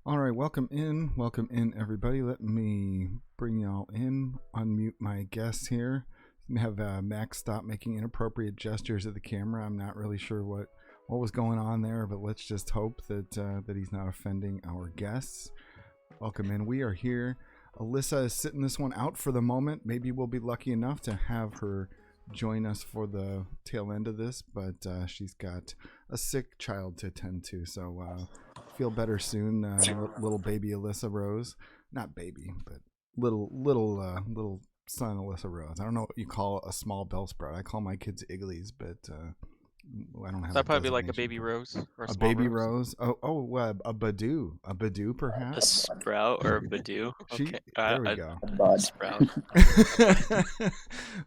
All right, welcome in, everybody. Let me bring y'all in. Unmute my guests here. Have Max stop making inappropriate gestures at the camera. I'm not really sure what was going on there, but let's just hope that he's not offending our guests. Welcome in. We are here. Alyssa is sitting this one out for the moment. Maybe we'll be lucky enough to have her join us for the tail end of this, but she's got a sick child to attend to, so feel better soon, little baby Alyssa Rose. Not baby, but little son Alyssa Rose. I don't know what you call a small Bellsprout. I call my kids Igleys, but I don't have That'd a probably be like a designation baby for rose or a a small baby rose. rose. A Badoo A perhaps. sprout or a badoo. She Okay. There we go. A sprout.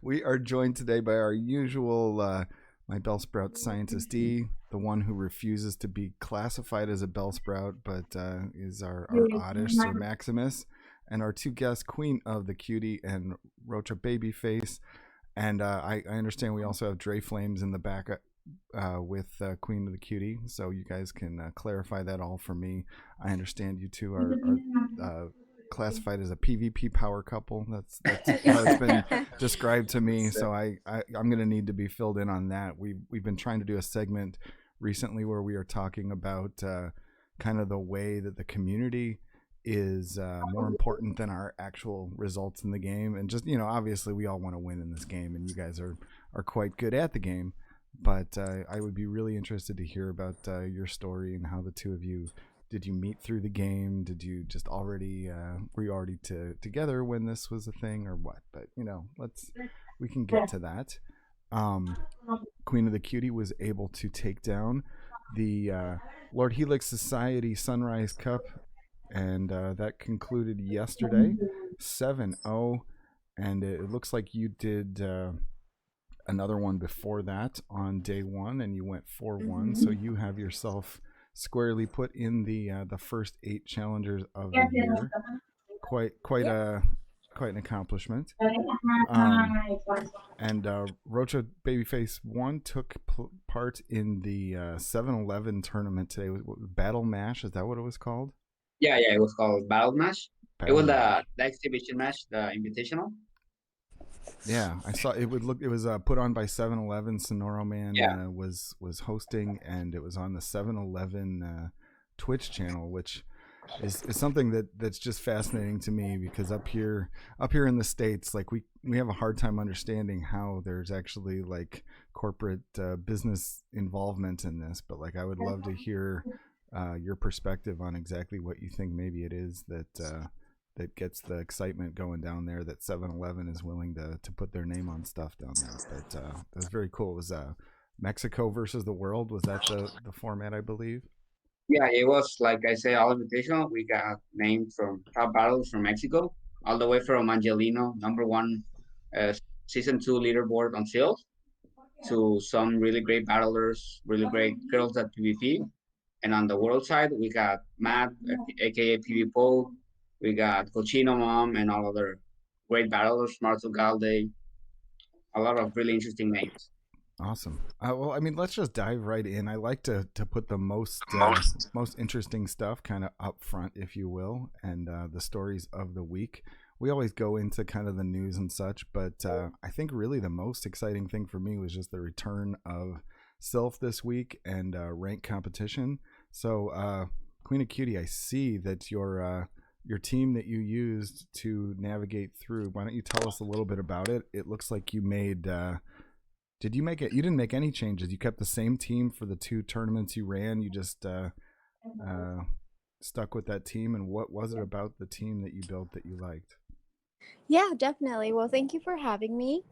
We are joined today by our usual my Bellsprout scientist D, the one who refuses to be classified as a Bellsprout, but is our oddish Sir Maximus, and our two guests, Queen of the Cutie and Rocha Babyface. And I understand we also have Dre Flames in the back with Queen of the Cutie, so you guys can clarify that all for me. I understand you two are classified as a PvP power couple. That's how it's been described to me. So I'm gonna need to be filled in on that. We've been trying to do a segment recently where we are talking about kind of the way that the community is more important than our actual results in the game, and just obviously we all want to win in this game, and you guys are quite good at the game. But I would be really interested to hear about your story and how the two of you, did you meet through the game? Did you just already were you already together when this was a thing, or what? But we can get to that. Queen of the Cutie was able to take down the Lord Helix Society Sunrise Cup, and that concluded yesterday, 7-0. And it looks like you did another one before that on day one, and you went 4-1. So you have yourself squarely put in the first 8 challengers of the year. Quite an accomplishment. And Rocha Babyface 1 took part in the 7-Eleven tournament today. Battle Mash, is that what it was called? Yeah, it was called Battle Match. It was Mash. the exhibition match, the invitational. Yeah, I saw it. It was put on by 7-Eleven. Sonoro Man was hosting, and it was on the 7-Eleven Twitch channel, which is something that's just fascinating to me, because up here in the States, like we have a hard time understanding how there's actually like corporate business involvement in this. But like, I would love to hear your perspective on exactly what you think maybe it is that gets the excitement going down there, that 7-Eleven is willing to put their name on stuff down there. But that's very cool. It was Mexico versus the world. Was that the format, I believe? Yeah, it was, like I say, all invitational. We got named from top battles from Mexico, all the way from Angelino, #1 season 2 leaderboard on sales, to some really great battlers, really great girls at PvP. And on the world side, we got Matt, aka PV Poe. We got Cochino Mom and all other great battlers, Marto Galde, a lot of really interesting names. Awesome. Well, I mean, let's just dive right in. I like to put the most interesting stuff kind of up front, if you will, and the stories of the week. We always go into kind of the news and such, but I think really the most exciting thing for me was just the return of Sylph this week and rank competition. So, Queen of Cutie, I see that your team that you used to navigate through. Why don't you tell us a little bit about it? It looks like you made. Did you make it? You didn't make any changes. You kept the same team for the 2 tournaments you ran. You just stuck with that team. And what was it about the team that you built that you liked? Yeah, definitely. Well, thank you for having me.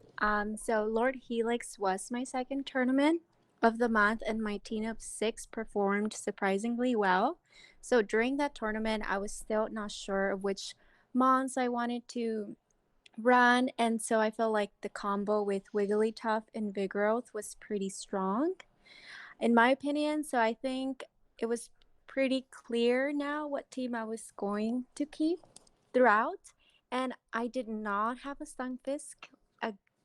So Lord Helix was my second tournament of the month, and my team of 6 performed surprisingly well. So during that tournament, I was still not sure of which mons I wanted to run, and so I felt like the combo with Wigglytuff and Vigoroth was pretty strong, in my opinion. So I think it was pretty clear now what team I was going to keep throughout. And I did not have a Stunfisk,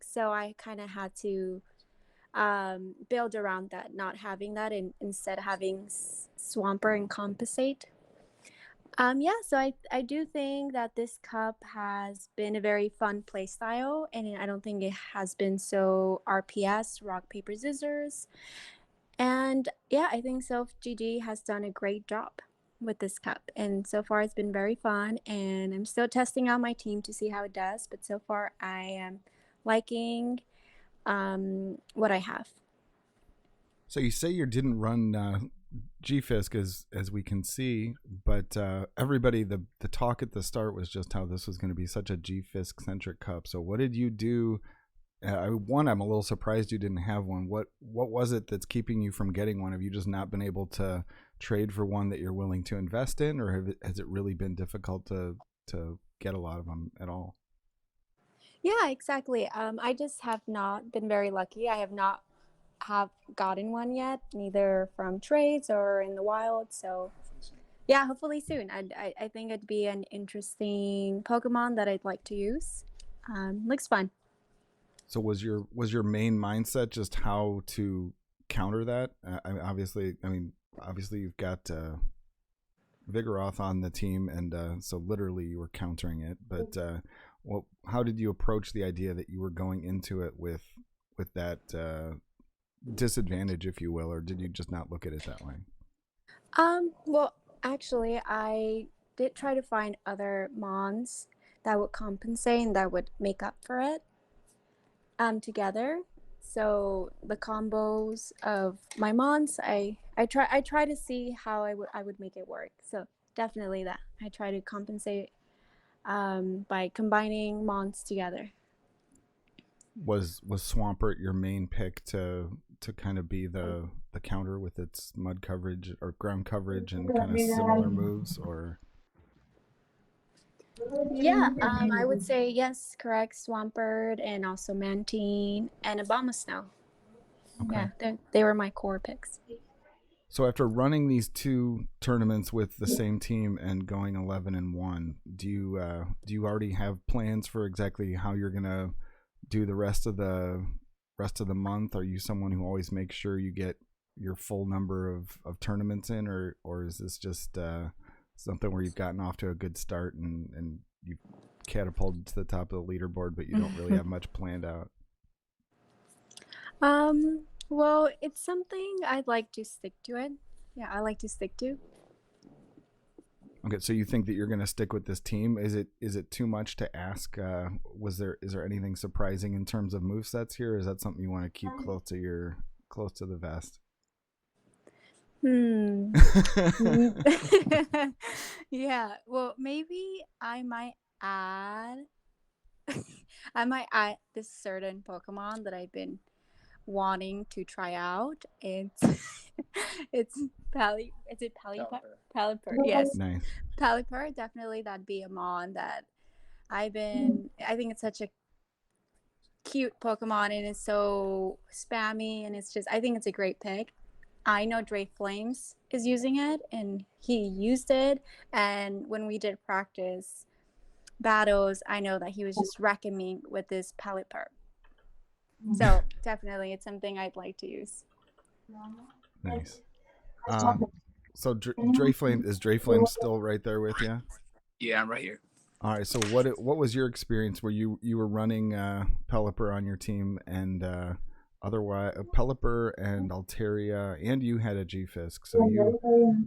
so I kind of had to build around that, not having that, and instead having Swampert and Compensate. Yeah, so I do think that this cup has been a very fun play style, and I don't think it has been so RPS, rock, paper, scissors. And yeah, I think Self GG has done a great job with this cup. And so far, it's been very fun. And I'm still testing out my team to see how it does. But so far, I am liking what I have. So you say you didn't run GFisk as we can see, but everybody the talk at the start was just how this was going to be such a GFisk centric cup. So what did you do? One, I'm a little surprised you didn't have one. What was it that's keeping you from getting one? Have you just not been able to trade for one that you're willing to invest in, or has it really been difficult to get a lot of them at all? Yeah, exactly. I just have not been very lucky. I have gotten one yet, neither from trades or in the wild. So yeah, hopefully soon. I think it'd be an interesting Pokemon that I'd like to use. Looks fun. So was your main mindset just how to counter that? Obviously, you've got Vigoroth on the team, and so literally you were countering it. But how did you approach the idea that you were going into it with that disadvantage, if you will, or did you just not look at it that way? Well, actually, I did try to find other mons that would compensate and that would make up for it together. So the combos of my mons, I try to see how I would make it work. So definitely that I try to compensate by combining mons together. Was Swampert your main pick to kind of be the counter with its mud coverage or ground coverage and kind of similar moves, or? Yeah, I would say yes, correct. Swampert and also Mantine and Abomasnow. Okay. Yeah, they were my core picks. So after running these two tournaments with the same team and going 11-1, do you already have plans for exactly how you're gonna do the rest of the month? Are you someone who always makes sure you get your full number of tournaments in, or is this just something where you've gotten off to a good start and you've catapulted to the top of the leaderboard, but you don't really have much planned out? Well, it's something I'd like to stick to it. Yeah, I like to stick to. Okay, so you think that you're going to stick with this team? Is it too much to ask? Is there anything surprising in terms of movesets here? Or is that something you want to keep close to the vest? Yeah. Well, maybe I might add this certain Pokemon that I've been wanting to try out. It's is it Pelipper? Yes. Nice. Pelipper, definitely that'd be a mon that I think it's such a cute Pokemon and it's so spammy and I think it's a great pick. I know Dre Flames is using it and he used it, and when we did practice battles, I know that he was just wrecking me with this Pelipper. So definitely it's something I'd like to use. Nice. So Dre Flame, is Dre Flame still right there with you? Yeah, I'm right here. All right. So what was your experience where you were running Pelipper on your team and otherwise Pelipper and Altaria, and you had a G-Fisk, so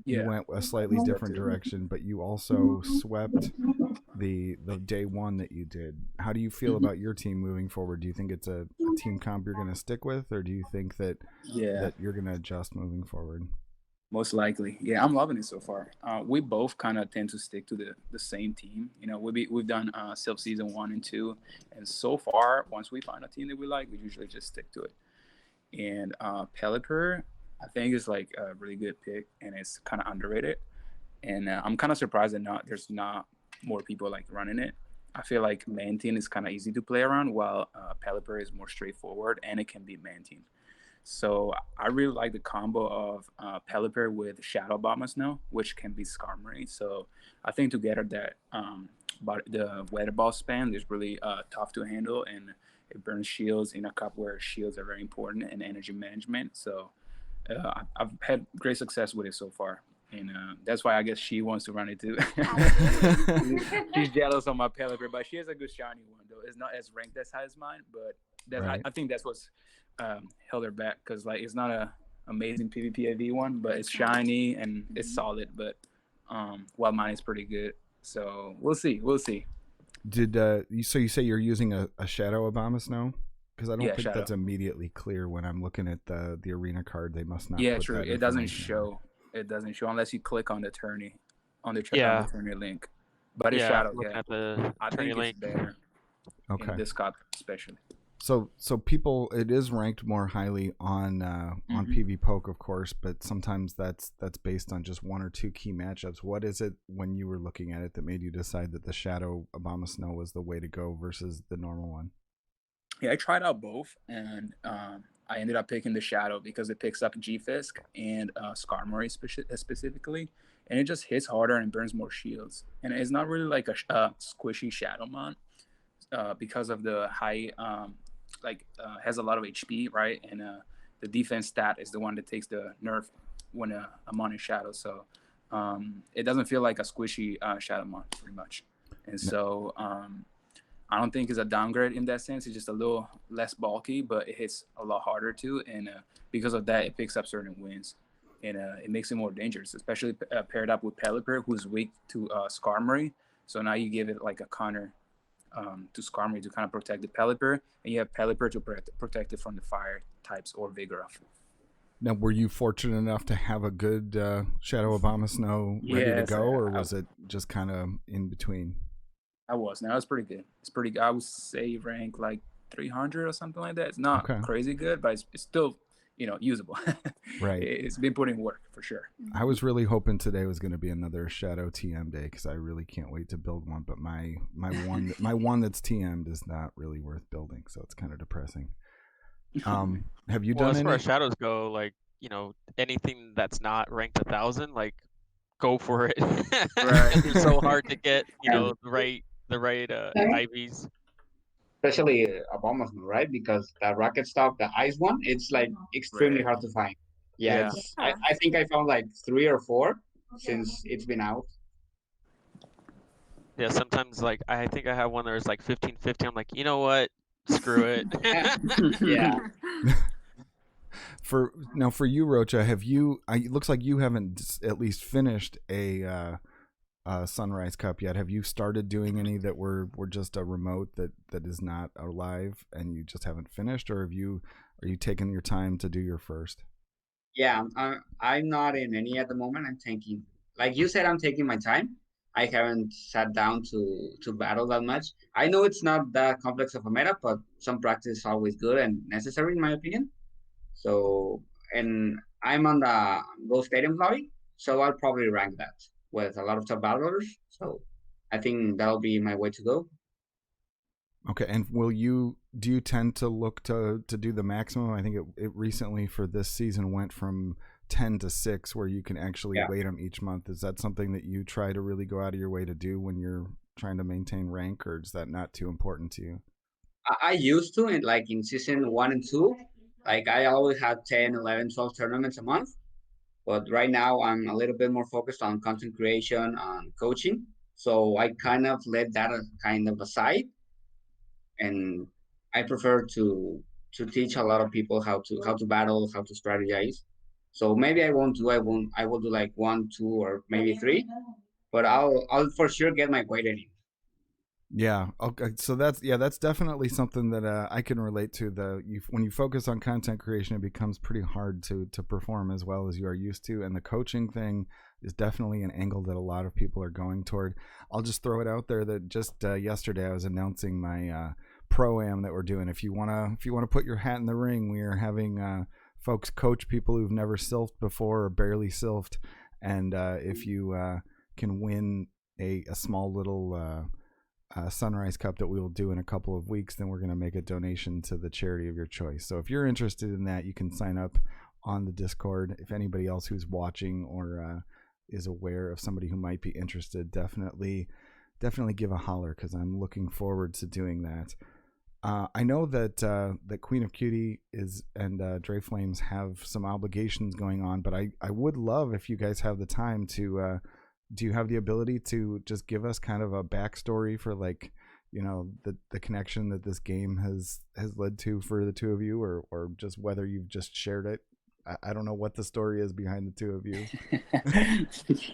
you went a slightly different direction, but you also swept the day one that you did. How do you feel about your team moving forward? Do you think it's a team comp you're going to stick with, or do you think that that you're going to adjust moving forward? Most likely. Yeah, I'm loving it so far. We both kind of tend to stick to the same team. You know, we've done self season 1 and 2, and so far, once we find a team that we like, we usually just stick to it. And Pelipper, I think, is like a really good pick, and it's kind of underrated. And I'm kind of surprised that there's not more people like running it. I feel like Mantine is kind of easy to play around, while Pelipper is more straightforward, and it can be Mantine. So I really like the combo of Pelipper with Shadow Abomasnow, which can be Skarmory. So I think together that but the Weather Ball spam is really tough to handle, and it burns shields in a cup where shields are very important and energy management. So I've had great success with it so far. and that's why I guess she wants to run it too. She's jealous of my Pelipper, but she has a good shiny one though. It's not as ranked as high as mine, but Right. I think that's what's held her back, because like it's not a amazing PvP AV one, but it's shiny and it's solid. But while mine is pretty good, so we'll see. Did you say you're using a Shadow Abomasnow? Because I don't think Shadow. that's immediately clear when I'm looking at the arena card. They must not. Yeah, put true. that It doesn't information show. It doesn't show unless you click on the tourney, on the Yeah. tourney link. But it's Yeah, Shadow. looking Yeah, at the I tourney think link. it's better Okay. in this cup especially. So people, it is ranked more highly on PV Poke, of course, but sometimes that's based on just one or two key matchups. What is it when you were looking at it that made you decide that the Shadow Abomasnow was the way to go versus the normal one? Yeah, I tried out both, and I ended up picking the Shadow because it picks up G-Fisk and Skarmory specifically, and it just hits harder and burns more shields. And it's not really like a squishy Shadowmon because of the high, has a lot of HP, right? And the defense stat is the one that takes the nerf when a mon is Shadow. So it doesn't feel like a squishy Shadowmon, pretty much. And so I don't think it's a downgrade in that sense. It's just a little less bulky, but it hits a lot harder too. And because of that, it picks up certain wins. And it makes it more dangerous, especially paired up with Pelipper, who's weak to Skarmory. So now you give it like a counter to Skarmory to kind of protect the Pelipper, and you have Pelipper to protect it from the fire types or Vigoroth. Now, were you fortunate enough to have a good Shadow Abomasnow ready to go, or was it just kind of in between? I was. Now it's pretty good. It's pretty good. I would say rank like 300 or something like that. It's not crazy good, but it's still, usable. Right. It's been putting work for sure. I was really hoping today was going to be another Shadow TM day because I really can't wait to build one. But my one that's TM'd is not really worth building, so it's kind of depressing. Have you done as any? far as shadows go, like anything that's not ranked 1,000, like go for it. Right. It's so hard to get the right IVs. Especially Abomasnow, right? Because that rocket stock, the ice one, it's like extremely hard to find. Yeah. I think I found like 3 or 4 since it's been out. Yeah, sometimes like I think I have one that's like 1550. I'm like, you know what? Screw it. Yeah. For you, Rocha, have you? It looks like you haven't at least finished a Sunrise Cup yet. Have you started doing any that were just a remote that is not alive and you just haven't finished, or are you taking your time to do your first? Yeah, I'm not in any at the moment. I'm taking, like you said, I'm taking my time. I haven't sat down to battle that much. I know it's not that complex of a meta, but some practice is always good and necessary, in my opinion. So, and I'm on the Go Stadium lobby, so I'll probably rank that with a lot of top battlers. So, I think that'll be my way to go. Okay, and do you tend to look to do the maximum? I think it recently for this season went from 10 to 6 where you can actually weight them each month. Is that something that you try to really go out of your way to do when you're trying to maintain rank, or is that not too important to you? I used to, in season 1 and 2, like I always had 10, 11, 12 tournaments a month. But right now I'm a little bit more focused on content creation and coaching. So I kind of let that kind of aside, and I prefer to teach a lot of people how to battle, how to strategize. So maybe I will do like 1, 2, or maybe 3, but I'll for sure get my weight in. Yeah. Okay. So that's definitely something that I can relate to. When you focus on content creation, it becomes pretty hard to perform as well as you are used to. And the coaching thing is definitely an angle that a lot of people are going toward. I'll just throw it out there that just yesterday I was announcing my pro-am that we're doing. If you wanna put your hat in the ring, we are having folks coach people who've never sylphed before or barely sylphed, and if you can win a small little Sunrise Cup that we will do in a couple of weeks, then we're going to make a donation to the charity of your choice. So if you're interested in that, you can sign up on the Discord. If anybody else who's watching or is aware of somebody who might be interested, definitely give a holler, because I'm looking forward to doing that. I know that that Queen of Cutie is and Dre Flames have some obligations going on, but I would love if you guys have the time to. Do you have the ability to just give us kind of a backstory for like, you know, the connection that this game has led to for the two of you, or just whether you've just shared it? I don't know what the story is behind the two of you.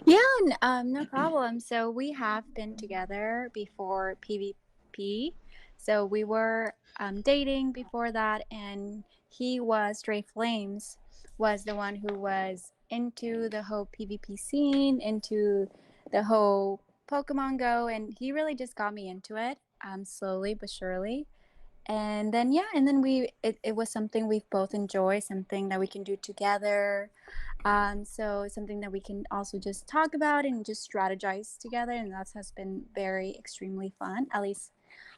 Yeah, no problem. So we have been together before PvP. So we were dating before that, and he was Stray Flames, was the one who was into the whole PvP scene, into the whole Pokemon Go, and he really just got me into it, slowly but surely. And then yeah, and then it was something we've both enjoyed, something that we can do together. So it's something that we can also just talk about and just strategize together, and that has been very extremely fun, at least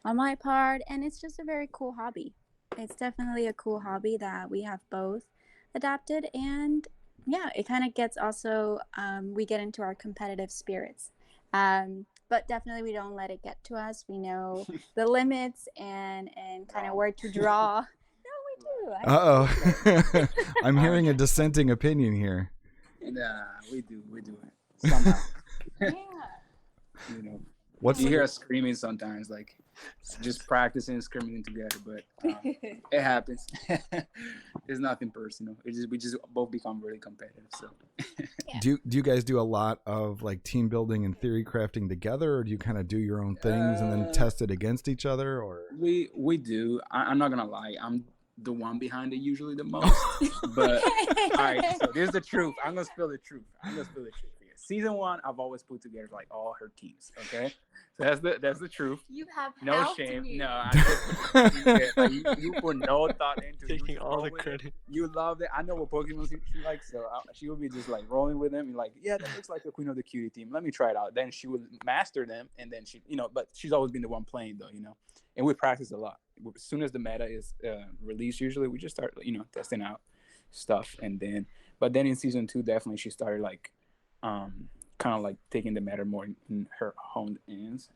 on my part. And it's just a very cool hobby. It's definitely a cool hobby that we have both adapted, and yeah, it kind of gets also we get into our competitive spirits. But definitely we don't let it get to us. We know the limits and kind of where to draw. No, we do. Uh-oh. I'm hearing a dissenting opinion here. Nah, we do it somehow. Yeah. You know, What's you hear us screaming sometimes, like just practicing screaming together, but it happens. It's nothing personal. We just both become really competitive. So Yeah. Do you guys do a lot of like team building and theory crafting together, or do you kind of do your own things and then test it against each other? Or we do. I'm not gonna lie. I'm the one behind it usually the most. But all right, so here's the truth. I'm gonna spill the truth here. Season 1, I've always put together like all her teams. Okay, so that's the truth. You have No helped shame. me. No, I just like, you put no thought into it. You Taking just all roll the with it. credit. You loved it. I know what Pokemon she likes, so she would be just like rolling with them and like, yeah, that looks like the Queen of the Cutie team. Let me try it out. Then she would master them, and then she, but she's always been the one playing though, And we practice a lot. As soon as the meta is released, usually we just start, testing out stuff, but then in season 2, definitely she started like, kind of like taking the meta more in her own hands,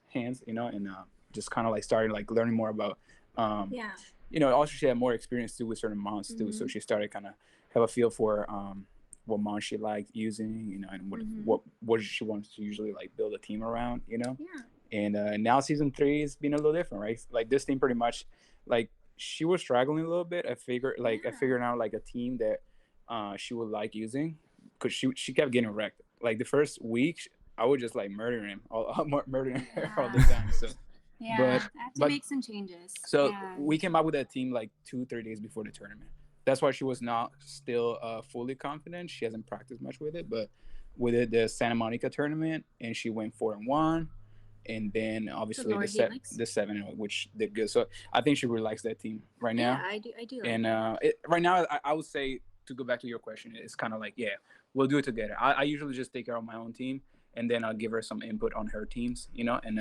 and just kind of like started like learning more about, Yeah. Also she had more experience too with certain mounts too, so she started kind of have a feel for what mount she liked using, and what she wants to usually like build a team around, Yeah. And now season 3 has been a little different, right? Like this team pretty much, like she was struggling a little bit. I figured out like a team that she would like using, because she kept getting wrecked. Like the first week, I would just like murdering her all the time. So Yeah. But- I have to but- make some changes. so Yeah. we came up with that team like 2-3 days before the tournament. That's why she was not still fully confident. She hasn't practiced much with it, but we did the Santa Monica tournament, and she went 4-1. And then obviously Lord the Helix. 7, which did good. So I think she really likes that team right now. Yeah, I do. Like And right now, I would say, to go back to your question, it's kind of like, yeah, we'll do it together. I usually just take care of my own team, and then I'll give her some input on her teams, And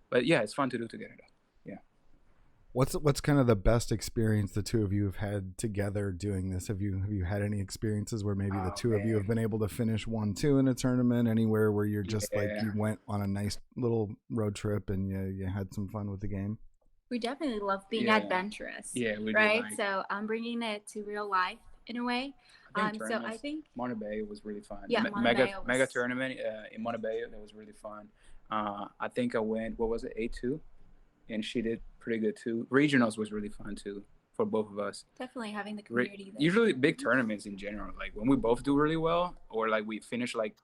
but yeah, it's fun to do together though. what's kind of the best experience the two of you have had together doing this? Have you had any experiences where maybe the two of you have been able to finish 1-2 in a tournament, anywhere where you're just like you went on a nice little road trip and you had some fun with the game? We definitely love being Yeah. adventurous. Yeah, we do, Right. like- So I'm bringing it to real life in a way. So I think Montebello was really fun. Yeah, Montebello mega was- tournament in Montebello, that was really fun. I think I went, what was it, 8-2, and she did pretty good too. Regionals was really fun too for both of us. definitely having the community there. Usually big tournaments in general, like when we both do really well, or like we finish like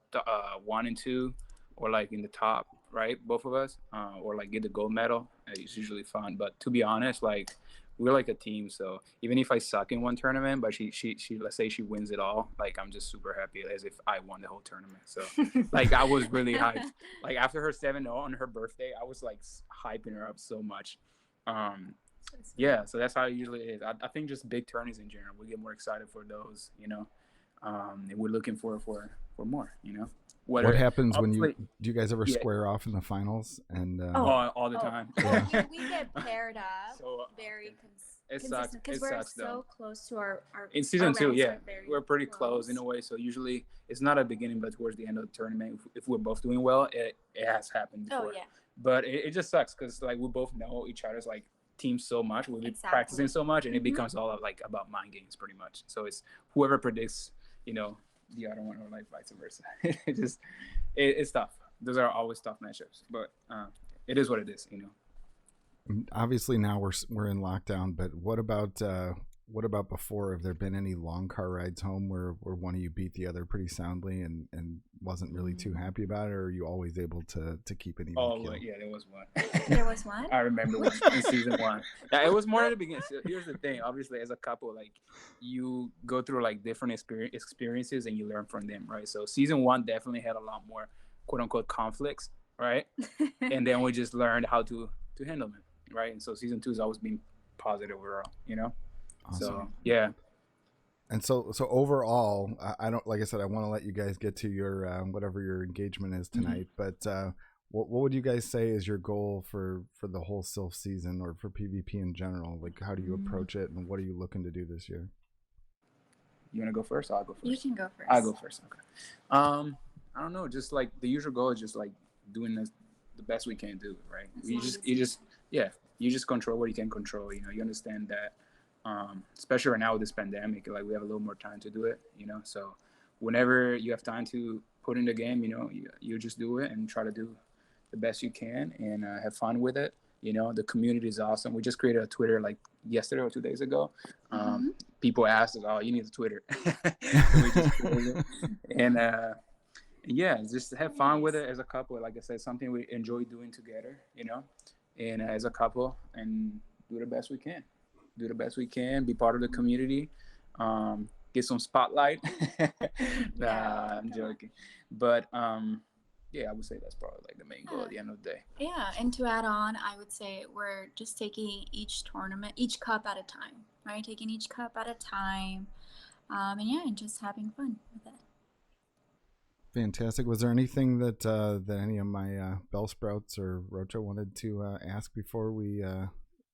1 and 2, or like in the top, right, both of us, or like get the gold medal, it's usually fun. But to be honest, like we're like a team, so even if I suck in one tournament, but she let's say she wins it all, like I'm just super happy as if I won the whole tournament. So like I was really hyped. Like after her 7-0 on her birthday, I was like hyping her up so much. Yeah, so that's how it usually is. I think just big tourneys in general, we get more excited for those, and we're looking for more, What happens when obviously- do you guys ever Yeah. square off in the finals? And all the time. We get paired up So very it sucks. consistent because It we're sucks so though. close to our In season our 2, rounds yeah, are very we're pretty close in a way. So usually it's not at the beginning, but towards the end of the tournament, if we're both doing well, it has happened before. Oh yeah. But it just sucks because like we both know each other's like team so much, we'll be Exactly. practicing so much, and it becomes all like about mind games pretty much. So it's whoever predicts, the other one, or like vice versa. It's tough. Those are always tough matchups, but it is what it is. Obviously now we're in lockdown, but what about before? Have there been any long car rides home where one of you beat the other pretty soundly and wasn't really too happy about it, or are you always able to keep an even keel? Yeah, there was one. There was one? I remember one in season 1. Yeah, it was more at the beginning. So here's the thing. Obviously, as a couple, like, you go through like different experiences and you learn from them, right? So season 1 definitely had a lot more quote unquote conflicts, right? And then we just learned how to handle them, right? And so season 2 has always been positive overall, Awesome. So yeah. And so overall, I don't, like I said, I want to let you guys get to your whatever your engagement is tonight. But what would you guys say is your goal for the whole Sylph season, or for PvP in general? Like, how do you approach it, and what are you looking to do this year? You want to go first? I'll go first. You can go first. I'll go first. Okay. I don't know. Just like the usual goal is just like doing the best we can do, right? You just control what you can control. You understand that. Especially right now with this pandemic, like, we have a little more time to do it, so whenever you have time to put in the game, you just do it and try to do the best you can and have fun with it. The community is awesome. We just created a Twitter like yesterday or 2 days ago. People asked us, "Oh, you need a Twitter." We just created it. And yeah, just have fun with it as a couple. Like I said, something we enjoy doing together, and as a couple, and do the best we can. Be part of the community, get some spotlight. I'm joking. But yeah, I would say that's probably like the main goal at the end of the day. Yeah, and to add on, I would say we're just taking each cup at a time, right? Taking each cup at a time, and just having fun with it. Fantastic. Was there anything that any of my Bellsprouts or Rocha wanted to ask before we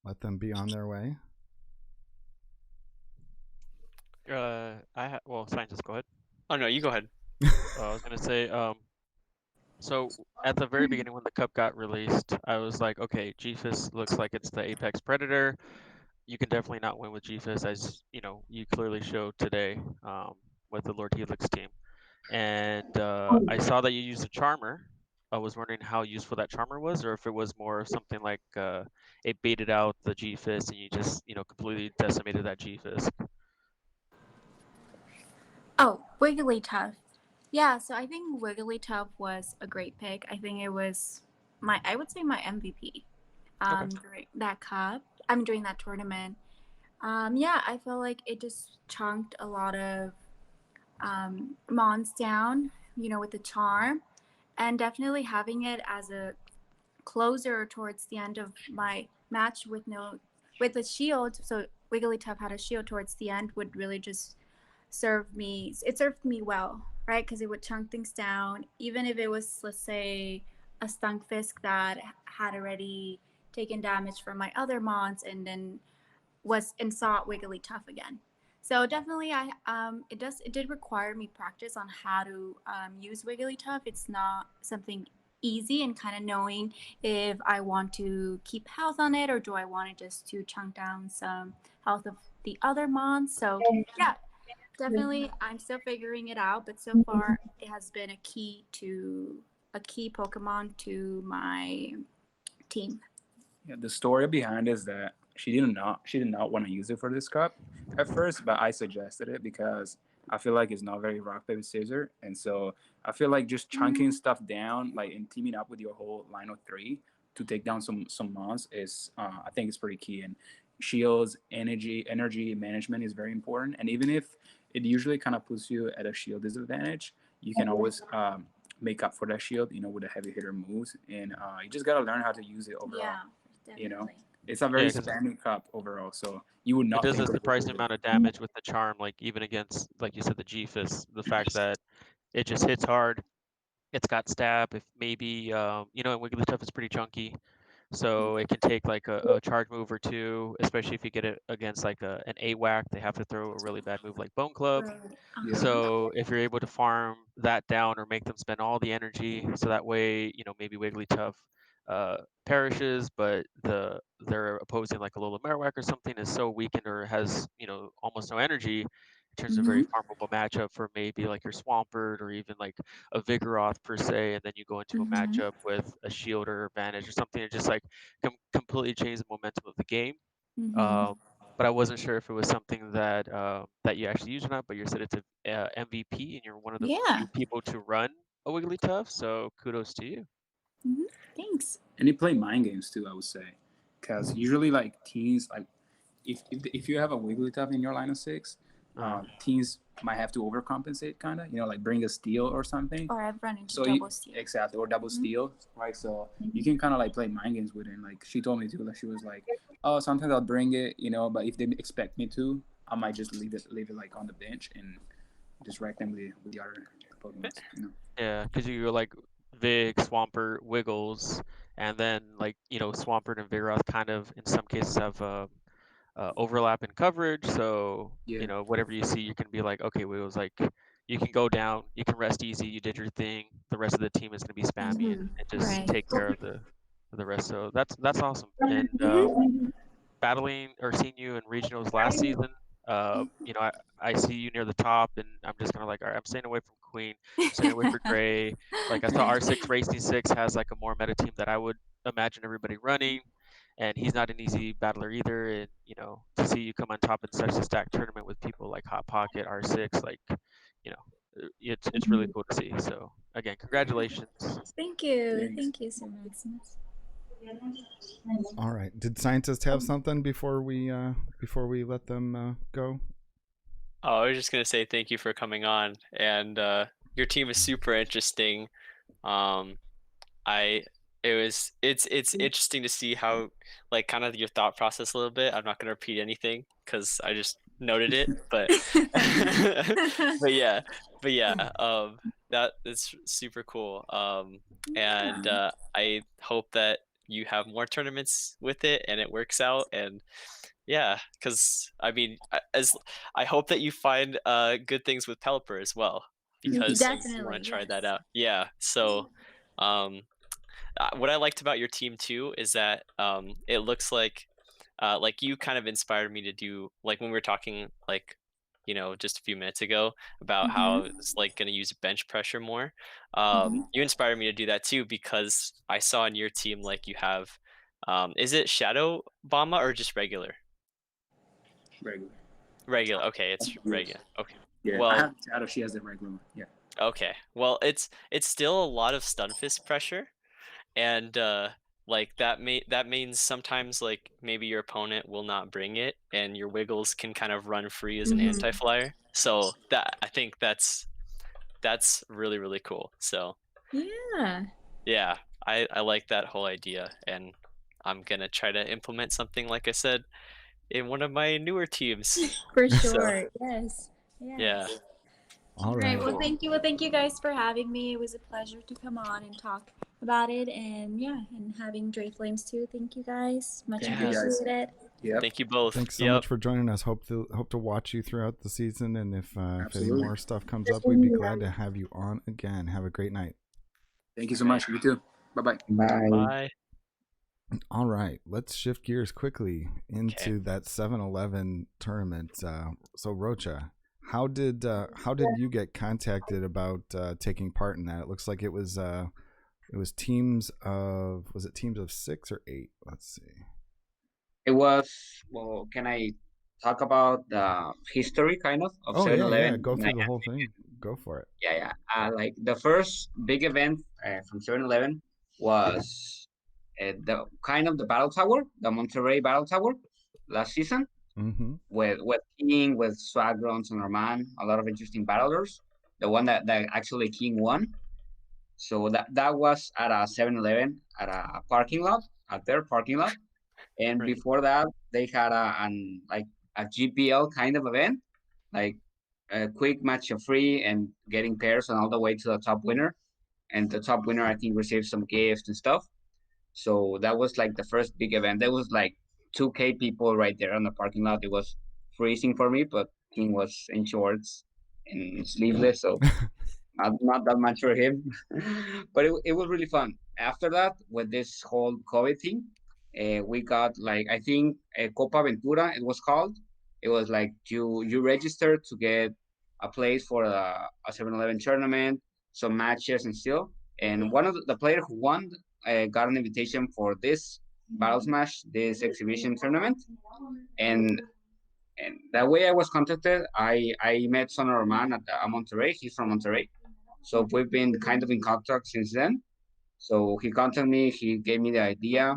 let them be on their way? Well, Scientist, go ahead. Oh no, you go ahead. I was gonna say, so at the very beginning when the cup got released, I was like, okay, GFIS looks like it's the apex predator. You can definitely not win with GFIS, as you clearly showed today with the Lord Helix team. And I saw that you used a charmer. I was wondering how useful that charmer was, or if it was more something like it baited out the GFIS and you just completely decimated that GFIS. Oh, Wigglytuff. Yeah, so I think Wigglytuff was a great pick. I think it was I would say my MVP during that cup. During that tournament. Yeah, I felt like it just chunked a lot of mons down, with the charm, and definitely having it as a closer towards the end of my match with the shield. So Wigglytuff had a shield towards the end would really just served me well, right? Because it would chunk things down, even if it was, let's say, a Stunkfisk that had already taken damage from my other mons and then sought Wigglytuff again. So definitely, it did require me practice on how to use Wigglytuff. It's not something easy, and kind of knowing if I want to keep health on it or do I want it just to chunk down some health of the other mons. So yeah. Definitely, I'm still figuring it out, but so far it has been a key Pokemon to my team. Yeah, the story behind is that she did not want to use it for this cup at first, but I suggested it because I feel like it's not very rock paper scissors, and so I feel like just chunking stuff down, like, and teaming up with your whole line of 3 to take down some mons is I think it's pretty key. And shields, energy management is very important, and even if it usually kind of puts you at a shield disadvantage, you can always make up for that shield, with the heavy hitter moves, and you just gotta learn how to use it overall. Yeah, definitely. It's a very spamming cup overall, so you would not. It does a surprising amount of damage with the charm, like even against, like you said, the GFIS. The fact that it just hits hard, it's got stab. If maybe and Wigglytuff is pretty chunky. So it can take like a charge move or two, especially if you get it against like an 8-whack. They have to throw a really bad move like Bone Club. Right. Yeah. So if you're able to farm that down or make them spend all the energy, so that way, maybe Wigglytuff parishes, but they're opposing like a little Marowak or something is so weakened or has almost no energy. It turns a very farmable matchup for maybe like your Swampert or even like a Vigoroth per se, and then you go into a matchup with a Shield or Advantage or something, and just like completely change the momentum of the game. But I wasn't sure if it was something that that you actually use or not. But you said it's a MVP, and you're one of the few people to run a Wigglytuff. So kudos to you. Thanks. And they play mind games too, I would say, because usually like teams like if you have a Wigglytuff in your line of 6, teams might have to overcompensate, kind of, like bring a steal or something. Or I've run into So double steal. Exactly, or double steal, right? So you can kind of like play mind games with it. And, like she told me to, like she was like, oh, sometimes I'll bring it, but if they expect me to, I might just leave it like on the bench and just wreck them with the other Pokemon. Yeah, because you go like Vig, Swampert, Wiggles, and then like Swampert and Vigoroth kind of in some cases have overlap in coverage. So whatever you see, you can be like, okay, Wiggles, like you can go down, you can rest easy, you did your thing. The rest of the team is going to be spammy and just take care of the rest. So that's awesome. And battling or seeing you in regionals last season, I see you near the top, and I'm just kind of like, all right, I'm staying away from Queen, I'm staying away from Gray. Like I saw R6 Racing 6 has like a more meta team that I would imagine everybody running, and he's not an easy battler either. And to see you come on top in such a stacked tournament with people like Hot Pocket, R6, like it's really cool to see. So again, congratulations. Thank you. Thank you, Sir Maximus. All right. Did scientists have something before we let them go? Oh, I was just gonna say thank you for coming on, and your team is super interesting. It's interesting to see how like kind of your thought process a little bit. I'm not gonna repeat anything because I just noted it, but but yeah, that is super cool. And I hope that you have more tournaments with it and it works out. And yeah, because I mean, I hope that you find good things with Pelipper as well, because you want to try that out. Yeah, so what I liked about your team too is that it looks like you kind of inspired me to do, like when we were talking like just a few minutes ago about how it's like going to use bench pressure more. You inspired me to do that too, because I saw in your team like you have is it Shadow Bama or just regular? Regular. Okay, it's regular. Okay. Yeah, well, I have Shadow. She has the regular one. Yeah. Okay. Well, it's still a lot of Stunfisk pressure, and like that means sometimes like maybe your opponent will not bring it, and your Wiggles can kind of run free as an anti-flyer. So I think that's really, really cool. So yeah, I like that whole idea, and I'm gonna try to implement something like I said in one of my newer teams. For sure. Yes. Yeah. All right. Well, thank you. Well, thank you guys for having me. It was a pleasure to come on and talk about it, and and having Dre Flames too. Thank you guys. Much appreciated. Yeah. Thank you both. Thanks so much for joining us. Hope to watch you throughout the season, and if any more stuff comes up, we'd be glad to have you on again. Have a great night. Thank you so much. You too. Bye-bye. Bye. Bye. All right, let's shift gears quickly into that 7-Eleven tournament. So Rocha, how did you get contacted about taking part in that? It looks like it was teams of 6 or 8? Let's see. It was, well, can I talk about the history kind of 7-Eleven? Yeah, go through the whole thing. Go for it. Yeah. Like the first big event from 7-Eleven was the kind of the Battle Tower, the Monterrey Battle Tower last season, with King, with Swagrons and Norman, a lot of interesting battlers. The one that actually King won. So that was at a 7-Eleven at a parking lot, at their parking lot. And before that, they had a GPL kind of event, like a quick match of free and getting pairs and all the way to the top winner. And the top winner, I think, received some gifts and stuff. So that was like the first big event. There was like 2K people right there on the parking lot. It was freezing for me, but King was in shorts and sleeveless, so not that much for him, but it was really fun. After that, with this whole COVID thing, we got like I think Copa Ventura it was called. It was like you register to get a place for a 7-Eleven tournament, some matches and still. And one of the player who won got an invitation for this Battle Smash, this exhibition tournament, and that way I was contacted. I met Son Roman at Monterrey. He's from Monterrey, so we've been kind of in contact since then. So he contacted me. He gave me the idea,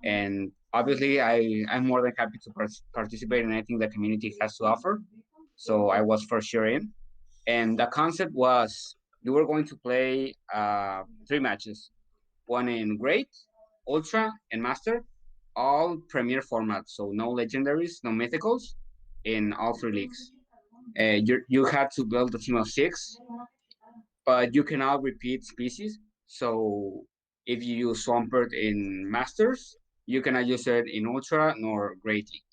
and obviously I'm more than happy to participate in anything the community has to offer. So I was for sure in. And the concept was you were going to play 3 matches, one in Great, Ultra, and Master, all Premier formats. So no legendaries, no mythicals, in all 3 leagues. You had to build a team of 6, but you cannot repeat species. So if you use Swampert in Masters, you cannot use it in Ultra nor Great League.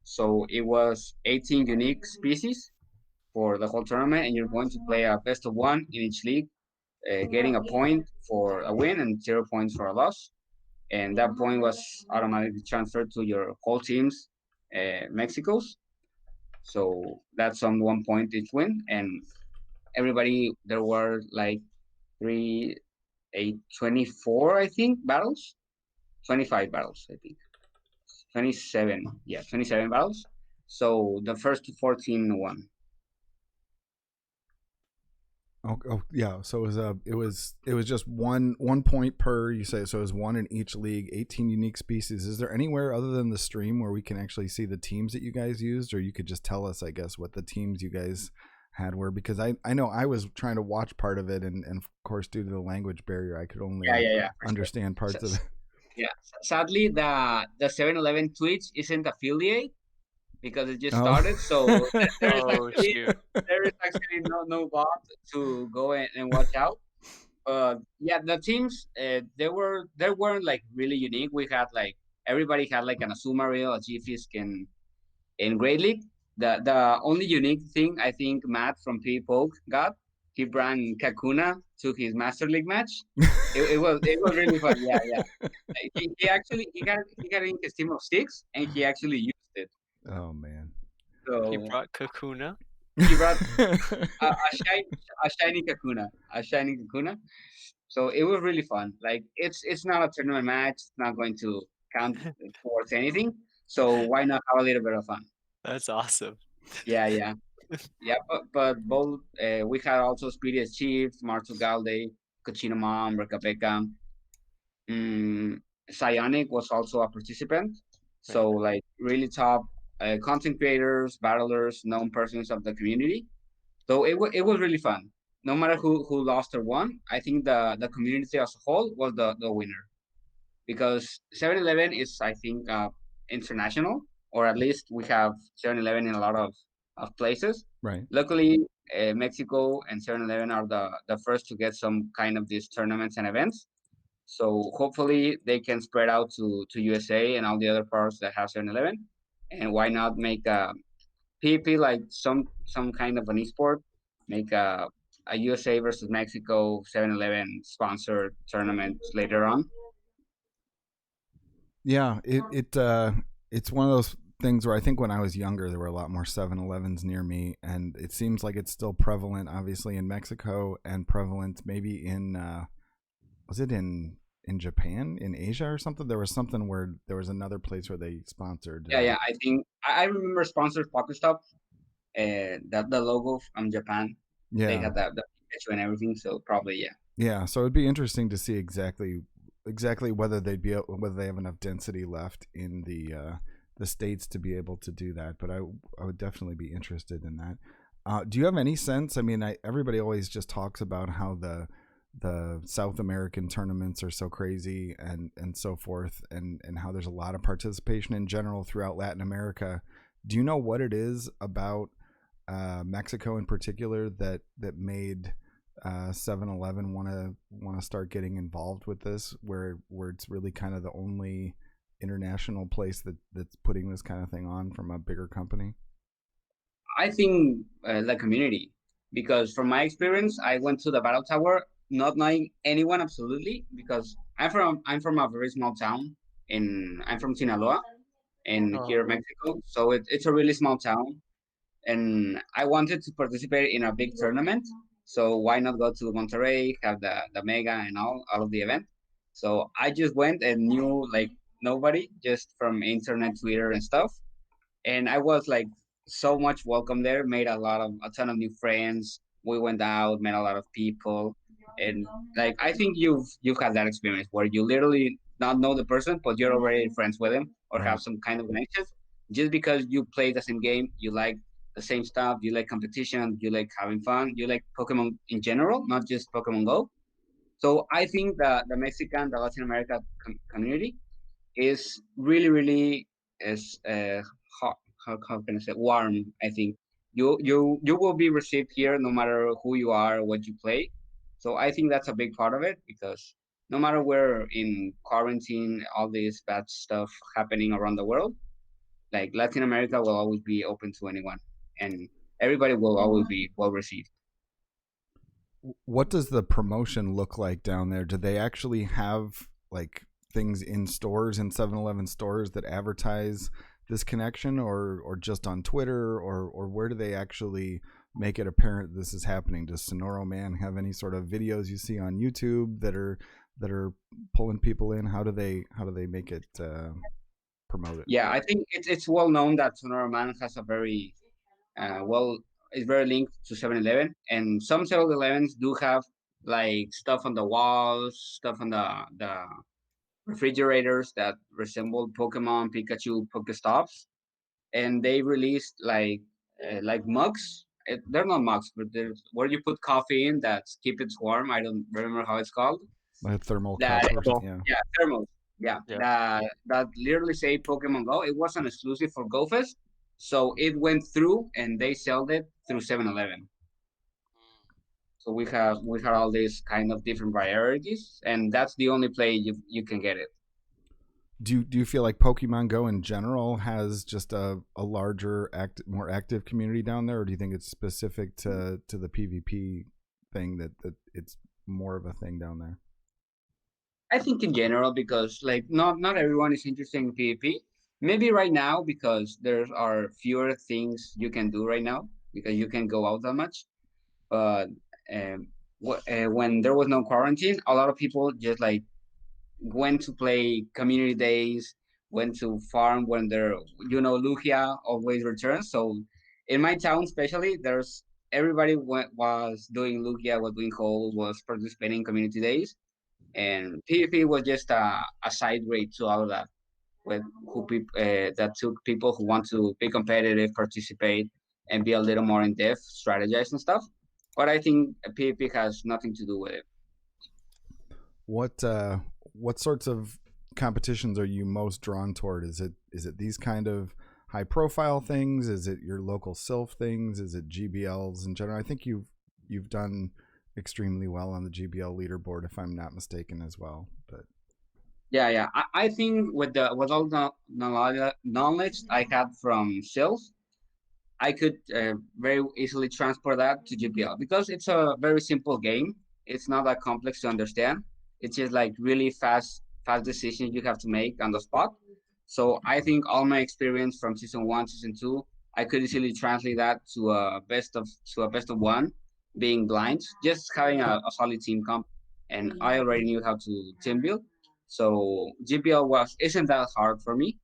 So it was 18 unique species for the whole tournament, and you're going to play a best of 1 in each league, getting a point for a win and 0 points for a loss. And that point was automatically transferred to your whole team's Mexico's. So that's on 1 point each win, and everybody there were like 24 I think battles, 25 battles I think, 27 yeah 27 battles. So the first 14 won. Oh yeah. So it was just one point per, you say, so it was 1 in each league, 18 unique species. Is there anywhere other than the stream where we can actually see the teams that you guys used, or you could just tell us, I guess, what the teams you guys had were? Because I know I was trying to watch part of it, and of course due to the language barrier I could only understand parts of it. Yeah, sadly the 7-Eleven Twitch isn't affiliate because it just started. So there is actually no bot to go and watch out. Yeah, the teams they weren't like really unique. We had like everybody had like an Azumarill, a G-Fisk, in Great League. The only unique thing I think Matt from P-Poke got, he brought Kakuna to his Master League match. It was really fun. Yeah. He actually he got in his team of 6, and he actually used it. Oh man! So he brought Kakuna. He brought a shiny Kakuna, So it was really fun. Like it's not a tournament match. It's not going to count towards anything. So why not have a little bit of fun? That's awesome. Yeah. But both we had also Spirit Chief, Marto Galde, Cochino Mom, Rekapeka. Psionic was also a participant. So like really top content creators, battlers, known persons of the community. So it was really fun. No matter who lost or won, I think the community as a whole was the winner, because 7-Eleven is, I think, international, or at least we have 7-Eleven in a lot of places. Right. Luckily, Mexico and 7-Eleven are the first to get some kind of these tournaments and events. So hopefully they can spread out to USA and all the other parts that have 7-Eleven. And why not make a PP like some kind of an esport, make a USA versus Mexico 7-Eleven sponsored tournament later on. Yeah, it's one of those things where I think when I was younger there were a lot more 7-Elevens near me, and it seems like it's still prevalent, obviously, in Mexico, and prevalent maybe in was it in Japan, in Asia or something? There was something where there was another place where they sponsored. Yeah. I think I remember sponsored Pokestop, that the logo from Japan. Yeah, they had the Pikachu and everything. So probably Yeah, so it'd be interesting to see exactly whether whether they have enough density left in the states to be able to do that. But I would definitely be interested in that. Do you have any sense? I mean, everybody always just talks about how the South American tournaments are so crazy and so forth, and how there's a lot of participation in general throughout Latin America. Do you know what it is about Mexico in particular that made 7-Eleven want to start getting involved with this, where it's really kind of the only international place that's putting this kind of thing on from a bigger company? I think the community. because from my experience, I went to the battle tower not knowing anyone absolutely, because I'm from a very small town I'm from Sinaloa in Oh, here Mexico, so it's a really small town, and I wanted to participate in a big tournament. So why not go to Monterrey, have the mega and all of the event? So I just went and knew like nobody, just from internet, Twitter, and stuff. And I was like so much welcome there. Made a ton of new friends. We went out, met a lot of people, and like I think you've had that experience where you literally not know the person, but you're already friends with him or Right. have some kind of connection, just because you play the same game, you like the same stuff, you like competition, you like having fun, you like Pokemon in general, not just Pokemon Go. So I think the Latin America community is really really is how, how can I say warm. I think you will be received here no matter who you are or what you play. So I think that's a big part of it, because no matter where in quarantine, all this bad stuff happening around the world, like Latin America will always be open to anyone, and everybody will always be well received. What does the promotion look like down there? Do they actually have like things in stores, in 7-Eleven stores, that advertise this connection, or just on Twitter, or where do they actually make it apparent this is happening? Does Sonoro Man have any sort of videos you see on YouTube that are pulling people in? How do they make it promote it? Yeah, I think it's well known that Sonora Man has a very well, it's very linked to 7-Eleven, and some 7-Elevens do have like stuff on the walls, stuff on the refrigerators that resemble Pokemon, Pikachu, Pokestops, and they released like mugs. They're not mugs, but they're where you put coffee in that keep it warm. I don't remember how it's called. Like a thermal That cup or thermal. yeah. yeah, thermos. Yeah, Yeah. that literally say Pokemon Go. It wasn't exclusive for GoFest, so it went through and they sold it through 7-Eleven. So we have all these kind of different varieties, and that's the only place you can get it. Do you feel like Pokemon Go in general has just a larger more active community down there, or do you think it's specific to the PvP thing that it's more of a thing down there? I think in general, because like not everyone is interested in PvP. Maybe right now because there are fewer things you can do right now because you can go out that much. But um, when there was no quarantine, a lot of people just like went to play community days, went to farm when there, Lugia always returns. So in my town, especially, there's everybody was doing Lugia, was doing Hole, was participating in community days, and PvP was just a side grade to all of that. With that took people who want to be competitive, participate, and be a little more in depth, strategize and stuff. But I think PvP has nothing to do with it. What sorts of competitions are you most drawn toward? Is it these kind of high profile things? Is it your local Sylph things? Is it GBLs in general? I think you've done extremely well on the GBL leaderboard, if I'm not mistaken, as well. But Yeah. I think with all the knowledge I had from sales, I could very easily transfer that to GPL because it's a very simple game. It's not that complex to understand. It's just like really fast decisions you have to make on the spot. So I think all my experience from season one, season two, I could easily translate that to a best of one, being blind, just having a solid team comp, and I already knew how to team build. So GPL isn't that hard for me,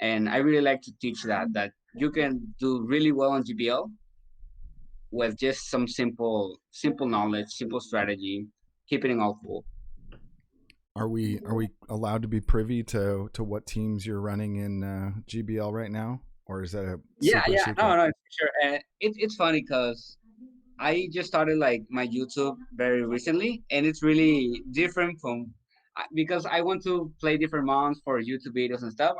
and I really like to teach that you can do really well on GBL with just some simple knowledge, simple strategy, keeping it all cool. are we allowed to be privy to what teams you're running in GBL right now, or is that a super Yeah, secret? no, sure. It's funny because I just started like my YouTube very recently, and it's really different from because I want to play different mounts for YouTube videos and stuff.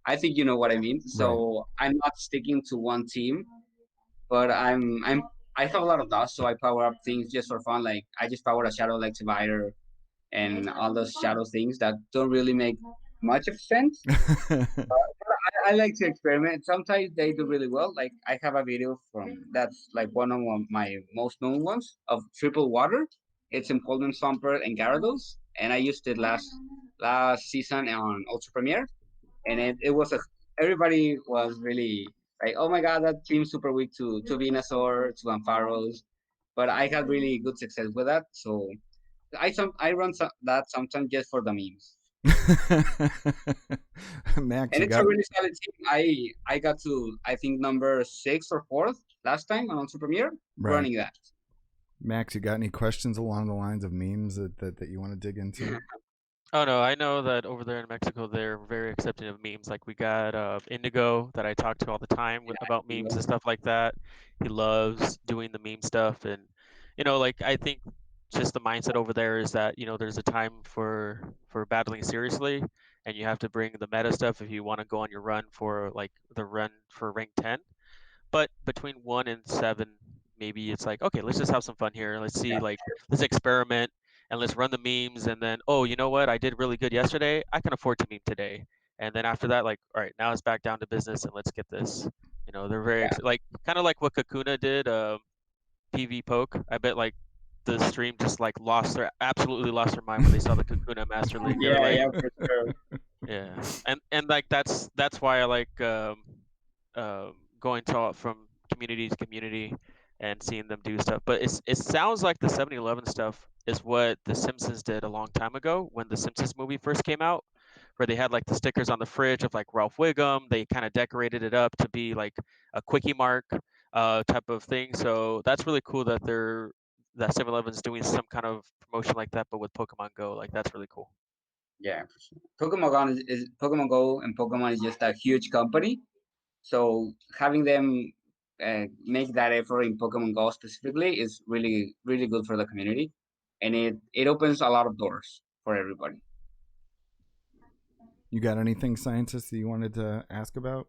I think you know what I mean. Right. So I'm not sticking to one team, but I have a lot of dust, so I power up things just for fun. Like I just power a shadow like Divider and all those shadow things that don't really make much of sense. I like to experiment. Sometimes they do really well. Like I have a video from that's like one of my most known ones of triple water. It's in Pullman Stomper and Gyarados, and I used it last season on Ultra Premiere, and it was a everybody was really like, oh my god, that team's super weak to Venusaur, to Ampharos, but I had really good success with that. So I run that sometimes just for the memes. Max, And you it's got a really solid team. I got to I think number 6 or 4 last time on Ultra Premiere right. running that. Max, you got any questions along the lines of memes that you want to dig into? Oh no, I know that over there in Mexico they're very accepting of memes. Like we got Indigo that I talk to all the time about You memes know? and stuff like that. He loves doing the meme stuff, and like I think just the mindset over there is that there's a time for battling seriously, and you have to bring the meta stuff if you want to go on your run for like the run for rank 10. But between 1 and 7, maybe it's like, okay, let's just have some fun here. Let's see, Yeah, like, let's experiment and let's run the memes. And then, oh, you know what? I did really good yesterday. I can afford to meme today. And then after that, like, all right, now it's back down to business and let's get this. They're very yeah, like kind of like what Kakuna did, PV poke. I bet like the stream just like absolutely lost their mind when they saw the Kakuna Master League. They were like, yeah, for sure. yeah, and like that's why I like going from community to community and seeing them do stuff. But it sounds like the 7-Eleven stuff is what The Simpsons did a long time ago when the Simpsons movie first came out, where they had like the stickers on the fridge of like Ralph Wiggum. They kind of decorated it up to be like a quickie mark type of thing. So that's really cool that 7-Eleven's doing some kind of promotion like that, but with Pokemon Go. Like that's really cool. Yeah, for sure. Pokemon Go is Pokemon Go, and Pokemon is just a huge company. So having them make that effort in Pokemon Go specifically is really really good for the community, and it opens a lot of doors for everybody. You got anything, scientist, that you wanted to ask about?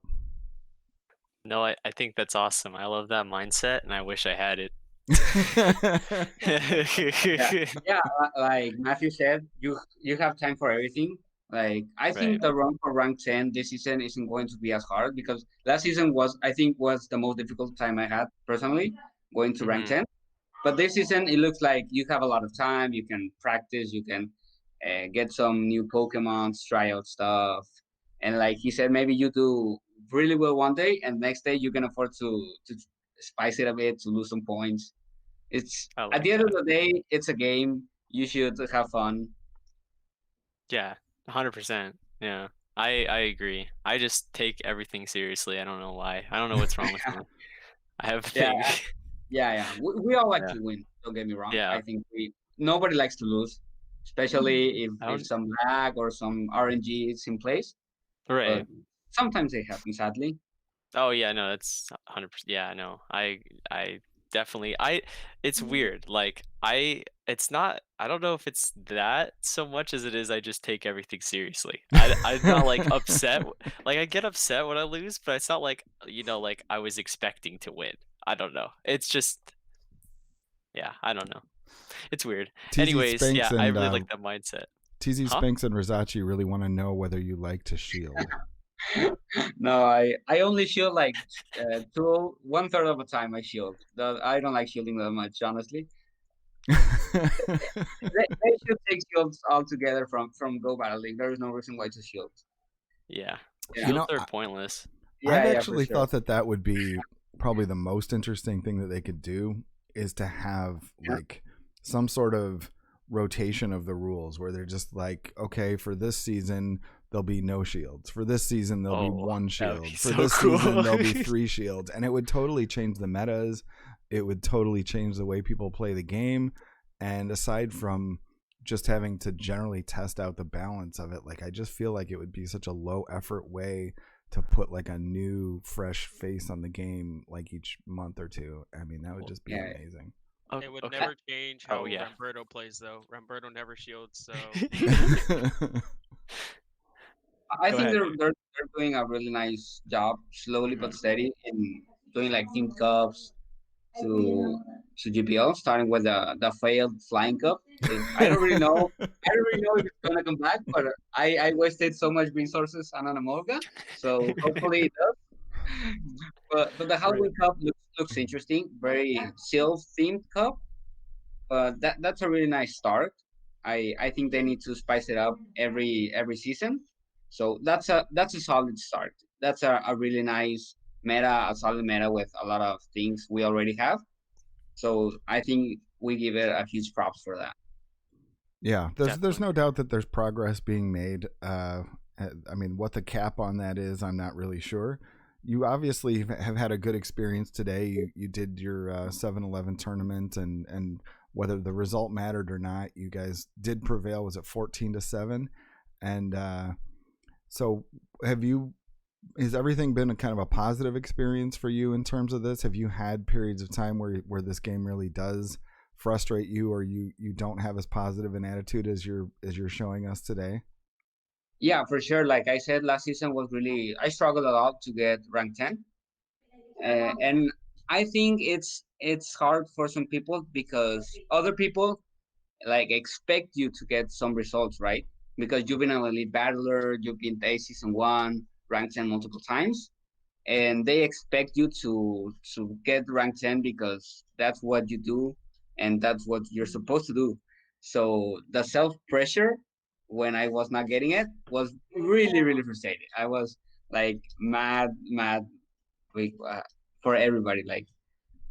No, I think that's awesome. I love that mindset, and I wish I had it. Yeah, like Matthew said, you have time for everything. Like I think Right. the run for rank 10 this season isn't going to be as hard because last season was the most difficult time I had personally going to rank Mhm. 10. But this season it looks like you have a lot of time. You can practice. You can get some new Pokemon, try out stuff, and like he said, maybe you do really well one day, and next day you can afford to spice it a bit to lose some points. It's I at like the end of that. the day, it's a game. You should have fun. Yeah, 100%. Yeah. I agree. I just take everything seriously. I don't know why. I don't know what's wrong with me. I have a Yeah, thing. yeah. We all like Yeah. to win. Don't get me wrong. Yeah. I think nobody likes to lose, especially I if don't. some lag or some RNG is in place. But Right. sometimes it happens, sadly. Oh yeah, no, that's 100%. Yeah, no. I definitely it's weird. Like it's not I don't know if it's that so much as it is I just take everything seriously. I'm not like upset. Like I get upset when I lose, but it's not like, like I was expecting to win. I don't know. It's just yeah, I don't know. It's weird. TZ Anyways, Spanks yeah, I and really like that mindset. TZ Huh? Spanks and Rizachi really want to know whether you like to shield. No, I only shield like 1/3 of the time I shield. I don't like shielding that much, honestly. They should take shields altogether from Go Battle League. There is no reason why to shield. Yeah. Yeah, Shields are pointless. I've for actually sure. thought that would be probably the most interesting thing that they could do is to have like some sort of rotation of the rules where they're just like, okay, for this season there'll be no shields. For this season there'll be one That would shield. be For so this cool. season there'll be 3 shields, and it would totally change the metas. It would totally change the way people play the game. And aside from just having to generally test out the balance of it, like I just feel like it would be such a low effort way to put like a new fresh face on the game like each month or two. I mean, that would just be amazing. It would Okay. never change how yeah. Ramberto plays though. Ramberto never shields, so I Go think ahead. they're doing a really nice job, slowly but steady, in doing like team cups, to GPL, starting with the failed Flying Cup. I don't really know. I don't really know if it's gonna come back, but I wasted so much resources on an Amolga, so hopefully it does. But the Right. Halloween Cup looks interesting. Very Sylph themed cup. That's a really nice start. I think they need to spice it up every season. So that's a solid start. That's a really nice meta, a solid meta with a lot of things we already have. So I think we give it a huge props for that. Yeah, there's Definitely. no doubt that there's progress being made. I mean, what the cap on that is, I'm not really sure. You obviously have had a good experience today. You did your 7-Eleven tournament, and whether the result mattered or not, you guys did prevail. Was it 14-7? And so, have you? Has everything been a kind of a positive experience for you in terms of this? Have you had periods of time where this game really does frustrate you, or you don't have as positive an attitude as you're showing us today? Yeah, for sure. Like I said, last season was really I struggled a lot to get rank 10, and I think it's hard for some people because other people like expect you to get some results, right? Because you've been an elite battler, you've been a season one, rank 10 multiple times, and they expect you to get rank 10 because that's what you do and that's what you're supposed to do. So the self pressure when I was not getting it was really really frustrating. I was like mad with, for everybody. Like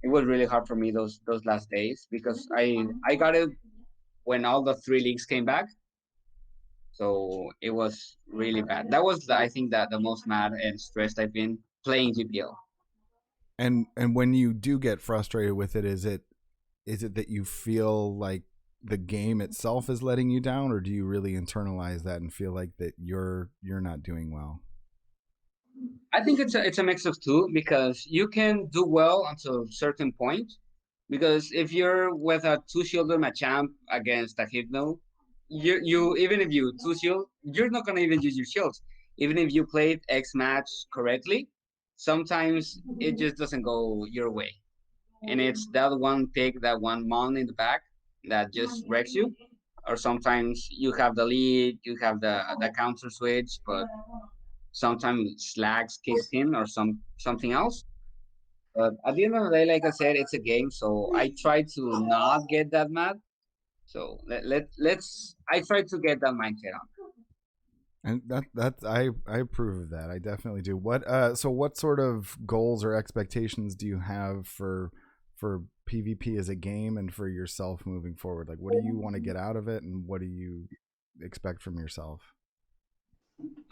it was really hard for me those last days because I got it when all the three leagues came back. So it was really bad. That was, I think, that the most mad and stressed I've been playing GPL. And when you do get frustrated with it, is it that you feel like the game itself is letting you down, or do you really internalize that and feel like that you're not doing well? I think it's a mix of two because you can do well until a certain point. Because if you're with a two shielded Machamp against a Hypno, you even if you two shield, you're not gonna even use your shields. Even if you played X match correctly, sometimes it just doesn't go your way. And it's that one pick, that one mon in the back that just wrecks you. Or sometimes you have the lead, you have the counter switch, but sometimes Slags kicks in or something else. But at the end of the day, like I said, it's a game, so I try to not get that mad. So let's I try to get that mindset on. And I approve of that. I definitely do. What sort of goals or expectations do you have for PvP as a game and for yourself moving forward? Like, what do you want to get out of it, and what do you expect from yourself?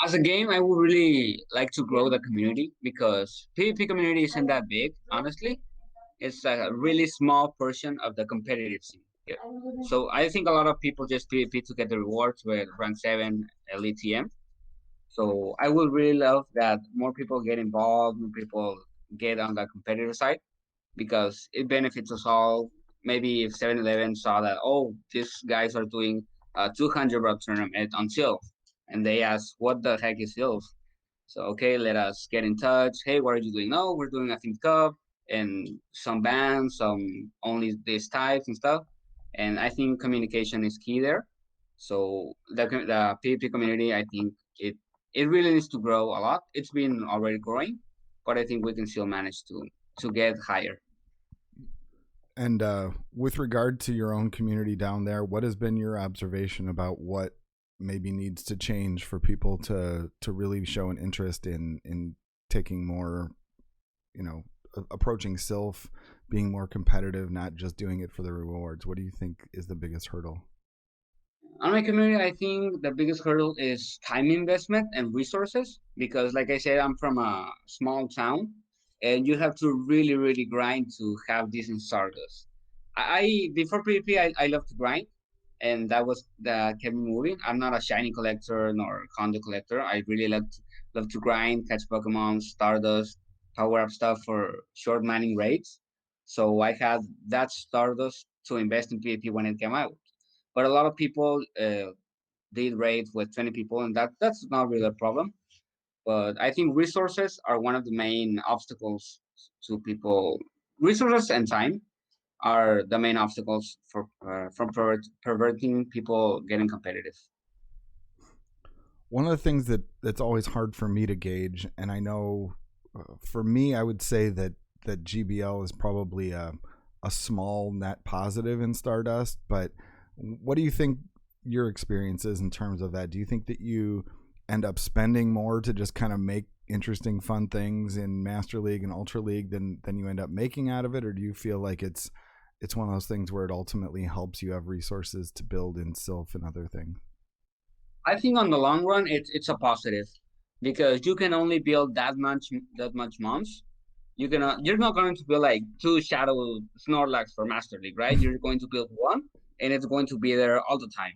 As a game, I would really like to grow the community because PvP community isn't that big, honestly. It's a really small portion of the competitive scene here. So I think a lot of people just PvP to get the rewards with rank 7 elite TM. So I would really love that more people get involved, more people get on the competitive side because it benefits us all. Maybe if 7-Eleven saw that, oh, these guys are doing a 200 rep tournament on Silph, and they ask, what the heck is Silph? So, okay, let us get in touch. Hey, what are you doing? No, we're doing a themed cup and some bands, some only these types and stuff. And I think communication is key there. So the PvP community, I think it really needs to grow a lot. It's been already growing, but I think we can still manage to get higher. And with regard to your own community down there, what has been your observation about what maybe needs to change for people to really show an interest in taking more, approaching Sylph, being more competitive, not just doing it for the rewards? What do you think is the biggest hurdle? On my community, I think the biggest hurdle is time investment and resources because, like I said, I'm from a small town, and you have to really, really grind to have decent Stardust. I before PvP, I love to grind, and that was that kept me moving. I'm not a shiny collector nor condo collector. I really love to grind, catch Pokemon, Stardust, power up stuff for short mining raids. So I had that Stardust to invest in PvP when it came out. But a lot of people did raids with 20 people, and that's not really a problem. But I think resources are one of the main obstacles to people resources and time are the main obstacles for from perverting people getting competitive. One of the things that's always hard for me to gauge, and I know for me, I would say that GBL is probably a small net positive in Stardust. But what do you think your experience is in terms of that? Do you think that you end up spending more to just kind of make interesting, fun things in Master League and Ultra League than you end up making out of it, or do you feel like it's one of those things where it ultimately helps you have resources to build in Sylph and other things? I think on the long run, it's a positive because you can only build that much months. You're not going to build like two Shadow Snorlax for Master League, right? You're going to build one, and it's going to be there all the time.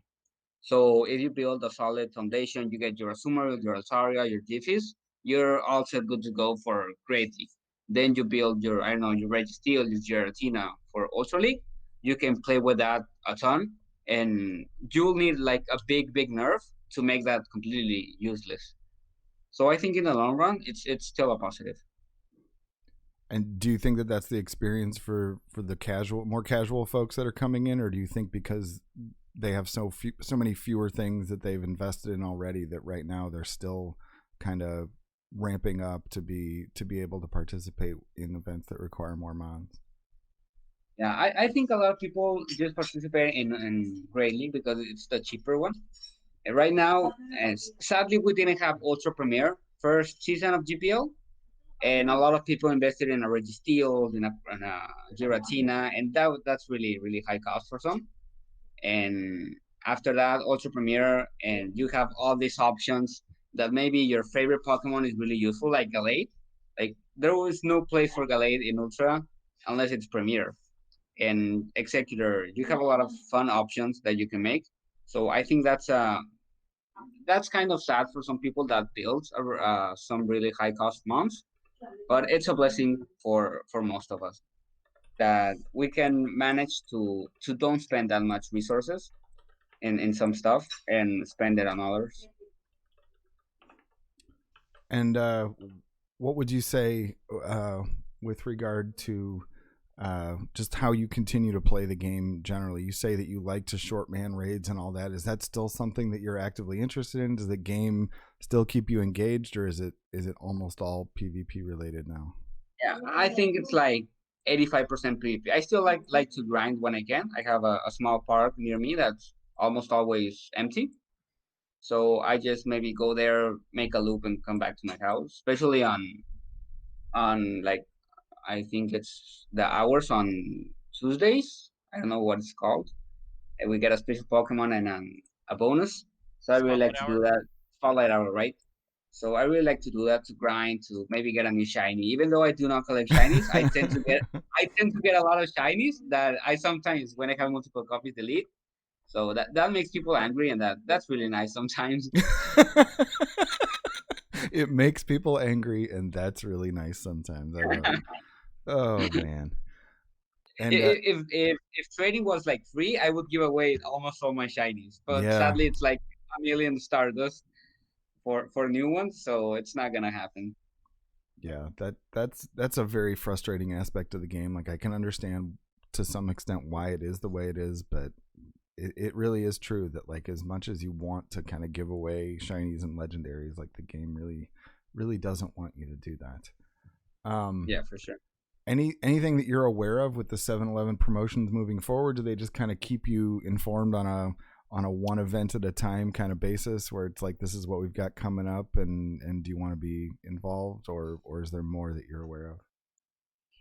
So if you build a solid foundation, you get your Azumarill, your Altaria, your Giffys, you're all set good to go for Great League. Then you build your, I don't know, your Registeel, your Giratina for Ultra League. You can play with that a ton, and you'll need like a big nerf to make that completely useless. So I think in the long run, it's still a positive. And do you think that that's the experience for the more casual folks that are coming in, or do you think because they have so many fewer things that they've invested in already that right now they're still kind of ramping up to be able to participate in events that require more mons? Yeah, I think a lot of people just participate in Great League because it's the cheaper one. And right now, sadly, we didn't have Ultra Premier first season of GPL, and a lot of people invested in a Registeel, in a Giratina, and that's really high cost for some. And after that, Ultra Premier, and you have all these options that maybe your favorite Pokemon is really useful, like Gallade. Like there was no place for Gallade in Ultra unless it's Premier. And Executor, you have a lot of fun options that you can make. So I think that's kind of sad for some people that build some really high cost mons, but it's a blessing for most of us that we can manage to don't spend that much resources in some stuff and spend it on others. And what would you say with regard to just how you continue to play the game generally? You say that you like to short man raids and all that. Is that still something that you're actively interested in? Does the game still keep you engaged, or is it almost all PvP related now? Yeah, I think it's like 85% PvP. I still like to grind when I can. I have a small park near me that's almost always empty. So I just maybe go there, make a loop, and come back to my house. Especially on like I think it's the hours on Tuesdays. I don't know what it's called. And we get a special Pokemon and a bonus. So I really like Spotlight to hour. do that. Spotlight hour, right? So I really like to do that to grind to maybe get a new shiny. Even though I do not collect shinies, I tend to get a lot of shinies that I sometimes when I have multiple copies delete. So that makes people angry, and that's really nice sometimes. It makes people angry, and that's really nice sometimes. I love it. Oh man. And If trading was like free, I would give away almost all my shinies. But yeah, sadly, it's like a million Stardust for new ones, so it's not gonna happen. yeah, that's a very frustrating aspect of the game. Like I can understand to some extent why it is the way it is, but it really is true that like as much as you want to kind of give away shinies and legendaries, like the game really doesn't want you to do that. Yeah, for sure. Anything that you're aware of with the 7-Eleven promotions moving forward? Do they just kind of keep you informed on a one event at a time kind of basis, where it's like this is what we've got coming up, and do you want to be involved, or is there more that you're aware of?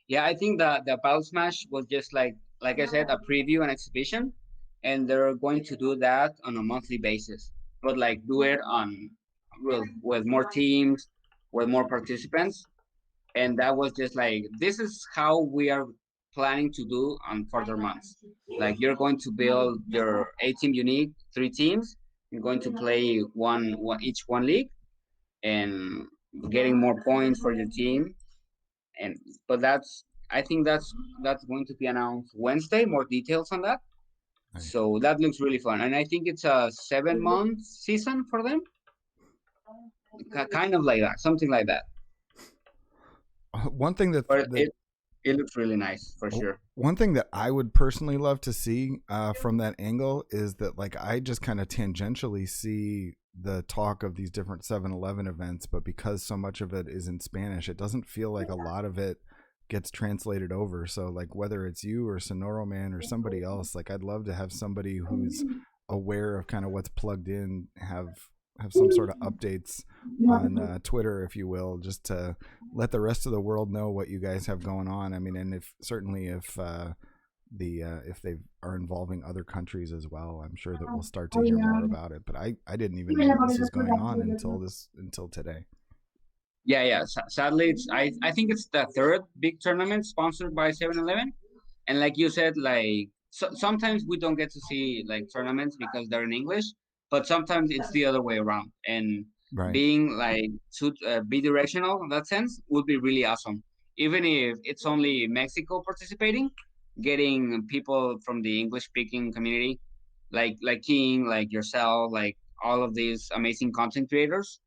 Yeah, I think the Battle Smash was just like I said, a preview and exhibition, and they're going to do that on a monthly basis, but like do it on with more teams, with more participants, and that was just like this is how we are planning to do on further months. Like you're going to build your 8 team unique, 3 teams. You're going to play each one league and getting more points for your team, and but I think that's going to be announced Wednesday. More details on that. Nice. So that looks really fun, and I think it's a 7 month season for them, kind of like that, something like that. One thing But it looks really nice for sure. One thing that I would personally love to see from that angle is that, like, I just kind of tangentially see the talk of these different 7-Eleven events, but because so much of it is in Spanish, it doesn't feel like a lot of it gets translated over. So, like, whether it's you or Sonoro Man or somebody else, like, I'd love to have somebody who's aware of kind of what's plugged in have some sort of updates on Twitter, if you will, just to let the rest of the world know what you guys have going on. I mean, and if they are involving other countries as well, I'm sure that we'll start to hear more about it. But I didn't even know this was going on until today. Yeah. Sadly, I think it's the third big tournament sponsored by 7-Eleven, and like you said, like sometimes we don't get to see like tournaments because they're in English, but sometimes it's the other way around. And Right. being like bidirectional in that sense would be really awesome. Even if it's only Mexico participating, getting people from the English speaking community, like King, like yourself, like all of these amazing content creators,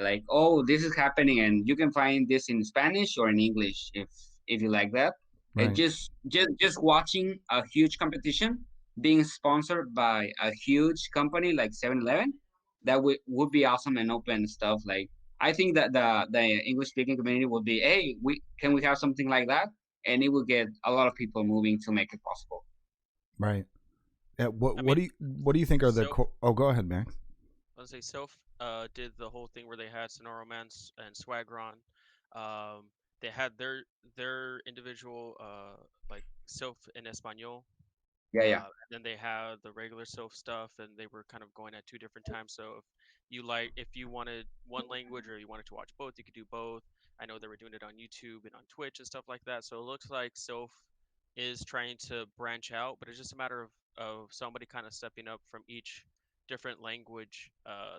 like, oh, this is happening and you can find this in Spanish or in English if you like that. Right. Just watching a huge competition being sponsored by a huge company like 7-Eleven, that would be awesome and open stuff. Like, I think that the English speaking community would be, hey, we have something like that, and it will get a lot of people moving to make it possible. Right. What do you think are the go ahead, Max. I was gonna say Soph did the whole thing where they had Sonoro Man and Swagron. They had their individual like Soph in Espanol. Yeah. And then they had the regular Soph stuff, and they were kind of going at 2 different times. So if you wanted one language or you wanted to watch both, you could do both. I know they were doing it on YouTube and on Twitch and stuff like that. So it looks like Soph is trying to branch out, but it's just a matter of somebody kind of stepping up from each different language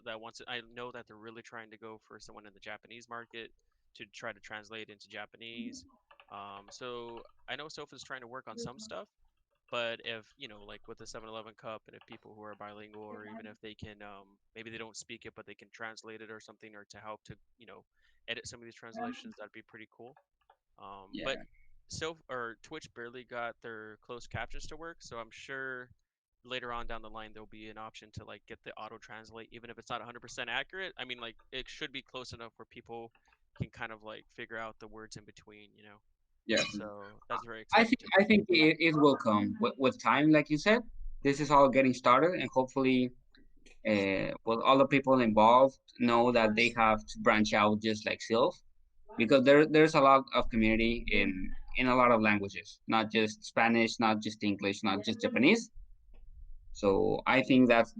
that wants it. I know that they're really trying to go for someone in the Japanese market to try to translate into Japanese. So I know Soph is trying to work on some stuff, but if like with the 7-Eleven Cup, and if people who are bilingual, or even if they can maybe they don't speak it but they can translate it or something, or to help to edit some of these translations, that'd be pretty cool. But Twitch barely got their closed captions to work, so I'm sure later on down the line there'll be an option to like get the auto translate, even if it's not 100% accurate. I mean, like, it should be close enough where people can kind of like figure out the words in between, Yeah. So that's very exciting. I think it will come with time, like you said. This is all getting started, and hopefully, all the people involved know that they have to branch out just like Sylph, because there's a lot of community in a lot of languages, not just Spanish, not just English, not just Japanese. So I think that's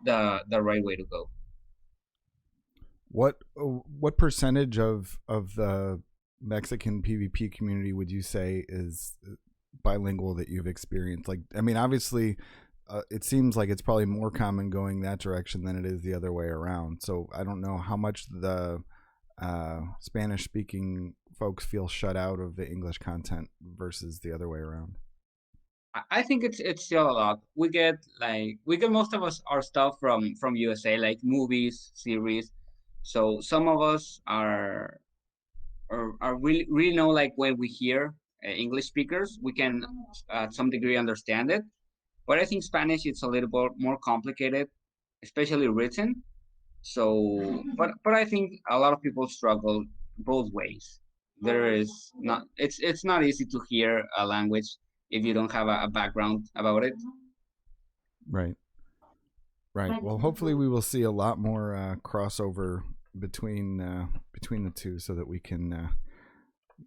the right way to go. What percentage of the Mexican PvP community would you say is bilingual that you've experienced? Like, I mean, obviously, it seems like it's probably more common going that direction than it is the other way around. So I don't know how much the Spanish-speaking folks feel shut out of the English content versus the other way around. I think it's still a lot. We get most of our stuff from USA, like movies, series. So some of us are really know, like, when we hear English speakers, we can at some degree understand it. But I think Spanish, it's a little bit more complicated, especially written. So, but I think a lot of people struggle both ways. There is not it's not easy to hear a language if you don't have a background about it. Right. Well, hopefully we will see a lot more crossover between the two, so that we can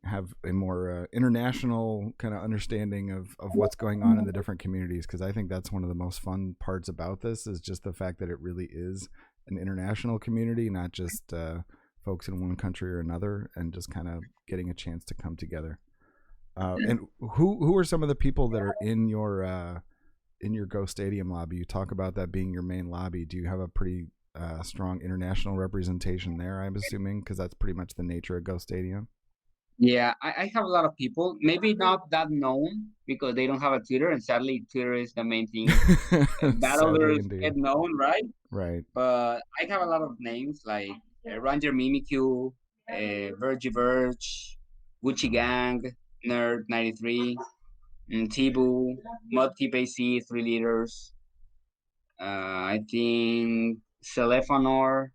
have a more international kind of understanding of what's going on in the different communities, because I think that's one of the most fun parts about this, is just the fact that it really is an international community, not just folks in one country or another, and just kind of getting a chance to come together. And who are some of the people that are in your Go Stadium lobby? You talk about that being your main lobby. Do you have a pretty strong international representation there, I'm assuming, because that's pretty much the nature of Go Stadium? Yeah, I have a lot of people, maybe not that known because they don't have a Twitter, and sadly Twitter is the main thing. Battlers get known, right? Right. But I have a lot of names like Ranger Mimikyu, Verge, Gucci Gang, Nerd 93, Tibu, Mudkeep AC 3 liters. I think Celefanor,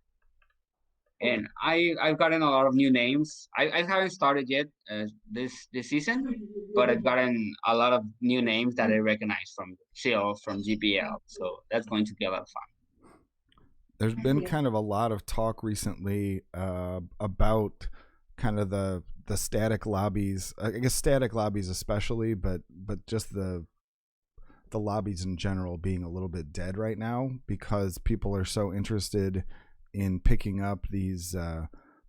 and I've gotten a lot of new names. I haven't started yet this season, but I've gotten a lot of new names that I recognize from Shield, from GPL. So that's going to be a lot of fun. There's been kind of a lot of talk recently about kind of the static lobbies. I guess static lobbies especially, but just the lobbies in general being a little bit dead right now because people are so interested in picking up these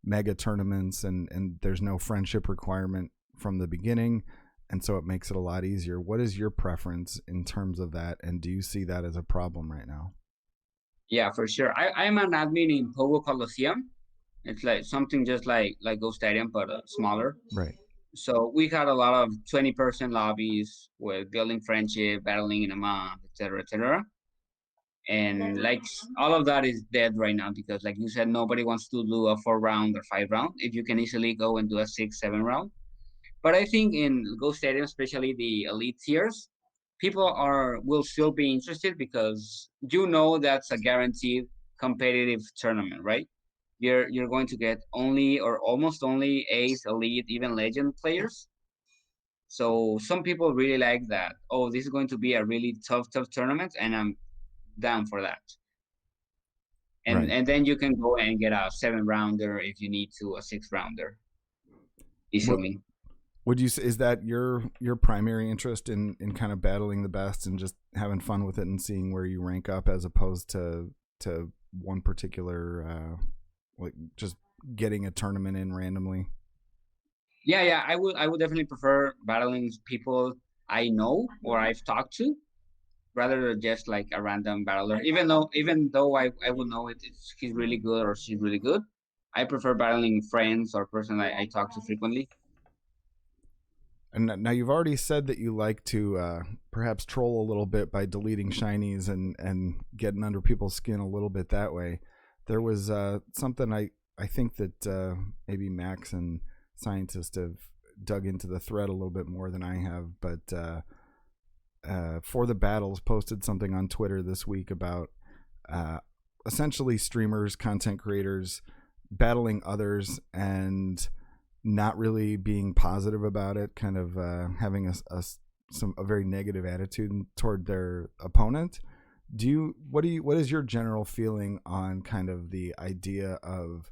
mega tournaments and there's no friendship requirement from the beginning, and so it makes it a lot easier. What is your preference in terms of that, and do you see that as a problem right now? Yeah, for sure. I'm an admin in Pogo Coliseum. It's like something just like Go Stadium, but smaller. Right. So we had a lot of 20-person lobbies with building friendship, battling in a month, etc., etc. And like all of that is dead right now because, like you said, nobody wants to do a 4 round or 5 round. If you can easily go and do a 6, 7 round. But I think in Go Stadium, especially the elite tiers, people will still be interested because that's a guaranteed competitive tournament, right? You're going to get only or almost only ace, elite, even legend players. So some people really like that. Oh, this is going to be a really tough tournament, and I'm down for that. And Right. and then you can go and get a 7 rounder if you need to, a 6 rounder easily. Would you say, is that your primary interest in kind of battling the best and just having fun with it and seeing where you rank up as opposed to one particular like just getting a tournament in randomly? Yeah, I would definitely prefer battling people I know or I've talked to rather than just like a random battler. Even though I would know he's really good or she's really good, I prefer battling friends or person I talk to frequently. And now you've already said that you like to perhaps troll a little bit by deleting shinies and getting under people's skin a little bit that way. There was something I think that maybe Max and Scientist have dug into the thread a little bit more than I have, but For the Battles posted something on Twitter this week about essentially streamers, content creators battling others and not really being positive about it, kind of having a very negative attitude toward their opponent. What is your general feeling on kind of the idea of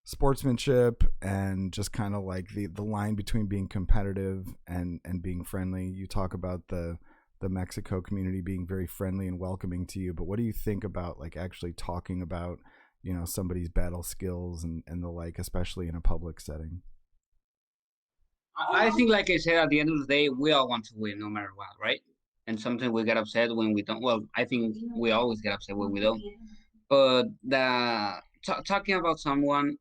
sportsmanship and just kind of like the line between being competitive and being friendly? You talk about the Mexico community being very friendly and welcoming to you, but what do you think about like actually talking about, you know, somebody's battle skills and the like, especially in a public setting? I think, like I said, at the end of the day, we all want to win no matter what, right? And sometimes we get upset when we don't. Well, I think we always get upset when we don't. But talking about someone,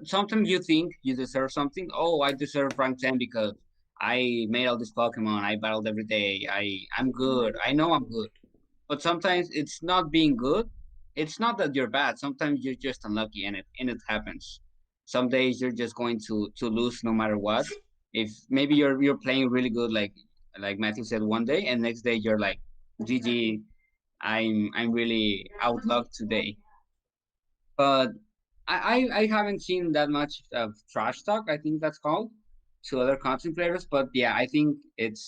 sometimes you think you deserve something. Oh, I deserve rank 10 because I made all this Pokemon. I battled every day. I'm good. I know I'm good. But sometimes it's not being good. It's not that you're bad. Sometimes you're just unlucky, and it happens. Some days you're just going to lose no matter what. If maybe you're playing really good, like Matthew said one day, and next day you're like, GG, I'm really outlucked today. But I haven't seen that much of trash talk, I think that's called, to other content creators. But yeah, I think it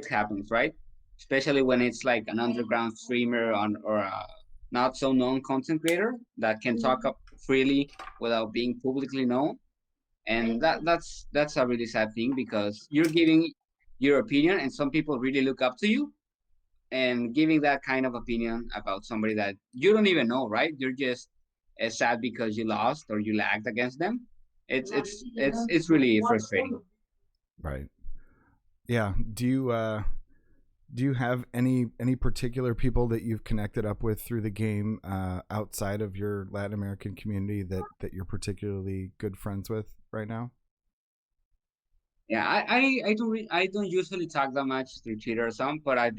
happens, right? Especially when it's like an underground streamer or a not so known content creator that can talk up freely without being publicly known. And that's a really sad thing because you're giving your opinion and some people really look up to you, and giving that kind of opinion about somebody that you don't even know, right? You're just sad because you lost or you lagged against them. It's really frustrating. Right. Yeah. Do you have any particular people that you've connected up with through the game outside of your Latin American community that you're particularly good friends with right now? Yeah, I don't usually talk that much through Twitter or something, but I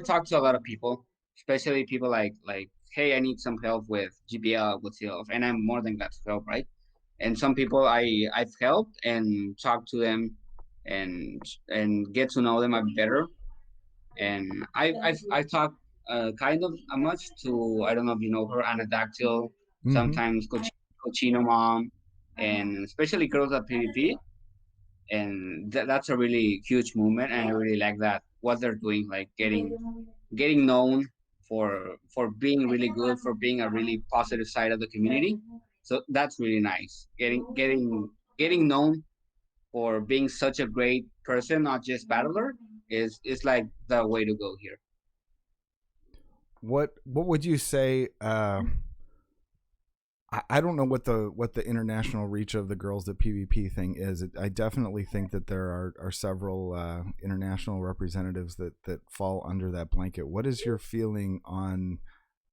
talk to a lot of people, especially people like, hey, I need some help with GPL, with Silv, and I'm more than glad to help, right? and some people I've helped and talked to them, and get to know them a bit better. And I've talked kind of much to, I don't know if you know her, Anadactyl, Mm-hmm. sometimes Cochino Mom, and especially girls at PvP. And that's a really huge movement, and I really like that what they're doing, like getting known for being really good, for being a really positive side of the community. So that's really nice. Getting known for being such a great person, not just battler, is like the way to go here. What would you say? I don't know what the international reach of the girls at PvP thing is. I definitely think that there are several international representatives that fall under that blanket. What is your feeling on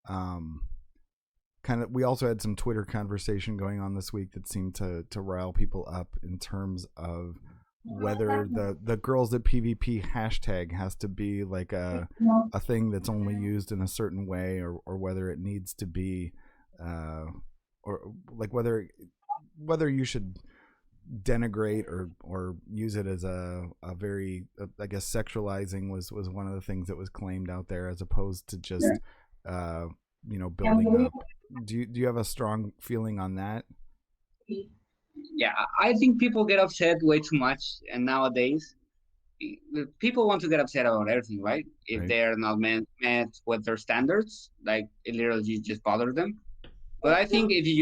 kind of? We also had some Twitter conversation going on this week that seemed to rile people up in terms of whether the girls at PvP hashtag has to be like a thing that's only used in a certain way, or whether it needs to be or like whether you should denigrate or use it as a very I guess sexualizing was one of the things that was claimed out there, as opposed to just uh building up. Do you have a strong feeling on that? Yeah, I think people get upset way too much, and nowadays people want to get upset about everything, right? If Right. they're not met with their standards, like it literally just bothers them. But I think if you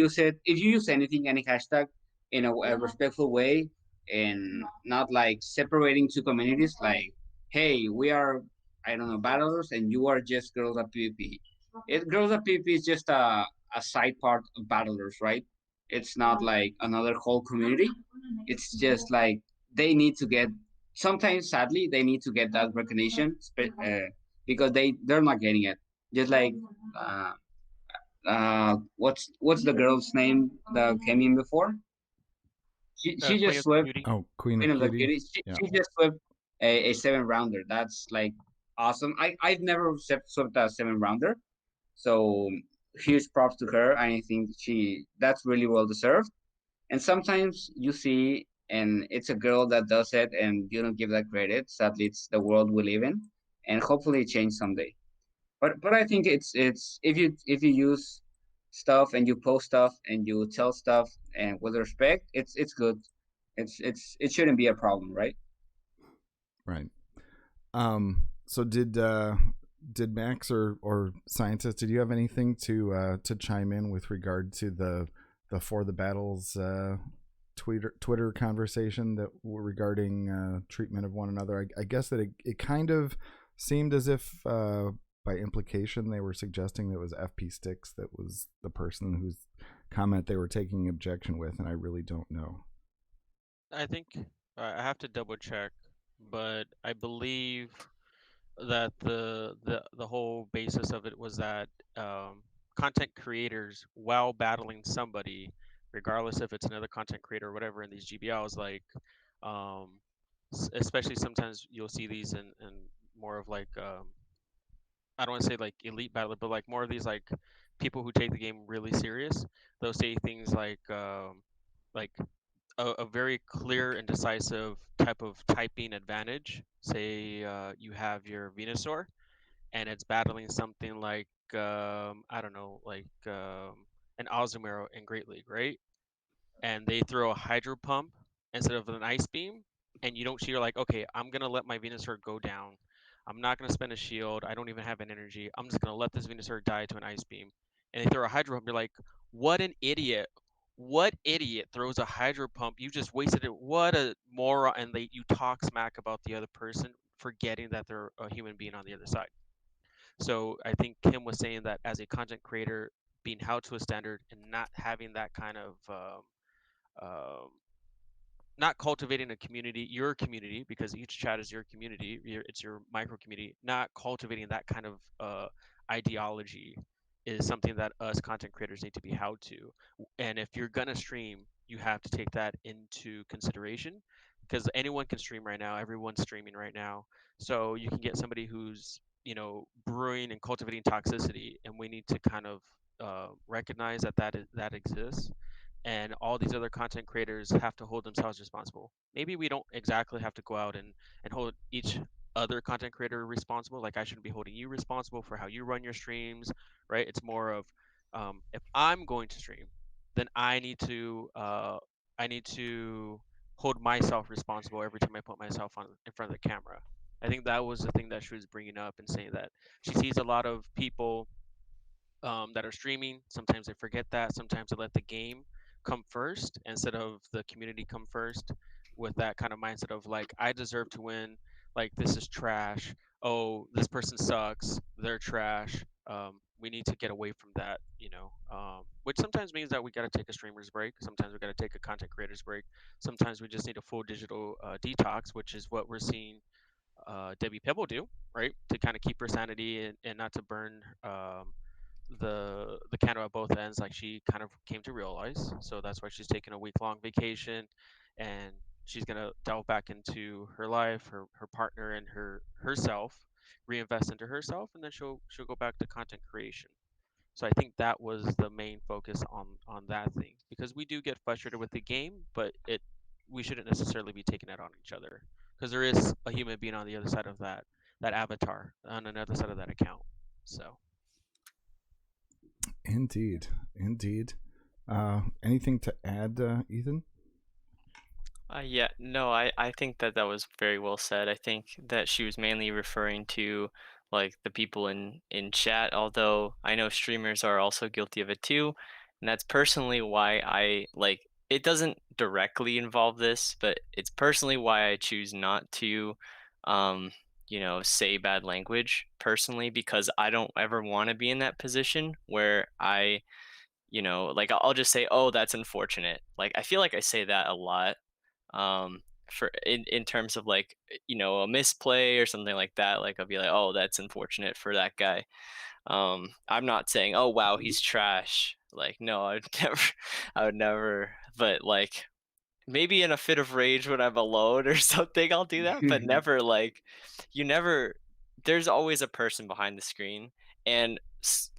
use anything, any hashtag, in a respectful way, and not like separating two communities, like, hey, we are, I don't know, battlers, and you are just girls at PvP. Girls at PvP is just a side part of battlers, right? It's not like another whole community. It's just like they need to get, sometimes sadly they need to get that recognition, because they're not getting it. Just like uh, what's the girl's name that came in before? She Queen just of the swept Cutie. Oh, Queen of Queen of the Cutie. Cutie. Yeah. She just swept a 7 rounder. That's like awesome. I've never swept a 7 rounder, so huge props to her. I think that's really well deserved. And sometimes you see, and it's a girl that does it, and you don't give that credit. Sadly, it's the world we live in, and hopefully it change someday. But I think it's if you use stuff and you post stuff and you tell stuff and with respect, it's good. It shouldn't be a problem, right? Right. So did Max or scientist, did you have anything to chime in with regard to the For the Battles Twitter conversation that were regarding treatment of one another? I guess that it kind of seemed as if by implication they were suggesting that it was FP Sticks that was the person whose comment they were taking objection with, and I really don't know. I think I have to double check, but I believe that the whole basis of it was that content creators, while battling somebody, regardless if it's another content creator or whatever in these GBLs, like um, especially sometimes you'll see these in more of like I don't want to say like elite battler, but like more of these like people who take the game really serious. They'll say things like a very clear and decisive type of typing advantage. Say you have your Venusaur and it's battling something like I don't know, like an Ozumero in Great League, right? And they throw a Hydro Pump instead of an Ice Beam, and you don't. You're like, okay, I'm gonna let my Venusaur go down. I'm not gonna spend a shield. I don't even have an energy. I'm just gonna let this Venusaur die to an Ice Beam. And they throw a Hydro Pump. You're like, what an idiot! What idiot throws a Hydro Pump? You just wasted it. What a moron! And you talk smack about the other person, forgetting that they're a human being on the other side. So I think Kim was saying that as a content creator, being held to a standard and not having that kind of um, not cultivating a community, your community, because each chat is your community, it's your micro community. Not cultivating that kind of ideology is something that us content creators need to be held to. And if you're gonna stream, you have to take that into consideration, because anyone can stream right now. Everyone's streaming right now, so you can get somebody who's brewing and cultivating toxicity, and we need to kind of recognize that that exists, and all these other content creators have to hold themselves responsible. Maybe we don't exactly have to go out and hold each other content creator responsible. Like I shouldn't be holding you responsible for how you run your streams, right? It's more of if I'm going to stream, then I need to hold myself responsible every time I put myself on in front of the camera. I think that was the thing that she was bringing up and saying that she sees a lot of people that are streaming. Sometimes they forget that. Sometimes they let the game come first instead of the community come first with that kind of mindset of like, I deserve to win. Like, this is trash. Oh, this person sucks. They're trash. We need to get away from that, which sometimes means that we got to take a streamer's break. Sometimes we got to take a content creator's break. Sometimes we just need a full digital detox, which is what we're seeing Debbie Pebble do, right? To kind of keep her sanity and not to burn the candle at both ends, like she kind of came to realize. So that's why she's taking a week long vacation, and she's gonna delve back into her life, her partner, and herself, reinvest into herself, and then she'll go back to content creation. So I think that was the main focus on that thing, because we do get frustrated with the game, but we shouldn't necessarily be taking it on each other, because there is a human being on the other side of that avatar, on another side of that account. So Indeed, indeed. Anything to add, Ethan? Yeah, no, I think that that was very well said. I think that she was mainly referring to like the people in chat, although I know streamers are also guilty of it too. And that's personally why I like it doesn't directly involve this, but it's personally why I choose not to um, say bad language personally, because I don't ever want to be in that position where like I'll just say, "Oh, that's unfortunate." Like I feel like I say that a lot for in terms of like a misplay or something like that. Like I'll be like, oh, that's unfortunate for that guy. I'm not saying, oh wow, he's trash. Like no, I would never, I would never. But like maybe in a fit of rage when I'm alone or something, I'll do that, but never like you never there's always a person behind the screen, and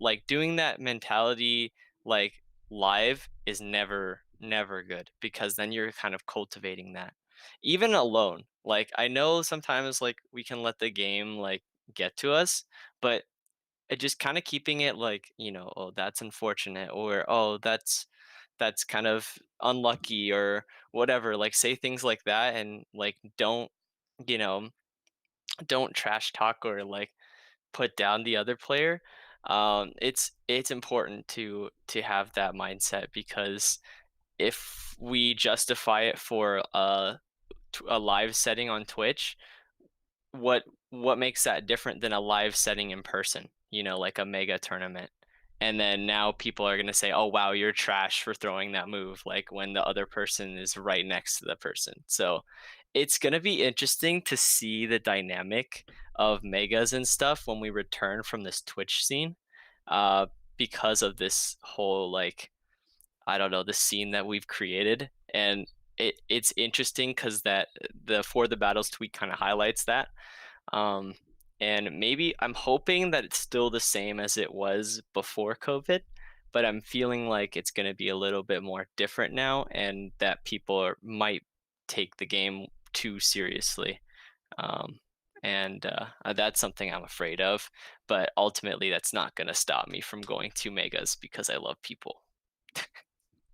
like doing that mentality like live is never good, because then you're kind of cultivating that even alone. Like I know sometimes like we can let the game like get to us, but just kind of keeping it like, oh, that's unfortunate, or oh, that's kind of unlucky, or whatever. Like say things like that, and like you know, don't trash talk or like put down the other player. It's important to have that mindset, because if we justify it for a live setting on Twitch, what what makes that different than a live setting in person, like a mega tournament? And then now people are going to say, oh wow, you're trash for throwing that move, like when the other person is right next to the person. So it's going to be interesting to see the dynamic of megas and stuff when we return from this Twitch scene, uh because of this whole like, I don't know, the scene that we've created. And it's interesting because that the For the Battles tweet kind of highlights that. um, and maybe I'm hoping that it's still the same as it was before COVID, but I'm feeling like it's going to be a little bit more different now, and that people might take the game too seriously. Um, and that's something I'm afraid of. But ultimately, that's not going to stop me from going to megas, because I love people.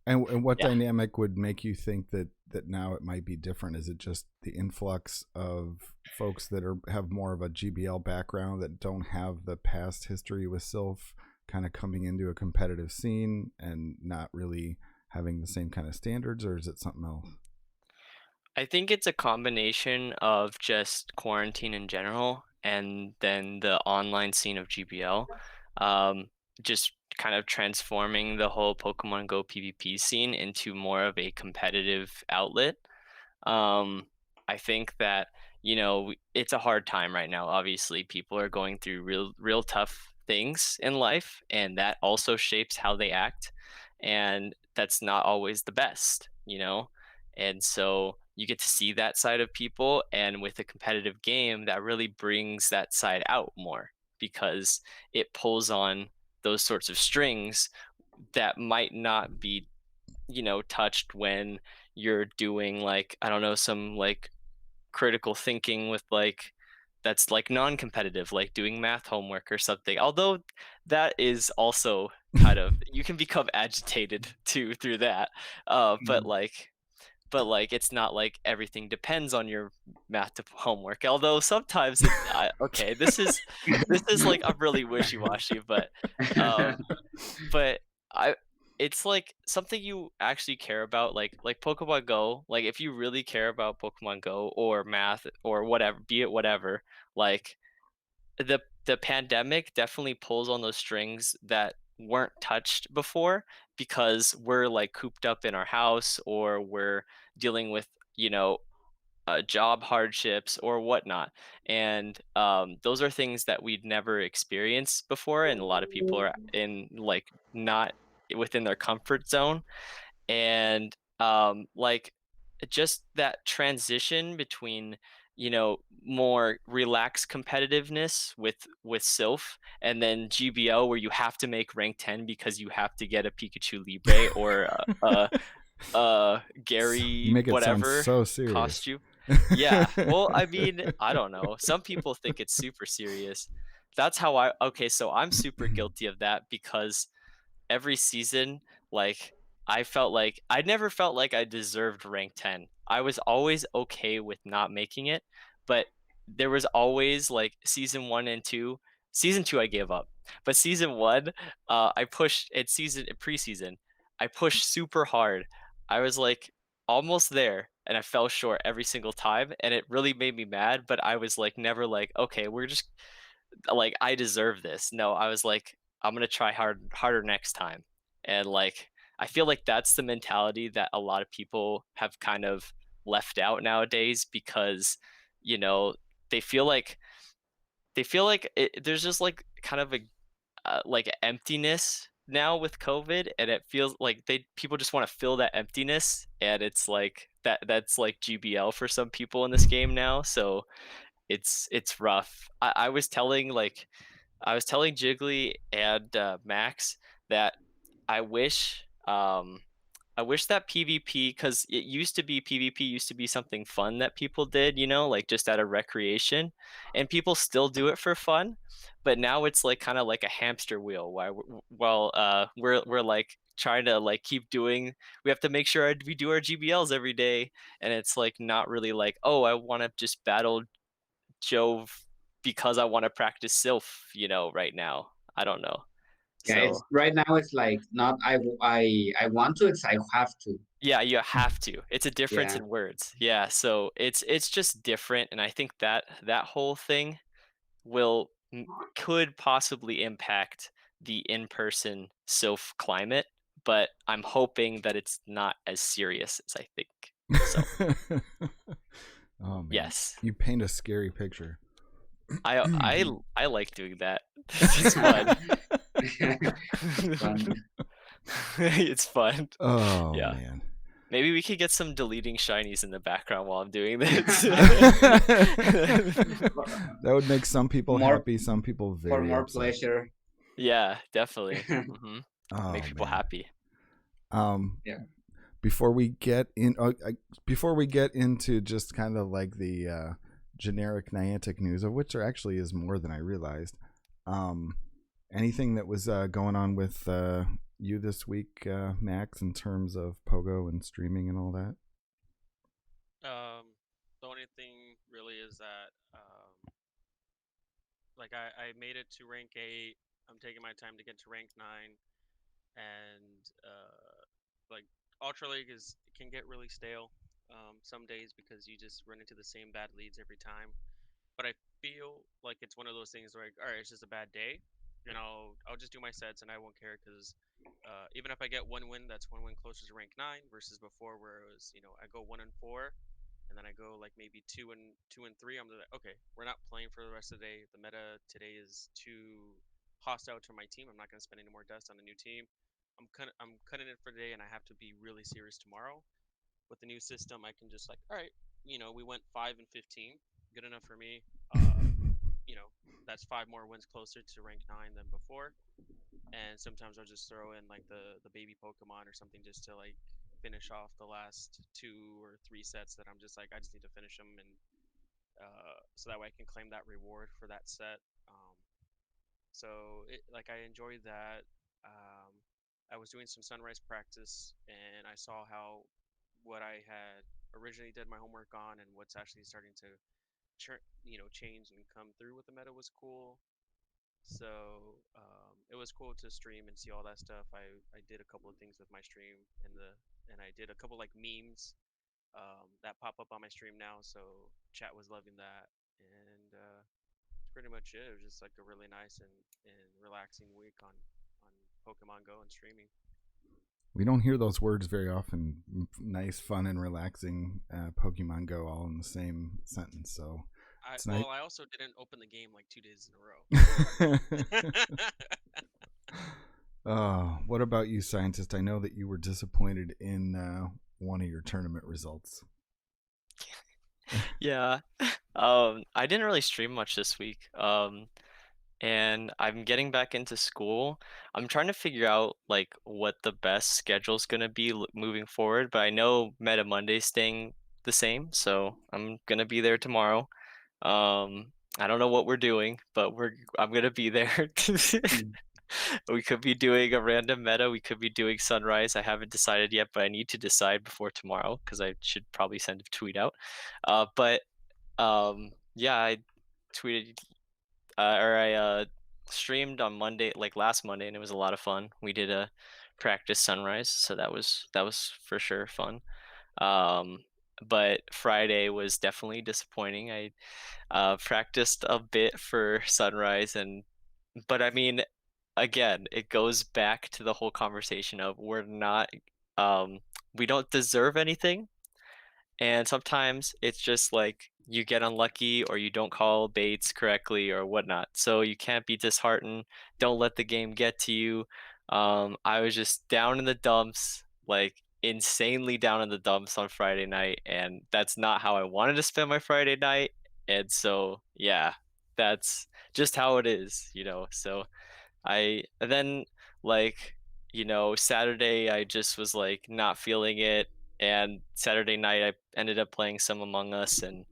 And what Yeah. dynamic would make you think that now it might be different? Is it just the influx of folks that have more of a GBL background, that don't have the past history with Sylph, kind of coming into a competitive scene and not really having the same kind of standards, or is it something else? I think it's a combination of just quarantine in general, and then the online scene of GBL, just kind of transforming the whole Pokemon Go PvP scene into more of a competitive outlet. Um, I think that, it's a hard time right now. Obviously, people are going through real tough things in life, and that also shapes how they act. And that's not always the best. And so you get to see that side of people, and with a competitive game, that really brings that side out more, because it pulls on those sorts of strings that might not be touched when you're doing like, I don't know, some like critical thinking with like that's like non-competitive, like doing math homework or something. Although that is also kind of, you can become agitated too through that. But like it's not like everything depends on your math homework. Although sometimes okay, this is like, I'm really wishy-washy, um but I it's like something you actually care about, like Pokemon Go. Like if you really care about Pokemon Go or math or whatever, be it whatever, like the pandemic definitely pulls on those strings that weren't touched before, because we're like cooped up in our house, or we're dealing with, job hardships or whatnot. And those are things that we'd never experienced before, and a lot of people are in like not within their comfort zone. And like just that transition between, more relaxed competitiveness with Sylph, and then GBL where you have to make rank 10 because you have to get a Pikachu Libre or You Gary make it sound whatever so serious. costume. Yeah. Well, I mean, I don't know. Some people think it's super serious. That's how okay, so I'm super guilty of that, because every season, like, I never felt like I deserved rank 10. I was always okay with not making it, but there was always like season 1 and 2. Season 2 I gave up. But season 1, I pushed it, preseason. I pushed super hard. I was like almost there, and I fell short every single time, and it really made me mad, but I was like never like, okay, we're just like, I deserve this. No, I was like, I'm gonna try harder next time. And like, I feel like that's the mentality that a lot of people have kind of left out nowadays, because you know they feel like there's just like kind of a like emptiness now with COVID, and it feels like people just want to fill that emptiness, and it's like that's like GBL for some people in this game now. So it's rough. I was telling Jiggly and Max that I wish um I wish that PvP, because it used to be PvP used to be something fun that people did, like just out of recreation, and people still do it for fun, but now it's like kind of like a hamster wheel, while we're like trying to like keep doing, we have to make sure we do our GBLs every day, and it's like not really like, oh, I want to just battle Jove because I want to practice Sylph, right now. I don't know. Yeah, So it's right now. It's like not I want to. It's I have to. yeah, you have to. It's a difference Yeah. in words. Yeah, so it's just different, and I think that whole thing will could possibly impact the in-person Sylph climate, but I'm hoping that it's not as serious as I think. So Oh man, yes, you paint a scary picture. I like doing that. It's fun. Fun. It's fun. Oh Yeah. man. Maybe we could get some deleting shinies in the background while I'm doing this. That would make some people More- happy, some people very For more upset. pleasure. Yeah, definitely. Oh, Make people man. happy. Yeah. Before we get into just kind of like the generic Niantic news, of which there actually is more than I realized. Anything that was going on with you this week, Max, in terms of Pogo and streaming and all that? The only thing really is that like I made it to rank 8. I'm taking my time to get to rank 9, and like Ultra League can get really stale some days, because you just run into the same bad leads every time. But I feel like it's one of those things where, like, all right, it's just a bad day. I'll just do my sets and I won't care, because even if I get one win, that's one win closer to rank 9, versus before where it was, I go 1-4, and then I go like maybe 2-3. I'm like, okay, we're not playing for the rest of the day. The meta today is too hostile to my team. I'm not gonna spend any more dust on a new team. I'm cutting it for the day, and I have to be really serious tomorrow. With the new system, I can just like, all right, we went 5-15, good enough for me. You know, that's 5 more wins closer to rank 9 than before. And sometimes I'll just throw in like the baby Pokemon or something just to like finish off the last 2 or 3 sets that I'm just like I just need to finish them, and so that way I can claim that reward for that set. So like I enjoyed that. I was doing some sunrise practice, and I saw how what I had originally did my homework on and what's actually starting to change and come through with the meta was cool. So it was cool to stream and see all that stuff. I did a couple of things with my stream and I did a couple like memes that pop up on my stream now. So chat was loving that, and that's pretty much it. It was just like a really nice and relaxing week on Pokemon Go and streaming. We don't hear those words very often. Nice, fun, and relaxing Pokemon Go all in the same sentence. So I also didn't open the game like 2 days in a row. What about you, Scientist? I know that you were disappointed in one of your tournament results. Yeah. I didn't really stream much this week. And I'm getting back into school. I'm trying to figure out like what the best schedule's gonna be moving forward, but I know Meta Monday's staying the same, so I'm gonna be there tomorrow. I don't know what we're doing, but I'm gonna be there. We could be doing a random meta. We could be doing Sunrise. I haven't decided yet, but I need to decide before tomorrow because I should probably send a tweet out. Yeah, I tweeted or I streamed on Monday, like last Monday, and it was a lot of fun. We did a practice Sunrise, so that was for sure fun. But Friday was definitely disappointing. I practiced a bit for Sunrise, but I mean, again, it goes back to the whole conversation of we don't deserve anything. And sometimes it's just like you get unlucky or you don't call baits correctly or whatnot. So you can't be disheartened. Don't let the game get to you. I was just down in the dumps, like insanely down in the dumps on Friday night, and that's not how I wanted to spend my Friday night. And so, yeah, that's just how it is, So and then like, Saturday I just was like not feeling it, and Saturday night I ended up playing some Among Us, and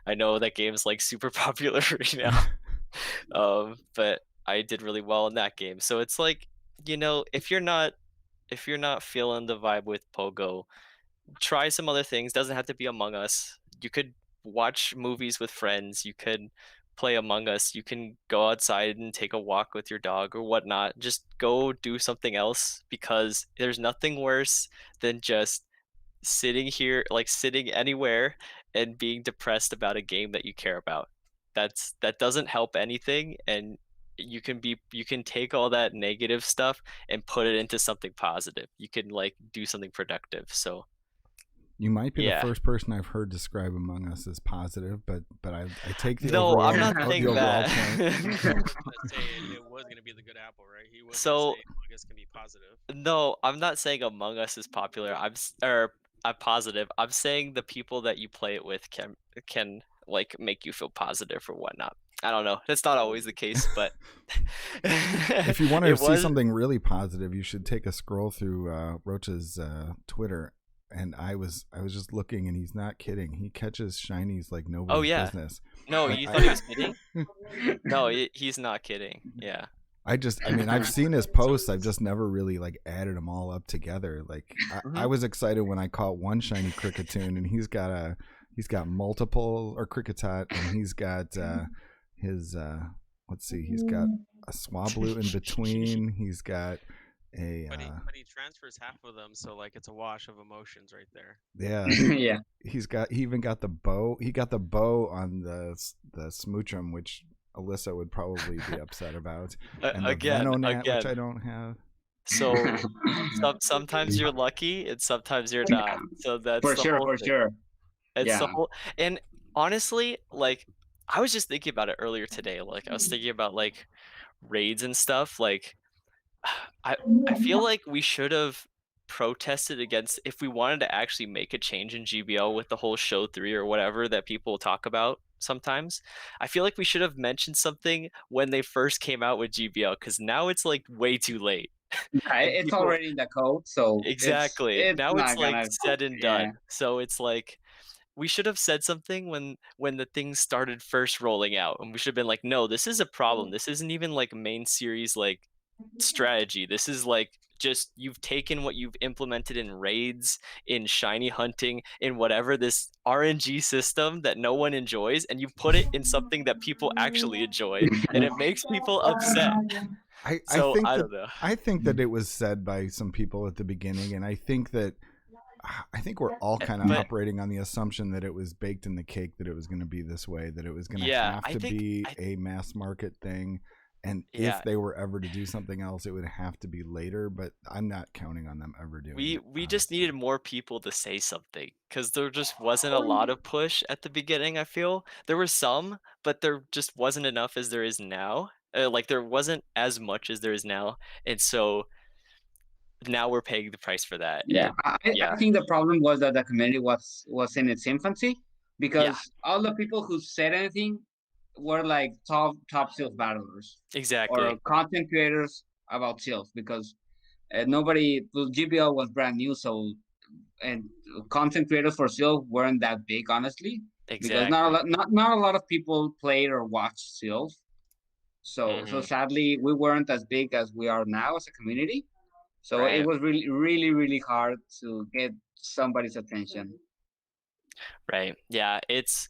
I know that game's like super popular right now. But I did really well in that game. So it's like, if you're not feeling the vibe with Pogo, try some other things. Doesn't have to be Among Us. You could watch movies with friends. You could play Among Us. You can go outside and take a walk with your dog or whatnot. Just go do something else, because there's nothing worse than just sitting anywhere and being depressed about a game that you care about. That doesn't help anything, and you can take all that negative stuff and put it into something positive. You can like do something productive. So you might be the first person I've heard describe Among Us as positive, but I take the no, overall, I'm not saying that. It was gonna be the good apple, right? He was gonna say Among Us can be positive. No, I'm not saying Among Us is popular. I'm positive. I'm saying the people that you play it with can like make you feel positive or whatnot. I don't know. That's not always the case, but if you want to see something really positive, you should take a scroll through Roach's Twitter. And I was just looking, and he's not kidding. He catches shinies like nobody's business. No, you thought he was kidding? No, he's not kidding. Yeah. I've seen his posts. I've just never really like added them all up together. Like I was excited when I caught one shiny Cricketune, and he's got multiple, or Cricketot, and he's got his he's got a Swablu in between. He's got but he transfers half of them, so like it's a wash of emotions right there. Yeah. Yeah. He even got the bow. He got the bow on the Smoochum, which Alyssa would probably be upset about. And the Venonat, which I don't have. So sometimes you're lucky and sometimes you're not. So that's for sure. It's the whole, and honestly, like I was just thinking about it earlier today. Like I was thinking about like raids and stuff. Like I feel like we should have protested against, if we wanted to actually make a change in GBL with the whole show 3 or whatever that people talk about, sometimes. I feel like we should have mentioned something when they first came out with GBL, because now it's like way too late. And It's people already in the code, so exactly. it's Now it's not like gonna. said and Yeah. done. So it's like we should have said something when the things started first rolling out, and we should have been like, no, this is a problem. This isn't even like main series like strategy. This is like just you've taken what you've implemented in raids, in shiny hunting, in whatever this RNG system that no one enjoys, and you've put it in something that people actually enjoy, and it makes people upset. I So think I that don't know. I think that it was said by some people at the beginning, and I think we're all kind of But operating on the assumption that it was baked in the cake, that it was going to be this way, that it was going to yeah, have I to think be a mass market thing, and yeah, if they were ever to do something else, it would have to be later. But I'm not counting on them ever doing it. we just honestly. needed more people to say something, because there just wasn't a lot of push at the beginning. I feel there was some, but there just wasn't enough as there is now. Like there wasn't as much as there is now, and so now we're paying the price for that. Yeah, And I yeah, think the problem was that the community was in its infancy, yeah, because all the people who said anything were like top sales battlers or exactly, content creators about sales, because nobody, well, GBL was brand new, so, and content creators for sales weren't that big, honestly, because exactly. not a lot of people played or watched sales. So Hmm. sadly, we weren't as big as we are now as a community. So it Right. was really hard to get somebody's attention. Right. Yeah, it's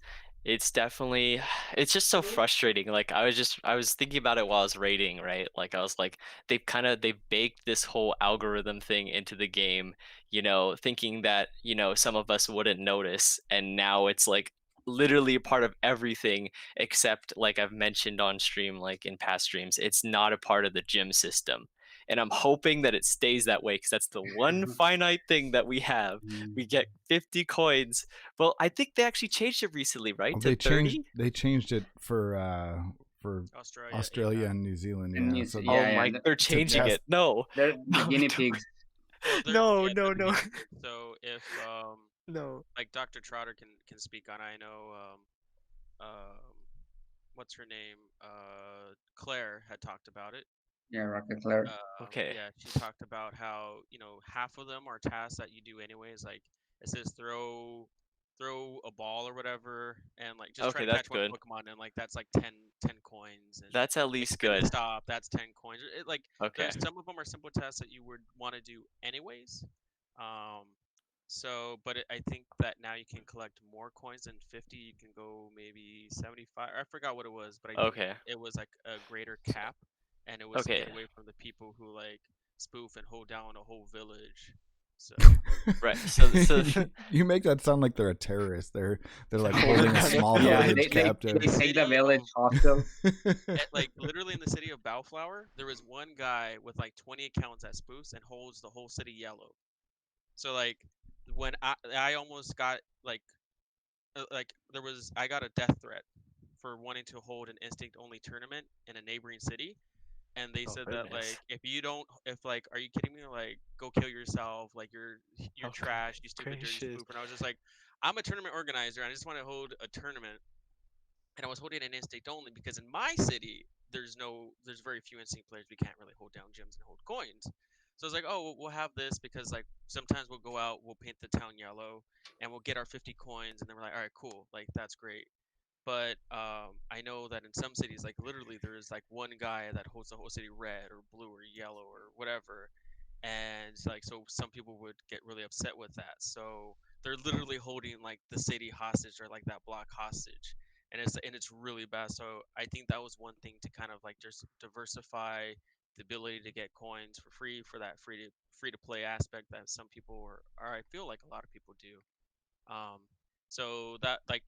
definitely it's just so frustrating. Like I was thinking about it while I was rating, right? Like I was like they've baked this whole algorithm thing into the game, thinking that, some of us wouldn't notice, and now it's like literally a part of everything, except like I've mentioned on stream, like in past streams, it's not a part of the gym system. And I'm hoping that it stays that way, because that's the one finite thing that we have. We get 50 coins. Well, I think they actually changed it recently, right? Well, To 30? they changed it for Australia APAC. and New Zealand. And Yeah, it's, so Oh yeah, my, they're to changing test. it. No. they're the No, guinea don't. pigs. Well, No, they're no, the no. guinea pigs. So if No. like Dr. Trotter can speak on, I know um what's her name? Claire had talked about it. Yeah, Rocket Claire. Okay. Yeah, she talked about how, half of them are tasks that you do anyways. Like it says throw a ball or whatever, and like just try Okay, to that's catch one good. Pokemon, and like that's like 10 coins, and That's at make least a pit good. stop, that's 10 coins. Like Okay. there's some of them are simple tasks that you would want to do anyways. Um, so, but I think that now you can collect more coins than 50. You can go maybe 75. I forgot what it was, but I think Okay. it was like a greater cap, and it was to Okay. get away from the people who like spoof and hold down a whole village. So Right. So You make that sound like they're a terrorist. They're like Holding holding a down a small Yeah, village they captive. take the City village of- hostel. like literally in the city of Bellflower, there was one guy with like 20 accounts that spoofs and holds the whole city yellow. So like when I almost got like I got a death threat for wanting to hold an instinct only tournament in a neighboring city, and they Oh, said that goodness. like if like, are you kidding me, like go kill yourself, like you're Oh, trash, you stupid dirty gracious. spoof. And I was just like, I'm a tournament organizer, I just want to hold a tournament, and I was holding an instinct only because in my city there's very few instinct players. We can't really hold down gyms and hold coins. So I was like, oh, we'll have this because like sometimes we'll go out, we'll paint the town yellow, and we'll get our 50 coins, and then we're like, all right, cool, like that's great. But I know that in some cities, like literally, there is like one guy that holds the whole city red or blue or yellow or whatever, and like so some people would get really upset with that. So they're literally holding like the city hostage or like that block hostage, and it's really bad. So I think that was one thing to kind of like just diversify the ability to get coins for free, for that free to play aspect that some people or I feel like a lot of people do. Um, so that like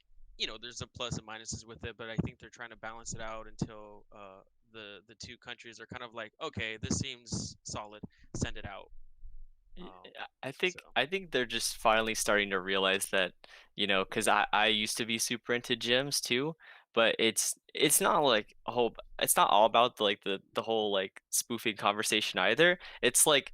there's a plus and minuses with it, but I think they're trying to balance it out until the two countries are kind of like, okay, this seems solid, send it out. So I think they're just finally starting to realize that, because I used to be super into gyms too, but it's not like it's not all about like the whole like spoofing conversation either. It's like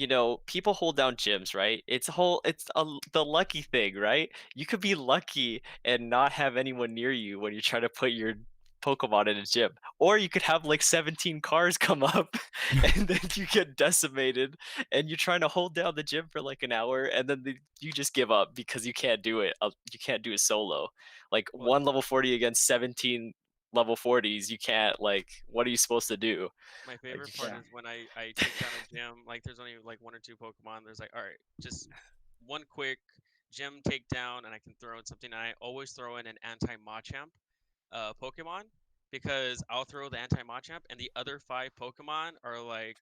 you know, people hold down gyms, right? The lucky thing, right? You could be lucky and not have anyone near you when you're trying to put your Pokemon in a gym. Or you could have like 17 cars come up and then you get decimated and you're trying to hold down the gym for like an hour and then you just give up because you can't do it. You can't do it solo. Like Well, one level 40 against 17 level 40s, you can't, like, what are you supposed to do? my Like, favorite you part can't. is when I take down a gym. Like there's only like 1 or 2 Pokemon. There's like, all right, just one quick gym takedown, and I can throw in something. And I always throw in an anti-Machamp Pokemon, because I'll throw the anti-Machamp, and the other 5 Pokemon are like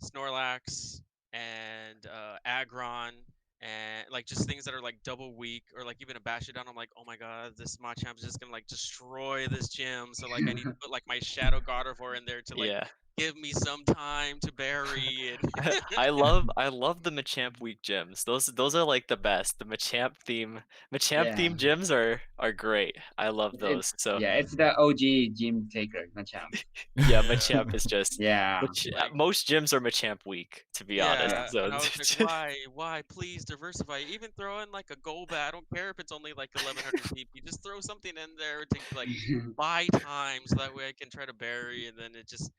Snorlax and Aggron, and like just things that are like double weak, or like even a Bastiodon. I'm like, oh my god, this Machamp is just gonna like destroy this gym. So like I need to put like my Shadow Gardevoir in there to like Yeah. give me some time to bury and I love the Machamp week gyms. Those are like the best. The Machamp theme gyms are great. I love those. So it's the OG gym taker, Machamp. yeah, Machamp is just Yeah. like most gyms are Machamp week, to be honest. yeah. So And I was like, why? Please diversify. Even throw in like a Golbat. I don't care if it's only like 1100 CP. Just throw something in there to like buy time, so that way I can try to bury, and then it just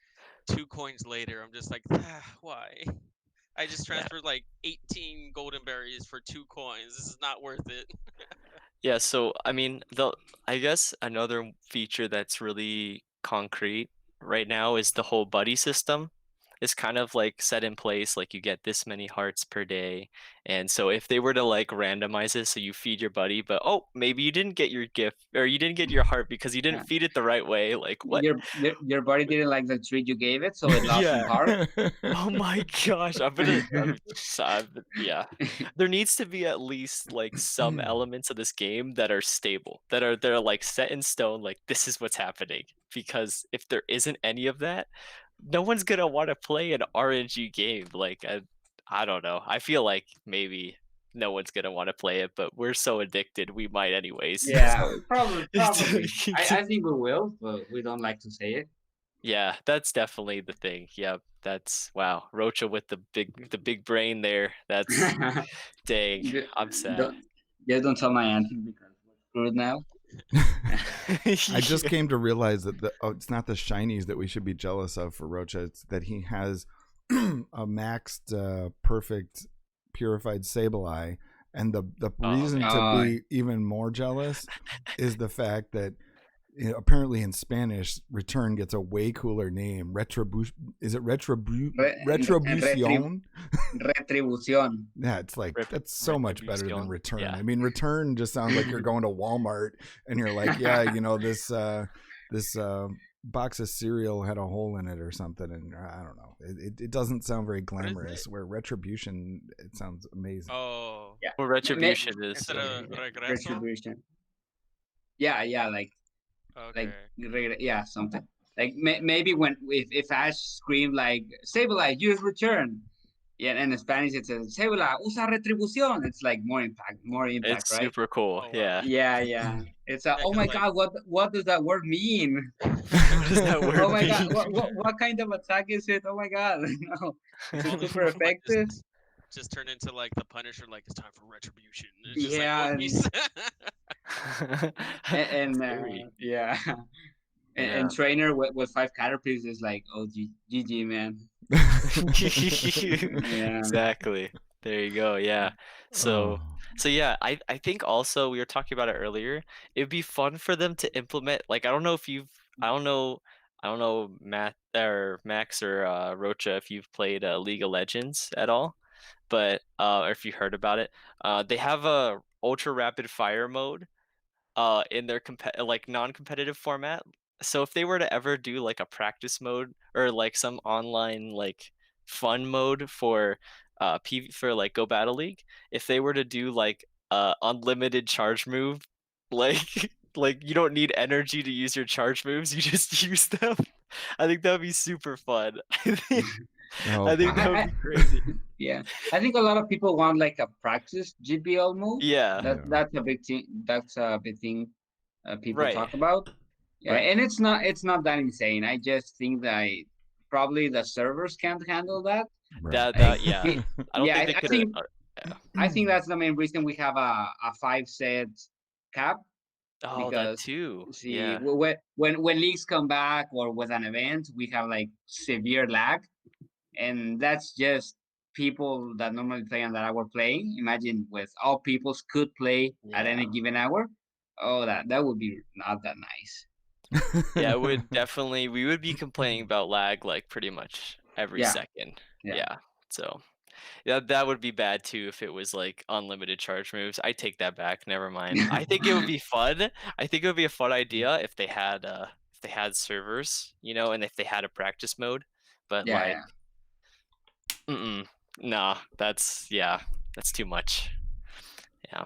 2 coins later, I'm just like, why? I just yeah. transferred like 18 golden berries for 2 coins. This is not worth it. Yeah, so I mean, I guess another feature that's really concrete right now is the whole buddy system. It's kind of like set in place, like you get this many hearts per day. And so if they were to like randomize it, so you feed your buddy, but oh, maybe you didn't get your gift or you didn't get your heart because you didn't feed it the right way. Like what? Your body didn't like the treat you gave it, so it lost some Yeah. heart. Oh my gosh, yeah. There needs to be at least like some elements of this game that are stable, that are like set in stone, like this is what's happening. Because if there isn't any of that, no one's gonna want to play an RNG game. Like I don't know. I feel like maybe no one's gonna want to play it, but we're so addicted, we might anyways. Yeah, So probably. I think we will, but we don't like to say it. yeah, that's definitely the thing. Yep, that's wow. Rocha with the big brain there. That's dang. I'm sad. Don't tell my auntie because we're screwed now. I just came to realize that it's not the shinies that we should be jealous of for Rocha. It's that he has a maxed perfect purified Sableye, and the reason to be even more jealous is the fact that apparently in Spanish, return gets a way cooler name. Is it Retribution? Retribution. Yeah, it's like that's so much better than return. Yeah. I mean, return just sounds like you're going to Walmart and you're like, yeah, you know, this box of cereal had a hole in it or something, and I don't know. It doesn't sound very glamorous. Where retribution, it sounds amazing. Oh, yeah. Well, retribution is instead of regreso? Retribution. Yeah, like. Okay. Like yeah, something like maybe when if Ash screamed like Sableye, use return, yeah, and in Spanish it says Sableye usa retribución. It's like more impact, it's right? super cool. Oh, wow. Yeah. It's oh my god, what does that word mean? What does that word oh my mean? god, what kind of attack is it? Oh my god, no, it's super effective. Just turn into like the Punisher, like it's time for retribution. It's just and yeah. And trainer with 5 Caterpies is like, oh, GG, man. Yeah. Exactly. There you go. Yeah. So yeah, I think also we were talking about it earlier. It'd be fun for them to implement. Like I don't know Matt or Max or Rocha if you've played League of Legends at all, but or if you heard about it. They have a ultra rapid fire mode in their like non-competitive format. So if they were to ever do like a practice mode or like some online like fun mode for for like Go Battle League, if they were to do like unlimited charge move, like like you don't need energy to use your charge moves, you just use them. I think that would be super fun. I think that would be crazy. Yeah, I think a lot of people want like a practice GBL move. Yeah, that's a big thing. That's a big thing people talk about. Yeah, right. And it's not that insane. I just think that probably the servers can't handle that. Right. Yeah. I don't Yeah, think they I could think have. I think that's the main reason we have a 5 set cap, Oh, that because too. see, Yeah. when leagues come back or with an event, we have like severe lag, and that's just people that normally play on that hour playing. Imagine with all peoples could play at Yeah. any given hour. Oh, that would be not that nice. Yeah, it would definitely. We would be complaining about lag like pretty much every Yeah, second. yeah. Yeah. So yeah, that would be bad too if it was like unlimited charge moves. I take that back. Never mind. I think it would be fun. I think it would be a fun idea if they had servers, and if they had a practice mode. But Yeah, like, yeah. nah, that's too much. Yeah.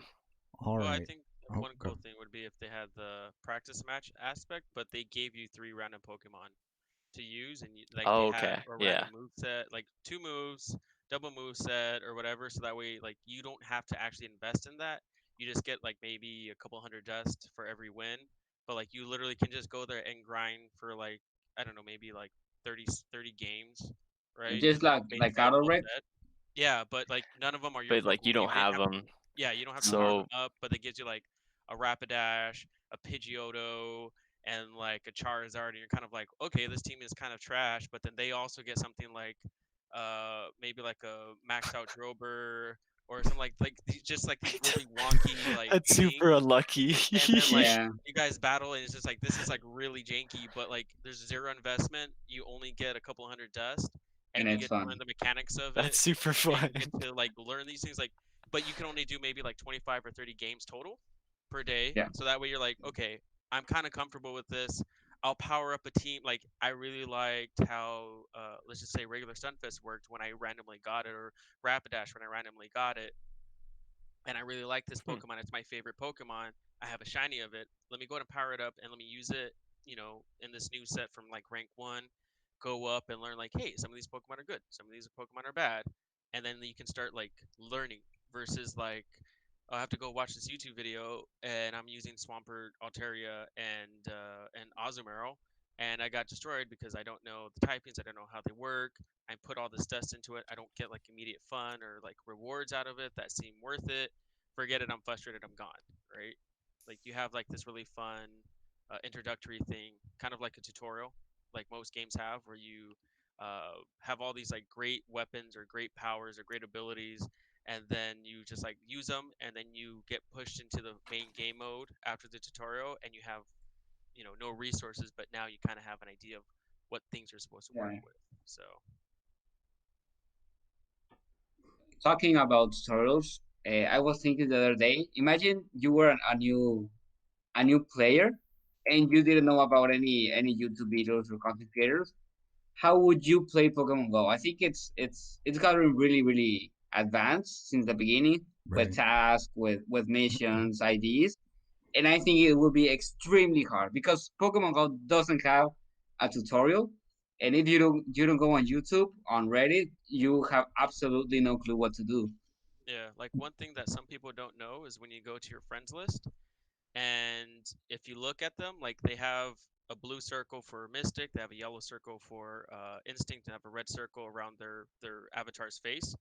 All Well, I right. think Oh, one go. cool thing would be if they had the practice match aspect, but they gave you 3 random Pokemon to use, and like they Oh, had okay. a Yeah. random move set, like 2 moves, double move set, or whatever. So that way, like you don't have to actually invest in that. You just get like maybe a couple hundred dust for every win, but like you literally can just go there and grind for like I don't know, maybe like 30 games, right? Just And like like basically a auto full rec. set. Yeah, but like none of them are your But like you Pokemon. You don't didn't have have to. them. Yeah, you don't have to farm So them up, but it gives you like a Rapidash, a Pidgeotto, and like a Charizard, and you're kind of like, okay, this team is kind of trash, but then they also get something like, maybe like a maxed out Drober or something like just like these really wonky like that's things, super unlucky. and then like Yeah, you guys battle, and it's just like this is like really janky, but like there's 0 investment, you only get a couple hundred dust, and and you it's get to fun. learn the mechanics of That's it, super and fun. you get to like learn these things like, but you can only do maybe like 25 or 30 games total per day, Yeah, so that way you're like, okay, I'm kind of comfortable with this. I'll power up a team. Like I really liked how let's just say regular Stunfist worked when I randomly got it, or Rapidash when I randomly got it, and I really like this Hmm. Pokemon. It's my favorite Pokemon. I have a shiny of it. Let me go ahead and power it up and let me use it, in this new set from like rank 1, go up and learn like, hey, some of these Pokemon are good, some of these Pokemon are bad. And then you can start like learning versus like, I have to go watch this YouTube video and I'm using Swampert, Altaria, and Azumarill, and I got destroyed because I don't know the typings, I don't know how they work. I put all this dust into it. I don't get like immediate fun or like rewards out of it that seem worth it. Forget it. I'm frustrated. I'm gone. Right? Like you have like this really fun introductory thing, kind of like a tutorial, like most games have, where you have all these like great weapons or great powers or great abilities, and then you just like use them, and then you get pushed into the main game mode after the tutorial, and you have no resources, but now you kind of have an idea of what things are supposed to work yeah. with. So Talking about tutorials, I was thinking the other day. Imagine you were a new player, and you didn't know about any YouTube videos or content creators. How would you play Pokemon Go? I think it's gotten really advanced since the beginning, with Right. tasks, with missions, IDs, and I think it will be extremely hard because Pokemon Go doesn't have a tutorial, and if you don't go on YouTube, on Reddit, you have absolutely no clue what to do. yeah, like one thing that some people don't know is when you go to your friends list, and if you look at them, like they have a blue circle for Mystic, they have a yellow circle for Instinct, and have a red circle around their avatar's face.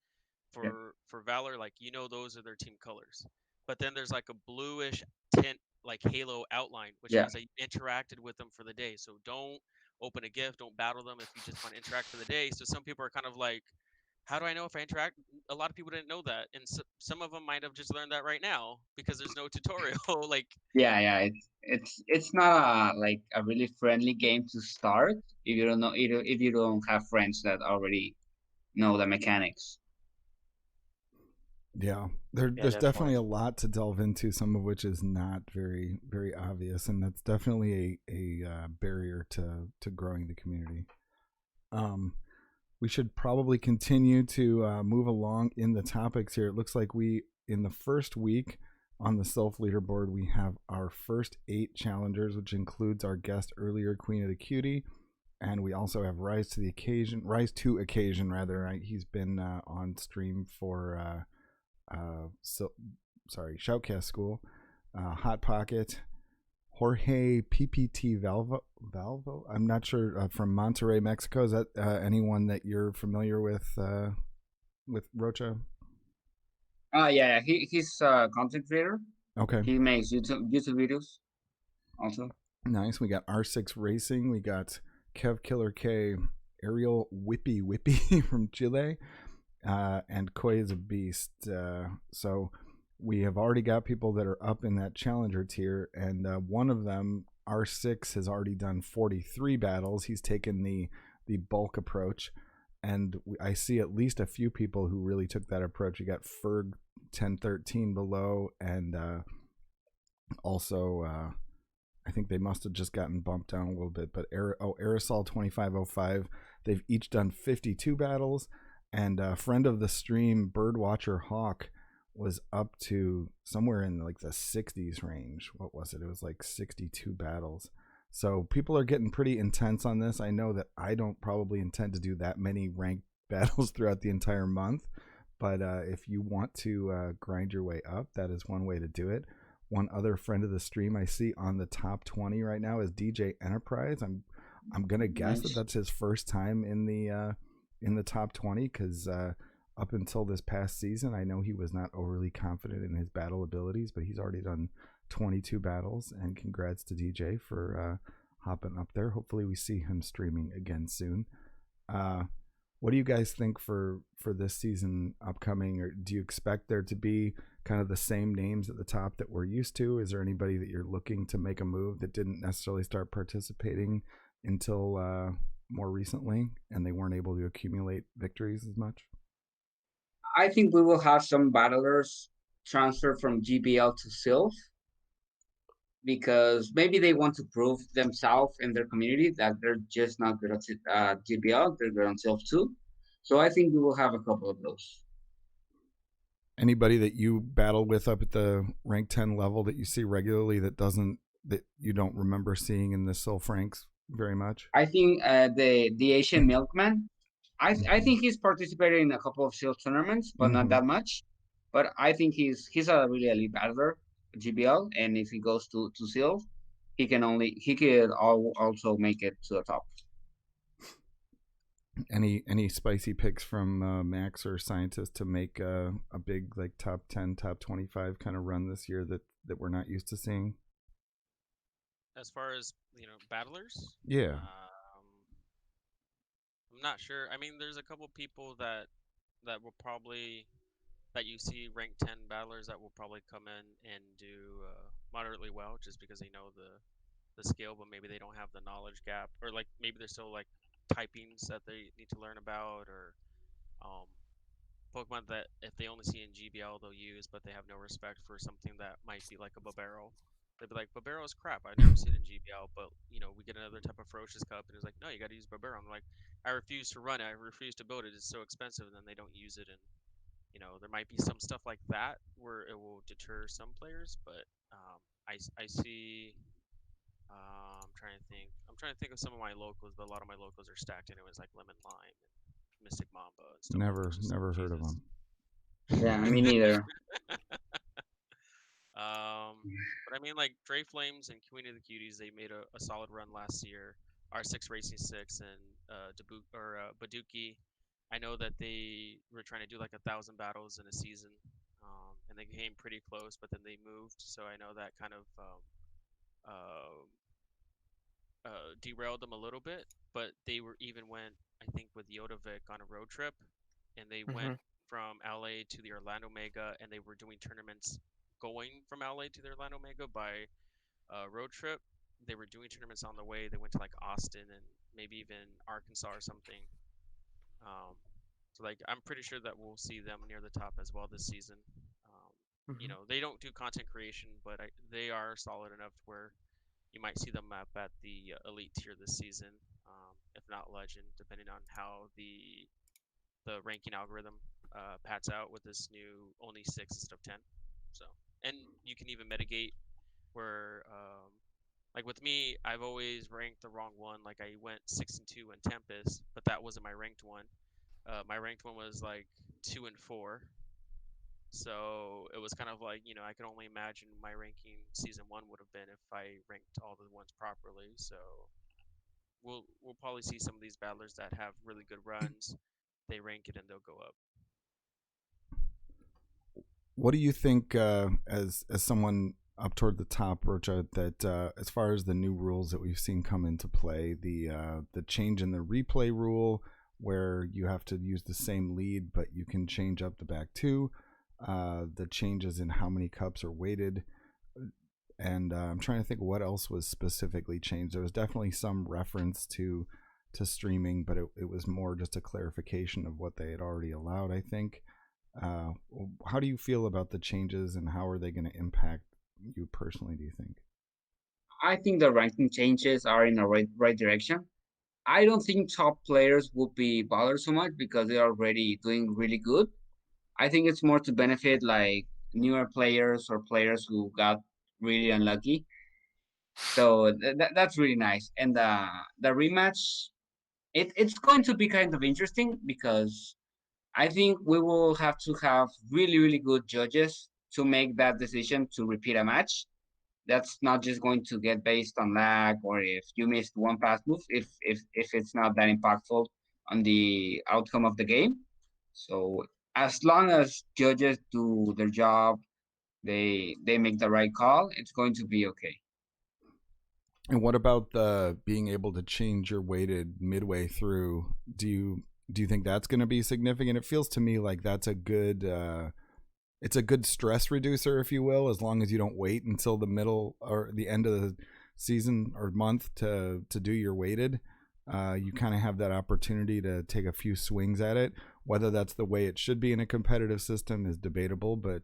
Yeah, For Valor, like those are their team colors. But then there's like a bluish tint, like halo outline, which yeah, means that you interacted with them for the day. So don't open a gift, don't battle them if you just want to interact for the day. So some people are kind of like, how do I know if I interact? A lot of people didn't know that, and some of them might have just learned that right now because there's no tutorial. Like, yeah. It's not like a really friendly game to start if you don't know if you don't have friends that already know the mechanics. Yeah, Yeah, there's definitely definitely. a lot to delve into, some of which is not very obvious, and that's definitely a barrier to growing the community. We should probably continue to move along in the topics here. It looks like in the first week on the self leaderboard, we have our first 8 challengers, which includes our guest earlier, Queen of the Cutie, and we also have Rise to Occasion rather. Right? He's been on stream for Shoutcast School, Hot Pocket, Jorge PPT Valvo. I'm not sure, from Monterrey, Mexico. Is that anyone that you're familiar with Rocha? Yeah, he's a content creator. Okay. He makes YouTube videos also. Nice. We got R6 Racing. We got Kev Killer K, Ariel Whippy from Chile, and Koi is a beast. So we have already got people that are up in that challenger tier, and one of them, R6, has already done 43 battles. He's taken the bulk approach, and I see at least a few people who really took that approach. You got Ferg 1013 below, and also I think they must have just gotten bumped down a little bit, but Aerosol 2505, they've each done 52 battles, and a friend of the stream, Birdwatcher Hawk, was up to somewhere in like the 60s range. What was it? It was like 62 battles. So people are getting pretty intense on this. I know that I don't probably intend to do that many ranked battles throughout the entire month, but if you want to grind your way up, that is one way to do it. One other friend of the stream I see on the top 20 right now is DJ Enterprise. I'm gonna guess that that's his first time in the top 20, because up until this past season, I know he was not overly confident in his battle abilities, but he's already done 22 battles, and congrats to DJ for hopping up there. Hopefully we see him streaming again soon. What do you guys think for this season upcoming, or do you expect there to be kind of the same names at the top that we're used to? Is there anybody that you're looking to make a move that didn't necessarily start participating until more recently, and they weren't able to accumulate victories as much? I think we will have some battlers transfer from GBL to Sylph, because maybe they want to prove themselves in their community that they're just not good at GBL, they're good on Sylph too. So I think we will have a couple of those. Anybody that you battle with up at the rank 10 level that you see regularly that you don't remember seeing in the Sylph ranks very much? I think the Asian Milkman, I think he's participated in a couple of Sylph tournaments, but not that much. But I think he's a really elite battler, GBL, and if he goes to Sylph, he could also make it to the top. Any spicy picks from Max or Scientist to make a big like top 10, top 25 kind of run this year that we're not used to seeing? As far as battlers, yeah, I'm not sure. I mean, there's a couple people that will probably, that you see rank 10 battlers that will probably come in and do moderately well, just because they know the skill, but maybe they don't have the knowledge gap, or like maybe they're still like typings that they need to learn about, or Pokemon that if they only see in GBL they'll use, but they have no respect for something that might be like a Bobero. They'd be like, Bobero is crap. I've never seen it in GBL, but we get another type of Ferocious Cup, and it's like, no, you got to use Bobero. I'm like, I refuse to run it. I refuse to build it. It's so expensive, and then they don't use it, and there might be some stuff like that where it will deter some players, but I see. I'm trying to think. I'm trying to think of some of my locals, but a lot of my locals are stacked anyways, like Lemon Lime and Mystic Mamba and stuff. Never heard of them. Yeah, me neither. But I mean, like Dre Flames and QueenofCuties, they made a solid run last year. R6 Racing 6 and Baduki. I know that they were trying to do like 1,000 battles in a season, and they came pretty close, but then they moved. So I know that kind of derailed them a little bit. But they went, I think, with Yodovic on a road trip, and they went from LA to the Orlando Mega, and they were doing tournaments going from LA to the Orlando Mega by road trip. They were doing tournaments on the way. They went to like Austin and maybe even Arkansas or something. So like I'm pretty sure that we'll see them near the top as well this season. They don't do content creation, but they are solid enough where you might see them up at the elite tier this season, if not legend, depending on how the ranking algorithm pats out with this new only 6 instead of 10. So, and you can even mitigate where like with me, I've always ranked the wrong one. Like I went 6 and 2 in Tempest, but that wasn't my ranked one. My ranked one was like 2 and 4. So it was kind of like, I could only imagine my ranking season one would have been if I ranked all the ones properly. So we'll probably see some of these battlers that have really good runs. They rank it and they'll go up. What do you think, as someone up toward the top, Rocha, that as far as the new rules that we've seen come into play, the change in the replay rule, where you have to use the same lead but you can change up the back two, the changes in how many cups are weighted, and I'm trying to think what else was specifically changed. There was definitely some reference to streaming, but it was more just a clarification of what they had already allowed, I think. Uh, how do you feel about the changes, and how are they going to impact you personally, do you think? I think the ranking changes are in the right direction. I don't think top players would be bothered so much because they're already doing really good. I think it's more to benefit like newer players or players who got really unlucky. So that's really nice. And the rematch, it's going to be kind of interesting because I think we will have to have really good judges to make that decision to repeat a match. That's not just going to get based on lag or if you missed one pass move, if it's not that impactful on the outcome of the game. So as long as judges do their job, they make the right call, it's going to be okay. And what about the being able to change your weighted midway through? Do you think that's going to be significant? It feels to me like that's a good it's a good stress reducer, if you will, as long as you don't wait until the middle or the end of the season or month to do your weighted. You kind of have that opportunity to take a few swings at it. Whether that's the way it should be in a competitive system is debatable, but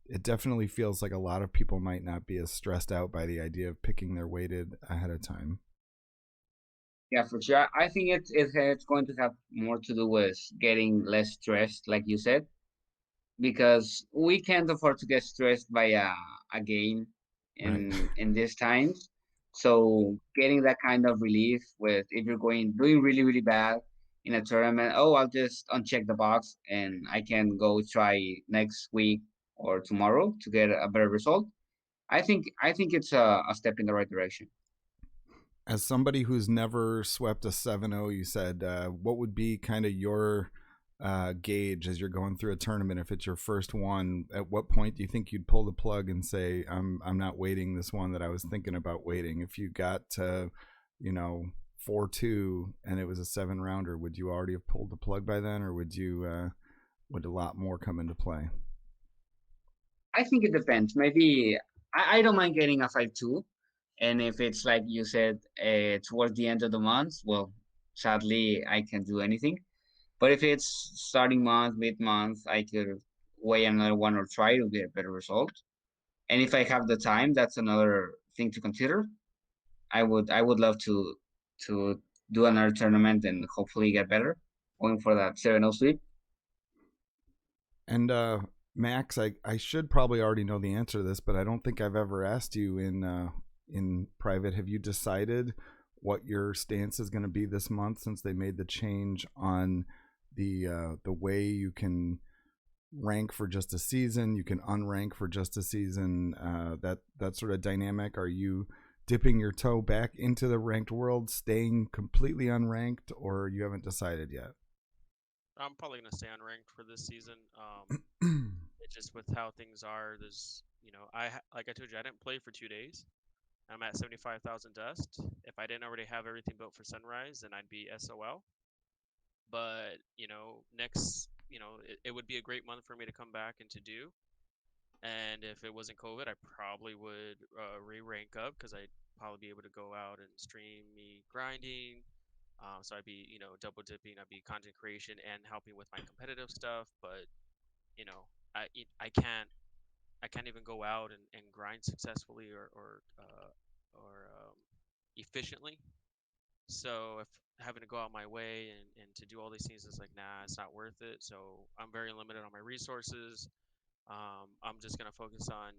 it definitely feels like a lot of people might not be as stressed out by the idea of picking their weighted ahead of time. Yeah, for sure. I think it's going to have more to do with getting less stressed, like you said, because we can't afford to get stressed by a game Right. in these times. So getting that kind of relief with if you're going doing really bad in a tournament, oh, I'll just uncheck the box and I can go try next week or tomorrow to get a better result. I think it's a step in the right direction. As somebody who's never swept a 7-0, you said, what would be kind of your gauge as you're going through a tournament? If it's your first one, at what point do you think you'd pull the plug and say, I'm not waiting this one that I was thinking about waiting? If you got to, you know, 4-2 and it was a 7-rounder, would you already have pulled the plug by then, or would a lot more come into play? I think it depends. Maybe I don't mind getting a 5-2. And if it's like you said, towards the end of the month, well, sadly, I can't do anything. But if it's starting month, mid month, I could weigh another one or try to get a better result. And if I have the time, that's another thing to consider. I would love to do another tournament and hopefully get better, going for that 7-0 sweep. And Max, I should probably already know the answer to this, but I don't think I've ever asked you in private. Have you decided what your stance is going to be this month, since they made the change on the way you can rank for just a season, you can unrank for just a season, that sort of dynamic? Are you dipping your toe back into the ranked world, staying completely unranked, or you haven't decided yet? I'm probably gonna stay unranked for this season. It's just with how things are. There's, like I told you, I didn't play for 2 days. I'm at 75,000 dust. If I didn't already have everything built for Sunrise, then I'd be SOL. But next, it would be a great month for me to come back and to do. And if it wasn't COVID, I probably would re-rank up because I'd probably be able to go out and stream me grinding. So I'd be, double dipping. I'd be content creation and helping with my competitive stuff. But you know, I can't even go out and grind successfully or efficiently. So if having to go out my way and to do all these things is like, nah, it's not worth it. So I'm very limited on my resources. I'm just gonna focus on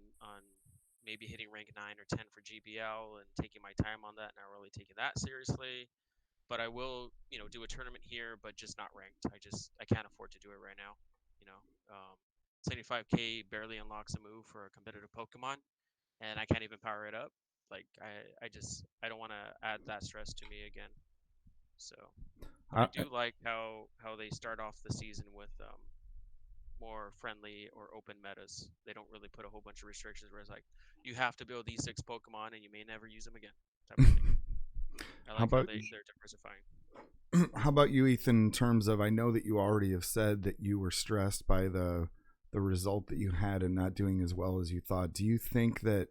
maybe hitting rank 9 or 10 for GBL and taking my time on that, not really taking that seriously. But I will, do a tournament here, but just not ranked. I can't afford to do it right now. You know, um, 75k barely unlocks a move for a competitive Pokemon, and I can't even power it up. Like I don't want to add that stress to me again. So, but I do like how they start off the season with more friendly or open metas. They don't really put a whole bunch of restrictions where it's like you have to build these 6 Pokemon and you may never use them again. Type of thing. I like how they're diversifying. How about you, Ethan? In terms of, I know that you already have said that you were stressed by the result that you had and not doing as well as you thought. Do you think that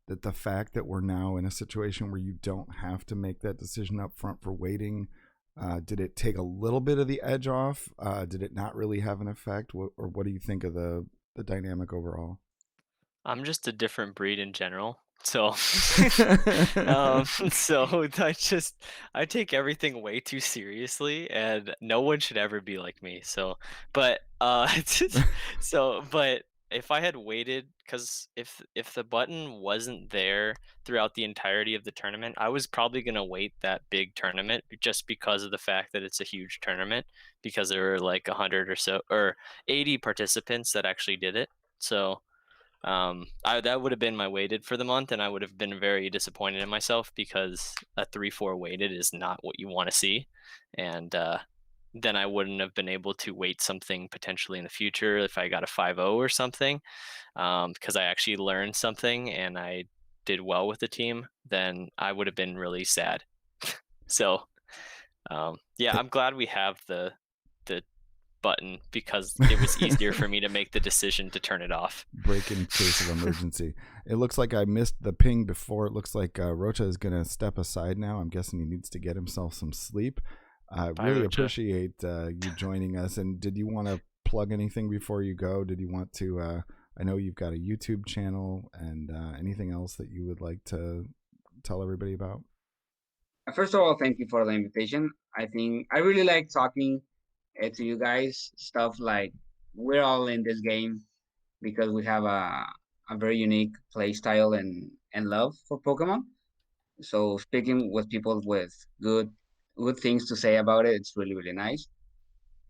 the fact that we're now in a situation where you don't have to make that decision up front for waiting, did it take a little bit of the edge off? Did it not really have an effect? Or what do you think of the dynamic overall? I'm just a different breed in general. So, so I take everything way too seriously, and no one should ever be like me. So, but but if I had waited, because if the button wasn't there throughout the entirety of the tournament, I was probably gonna wait that big tournament just because of the fact that it's a huge tournament, because there were like 100 or so or 80 participants that actually did it. So that would have been my weighted for the month, and I would have been very disappointed in myself because a 3-4 weighted is not what you want to see, and then I wouldn't have been able to weight something potentially in the future if I got a 5-0 or something, because I actually learned something and I did well with the team. Then I would have been really sad. So yeah, I'm glad we have the button because it was easier for me to make the decision to turn it off. Break in case of emergency. It looks like I missed the ping before. It looks like Rocha is going to step aside now. I'm guessing he needs to get himself some sleep. I really appreciate you joining us. And did you want to plug anything before you go? Did you want to, I know you've got a YouTube channel, and anything else that you would like to tell everybody about? First of all, thank you for the invitation. I think I really like talking to you guys. Stuff like we're all in this game because we have a very unique play style and love for Pokemon. So speaking with people with good things to say about it, it's really nice.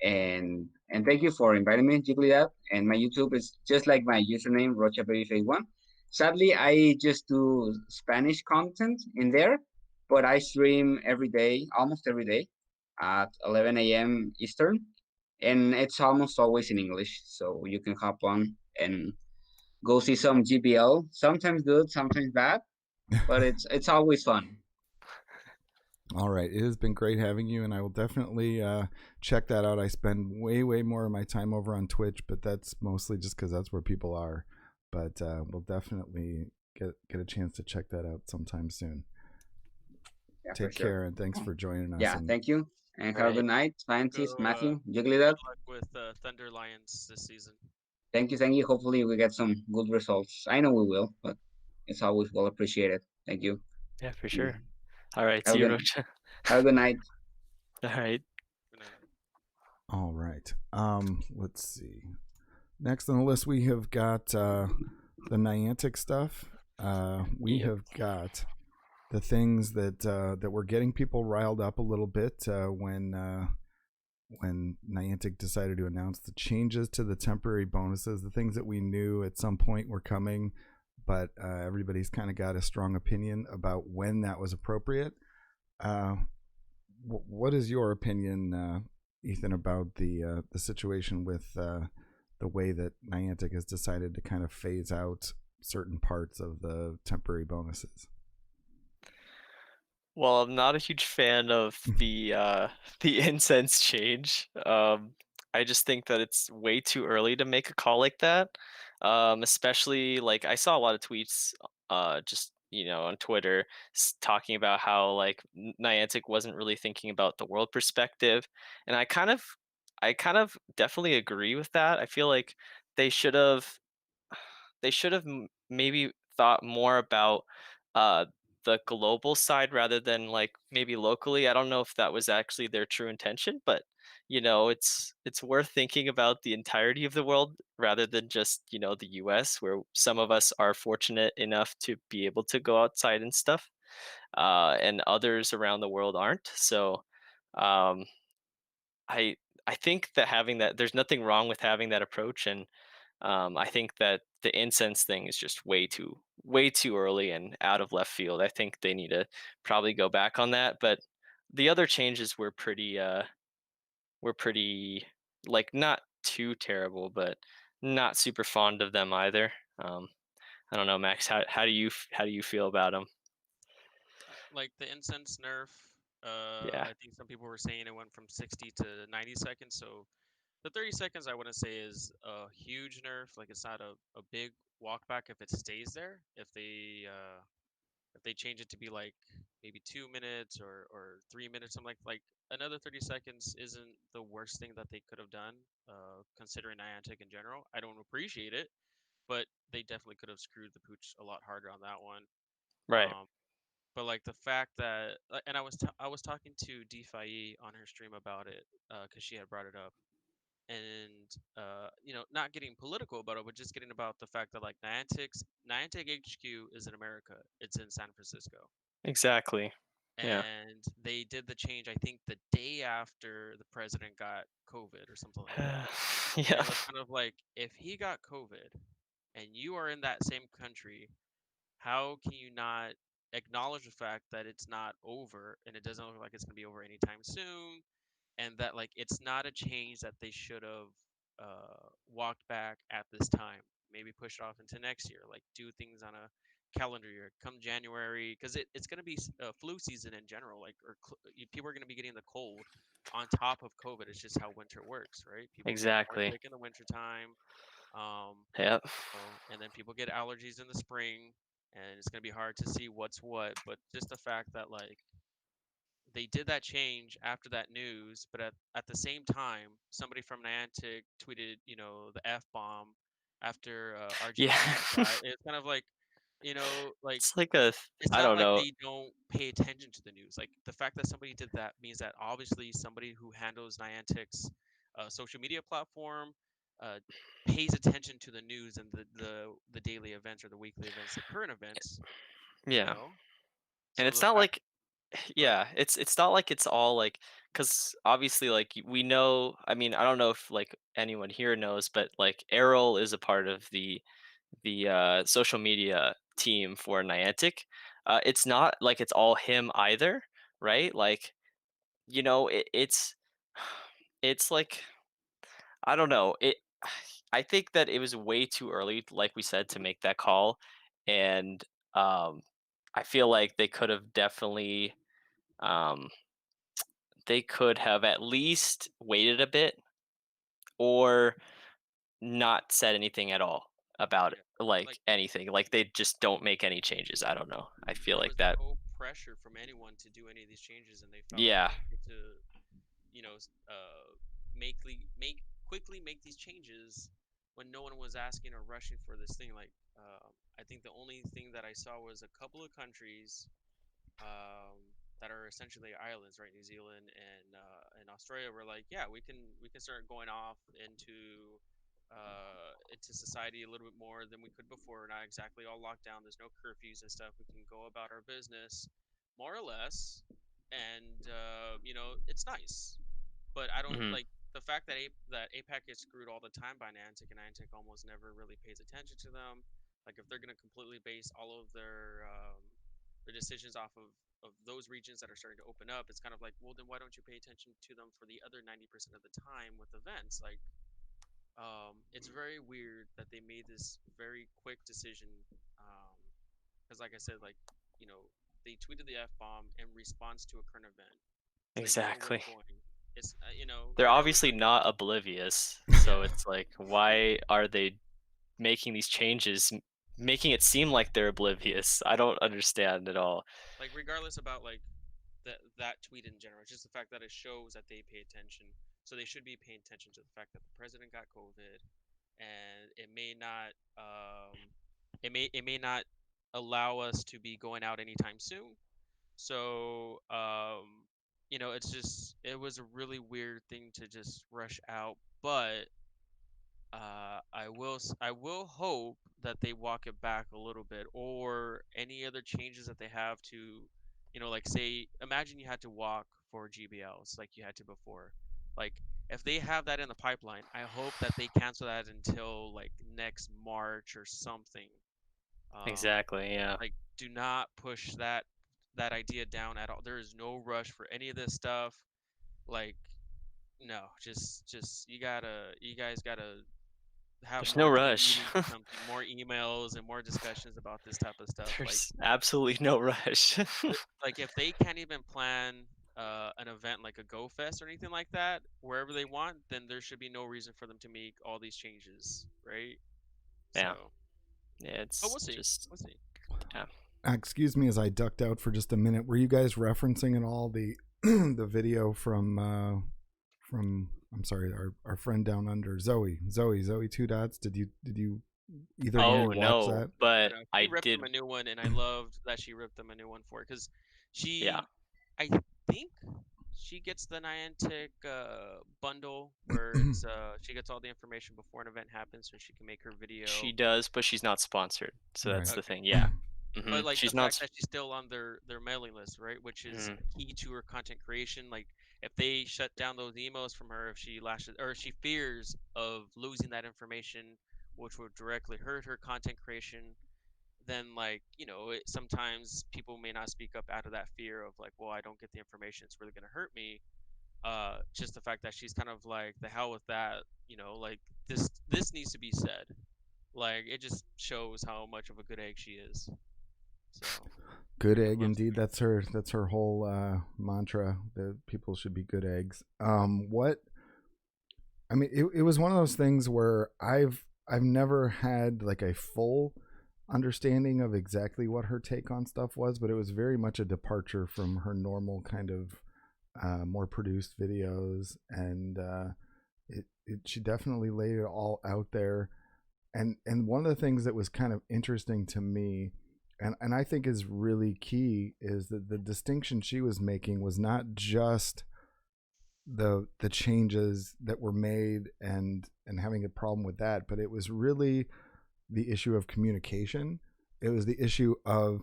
And thank you for inviting me, Jigglyat. And my YouTube is just like my username, Rocha Babyface1. Sadly, I just do Spanish content in there, but I stream every day, almost every day, at 11 a.m. Eastern, and it's almost always in English. So you can hop on and go see some GBL. Sometimes good, sometimes bad, but it's always fun. All right. It has been great having you, and I will definitely check that out. I spend way more of my time over on Twitch, but that's mostly just because that's where people are. But we'll definitely get a chance to check that out sometime soon. Yeah, take care, and thanks for joining us. Yeah, thank you. And have a good night, Scientist, Matthew, Jigglydat. Good luck with Thunder Lions this season. Thank you. Hopefully we get some good results. I know we will, but it's always well appreciated. Thank you. Yeah, for sure. All right, see you, Rocha. Have a good night. All right. All right. Let's see. Next on the list, we have got the Niantic stuff. We have got the things that were getting people riled up a little bit when Niantic decided to announce the changes to the temporary bonuses, the things that we knew at some point were coming, but everybody's kind of got a strong opinion about when that was appropriate. What is your opinion, Ethan, about the situation with the way that Niantic has decided to kind of phase out certain parts of the temporary bonuses? Well, I'm not a huge fan of the incense change. I just think that it's way too early to make a call like that. Especially like I saw a lot of tweets, just on Twitter, talking about how like Niantic wasn't really thinking about the world perspective, and I kind of definitely agree with that. I feel like they should have maybe thought more about uh the global side rather than like maybe locally. I don't know if that was actually their true intention, but it's worth thinking about the entirety of the world rather than just the US, where some of us are fortunate enough to be able to go outside and stuff, and others around the world aren't. So um I think that having that, there's nothing wrong with having that approach, and I think that the incense thing is just way too early and out of left field. I think they need to probably go back on that. But the other changes were pretty like not too terrible, but not super fond of them either. I don't know, Max. How do you feel about them? Like the incense nerf, Yeah, I think some people were saying it went from 60 to 90 seconds. So the 30 seconds I wouldn't say is a huge nerf. Like it's not a big walk back if it stays there. If they change it to be like maybe 2 minutes or 3 minutes, something like another 30 seconds isn't the worst thing that they could have done, considering Niantic in general. I don't appreciate it, but they definitely could have screwed the pooch a lot harder on that one. right. Um, but like the fact that, and I was talking to DeFi on her stream about it, because she had brought it up, and not getting political about it, but just getting about the fact that like Niantic HQ is in America. It's in San Francisco, Exactly. Yeah. and they did the change. I think the day after the president got COVID or something like that. And Yeah. it was kind of like, if he got COVID and you are in that same country, how can you not acknowledge the fact that it's not over and it doesn't look like it's going to be over anytime soon, and that like it's not a change that they should have walked back at this time, maybe push it off into next year, like do things on a calendar year come January, because it's going to be flu season in general, like people are going to be getting the cold on top of COVID. It's just how winter works, right? People get more Exactly. sick in the winter time. um, Yeah. and then people get allergies in the spring, and it's going to be hard to see what's what. But just the fact that like they did that change after that news, but at the same time, somebody from Niantic tweeted, the F bomb after Yeah. RG3 died. It's kind of like, like It's like it's I not don't like know. they don't pay attention to the news. Like the fact that somebody did that means that obviously somebody who handles Niantic's social media platform uh, pays attention to the news and the daily events or the weekly events, the current events. You Yeah. know, And so it's the not fact. like Go ahead. yeah, it's not like it's all like because obviously like we know. I mean, I don't know if like anyone here knows, but like Errol is a part of the social media team for Niantic. It's not like it's all him either, right? Like it's it's like I don't know. I think that it was way too early, like we said, to make that call, and um, I feel like um, they could have at least waited a bit, or not said anything at all about Yeah. like Like anything. Like they just don't make any changes. I don't know. I feel there like was that. no pressure from anyone to do any of these changes, and they felt Yeah, comfortable to, you know, s- uh, make quickly make these changes when no one was asking or rushing for this thing. Like, I think the only thing that I saw was a couple of countries um, that are essentially islands, right? New Zealand and Australia were like, yeah, we can start going off into society a little bit more than we could before. We're not exactly all locked down. There's no curfews and stuff. We can go about our business more or less, and it's nice. But I don't hmm like the fact that APAC gets screwed all the time by Niantic, and Niantic almost never really pays attention to them. Like if they're gonna completely base all of their decisions off of those regions that are starting to open up, it's kind of like, well, then why don't you pay attention to them for the other 90% of the time with events? Like, it's very weird that they made this very quick decision. Because, like I said, like you know, they tweeted the F bomb in response to a current event, so you know where exactly. it's going. It's They're regardless obviously of not oblivious, yeah, so it's like, why are they making these changes, making it seem like they're oblivious? I don't understand at all. like regardless about like that tweet in general. It's just the fact that it shows that they pay attention. So they should be paying attention to the fact that the president got COVID, and it may not allow us to be going out anytime soon. So it was a really weird thing to just rush out, but I will hope that they walk it back a little bit, or any other changes that they have to, like say, imagine you had to walk for GBLs like you had to before. Like if they have that in the pipeline, I hope that they cancel that until like next March or something. Exactly. Yeah. Like, do not push that idea down at all. There is no rush for any of this stuff. Like, no, just you guys gotta have There's more no team rush. meetings or something, more emails and more discussions about this type of stuff. There's absolutely no rush. Like if they can't even plan an event like a Go Fest or anything like that wherever they want, then there should be no reason for them to make all these changes, right? Yeah. So, Yeah, but it's we'll see. just We'll see. yeah. Excuse me as I ducked out for just a minute. Were you guys referencing at all the the video from I'm sorry, our friend down under, Zoe 2 dots? Did you either one Oh of you watch no, that? but She I ripped did. them a new one, and I loved that she ripped them a new one for it because she, Yeah. I think she gets the Niantic bundle where it's she gets all the information before an event happens, so she can make her video. She does, but she's not sponsored, so that's Right. the thing. Yeah. But like She's the not. fact that she's still on their mailing list, right, which is Mhm. key to her content creation. Like if they shut down those emails from her, if she lashes or if she fears of losing that information, which would directly hurt her content creation, then like sometimes people may not speak up out of that fear of like, well, I don't get the information, it's really gonna hurt me. Just the fact that she's kind of like the hell with that, like this needs to be said. Like it just shows how much of a good egg she is. So Good egg, Loves indeed. That's her whole mantra, that people should be good eggs. What I mean, it was one of those things where I've never had like a full understanding of exactly what her take on stuff was, but it was very much a departure from her normal kind of more produced videos, and she definitely laid it all out there. And one of the things that was kind of interesting to me, and I think is really key, is that the distinction she was making was not just the changes that were made and having a problem with that, but it was really the issue of communication. It was the issue of,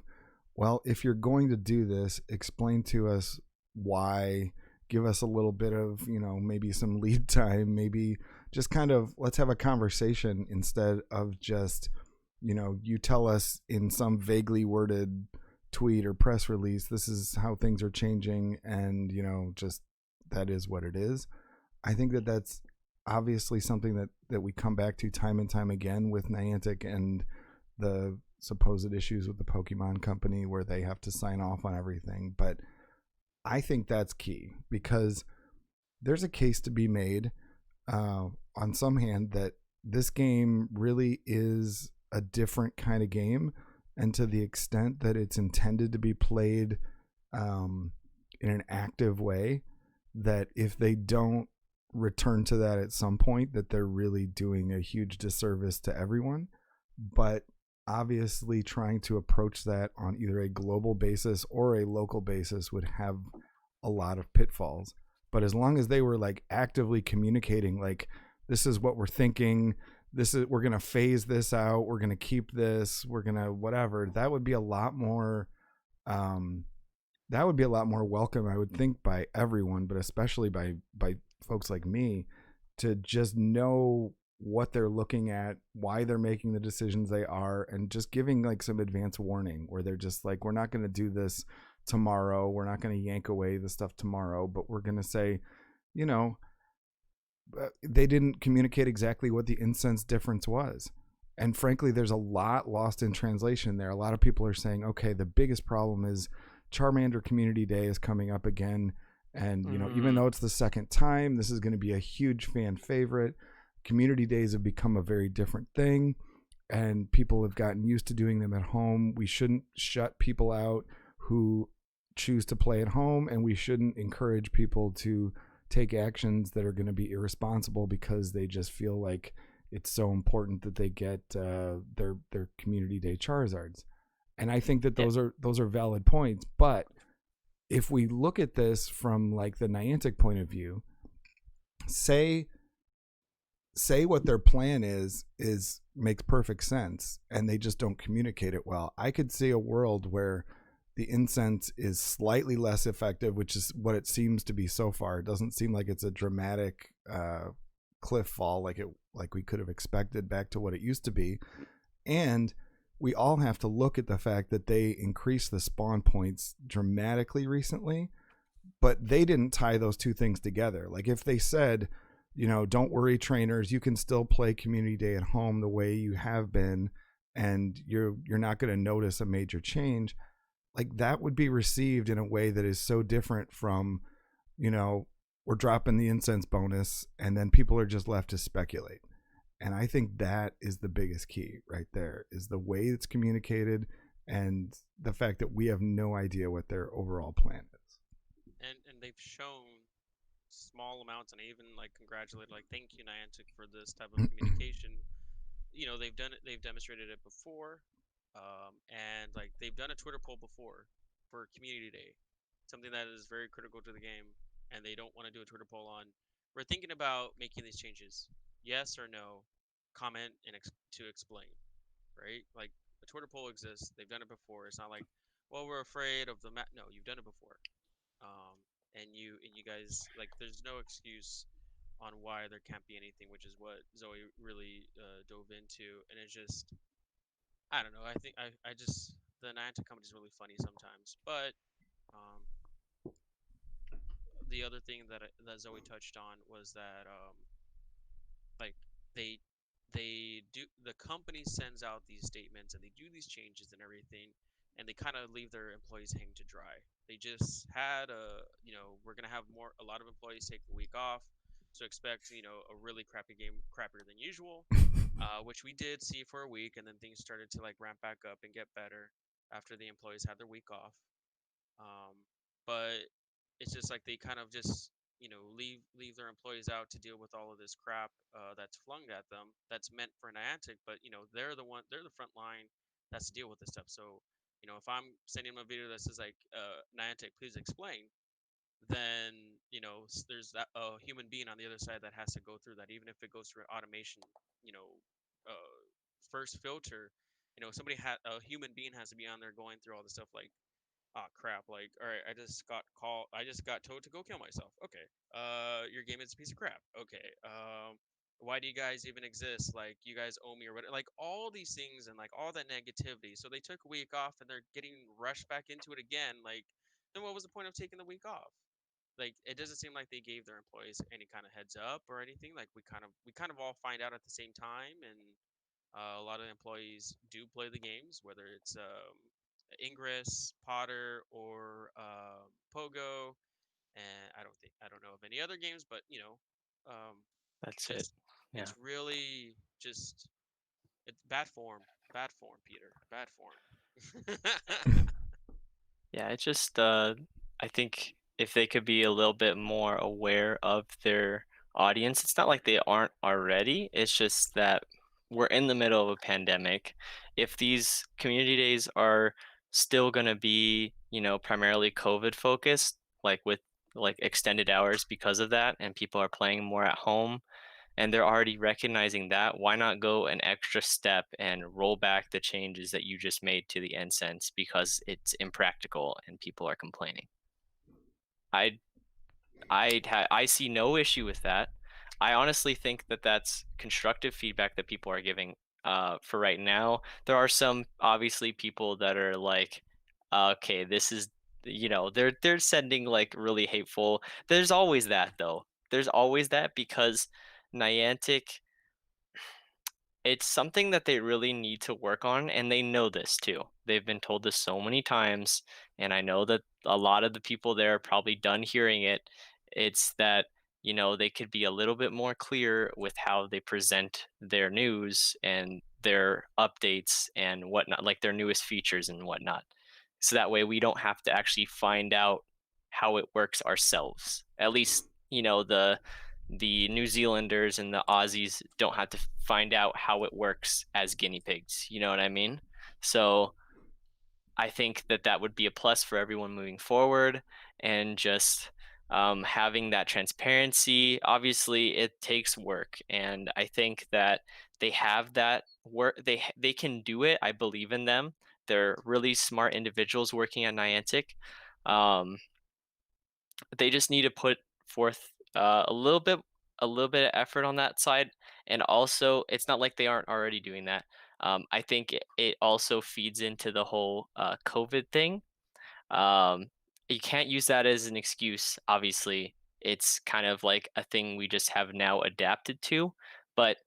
well, if you're going to do this, explain to us why, give us a little bit of, maybe some lead time, maybe just kind of let's have a conversation instead of just, you tell us in some vaguely worded tweet or press release, this is how things are changing, and just that is what it is. I think that that's obviously something that we come back to time and time again with Niantic and the supposed issues with the Pokemon company where they have to sign off on everything. But I think that's key, because there's a case to be made on some hand that this game really is a different kind of game, and to the extent that it's intended to be played in an active way, that if they don't return to that at some point, that they're really doing a huge disservice to everyone. But obviously trying to approach that on either a global basis or a local basis would have a lot of pitfalls. But as long as they were like actively communicating, like, this is what we're thinking, we're going to phase this out, we're going to keep this, we're going to whatever, that would be a lot more welcome, I would think, by everyone, but especially by folks like me, to just know what they're looking at, why they're making the decisions they are, and just giving like some advance warning where they're just like, we're not going to do this tomorrow, we're not going to yank away the stuff tomorrow, but we're going to say, they didn't communicate exactly what the incense difference was. And frankly, there's a lot lost in translation there. A lot of people are saying, okay, the biggest problem is Charmander Community Day is coming up again, and even though it's the second time, this is going to be a huge fan favorite. Community days have become a very different thing, and people have gotten used to doing them at home. We shouldn't shut people out who choose to play at home, and we shouldn't encourage people to take actions that are going to be irresponsible because they just feel like it's so important that they get their Community Day Charizards. And I think that those are valid points. But if we look at this from like the Niantic point of view, say what their plan is makes perfect sense, and they just don't communicate it well. I could see a world where the incense is slightly less effective, which is what it seems to be so far. It doesn't seem like it's a dramatic cliff fall like we could have expected back to what it used to be. And we all have to look at the fact that they increased the spawn points dramatically recently, but they didn't tie those two things together. Like if they said, don't worry, trainers, you can still play community day at home the way you have been, and you're not going to notice a major change, like that would be received in a way that is so different from, we're dropping the incense bonus and then people are just left to speculate. And I think that is the biggest key right there, is the way it's communicated and the fact that we have no idea what their overall plan is. And they've shown small amounts, and I even congratulated, thank you Niantic for this type of communication. They've done it, they've demonstrated it before, and they've done a Twitter poll before for Community Day, something that is very critical to the game, and they don't want to do a Twitter poll on, we're thinking about making these changes, yes or no, comment and to explain, right? Like a Twitter poll exists, they've done it before. It's not like, well, we're afraid of the no, you've done it before. And you guys, there's no excuse on why there can't be anything, which is what Zoe really dove into. And it's just, I don't know, I think I just, the Niantic company is really funny sometimes. But the other thing that Zoe touched on was that they do, the company sends out these statements and they do these changes and everything, and they kind of leave their employees hanging to dry. They just had we're gonna have a lot of employees take the week off, so expect a really crappy game, crappier than usual, which we did see for a week, and then things started to ramp back up and get better after the employees had their week off. But it's just they kind of just leave their employees out to deal with all of this crap that's flung at them, that's meant for Niantic, but they're the front line that's to deal with this stuff. So if I'm sending them a video that says Niantic, please explain, then there's that a human being on the other side that has to go through that, even if it goes through automation, first filter, a human being has to be on there going through all the stuff oh crap, all right, I just got told to go kill myself. Okay, your game is a piece of crap. Okay, why do you guys even exist? You guys owe me or whatever, all these things, and all that negativity. So they took a week off and they're getting rushed back into it again. Then what was the point of taking the week off? It doesn't seem like they gave their employees any kind of heads up or anything. We kind of all find out at the same time, and a lot of employees do play the games, whether it's Ingress, Potter, or Pogo, and I don't know of any other games, but That's it. Yeah. It's really just it's bad form, Peter, bad form. Yeah, it just I think if they could be a little bit more aware of their audience, it's not like they aren't already. It's just that we're in the middle of a pandemic. If these community days are still going to be, primarily COVID focused, with extended hours because of that, and people are playing more at home, and they're already recognizing that, why not go an extra step and roll back the changes that you just made to the incense because it's impractical and people are complaining? I see no issue with that. I honestly think that that's constructive feedback that people are giving. For right now, there are some obviously people that are okay, this is they're sending really hateful. There's always that though. There's always that because Niantic, it's something that they really need to work on, and they know this too. They've been told this so many times, and I know that a lot of the people there are probably done hearing it. It's that, they could be a little bit more clear with how they present their news and their updates and whatnot, like their newest features and whatnot. So that way we don't have to actually find out how it works ourselves. At least, the New Zealanders and the Aussies don't have to find out how it works as guinea pigs. You know what I mean? So I think that that would be a plus for everyone moving forward, and just having that transparency. Obviously, it takes work, and I think that they have that work. They can do it. I believe in them. They're really smart individuals working at Niantic. They just need to put forth a little bit a little bit of effort on that side, and also it's not like they aren't already doing that. I think it also feeds into the whole COVID thing. Um, you can't use that as an excuse. Obviously, it's kind of like a thing we just have now adapted to, but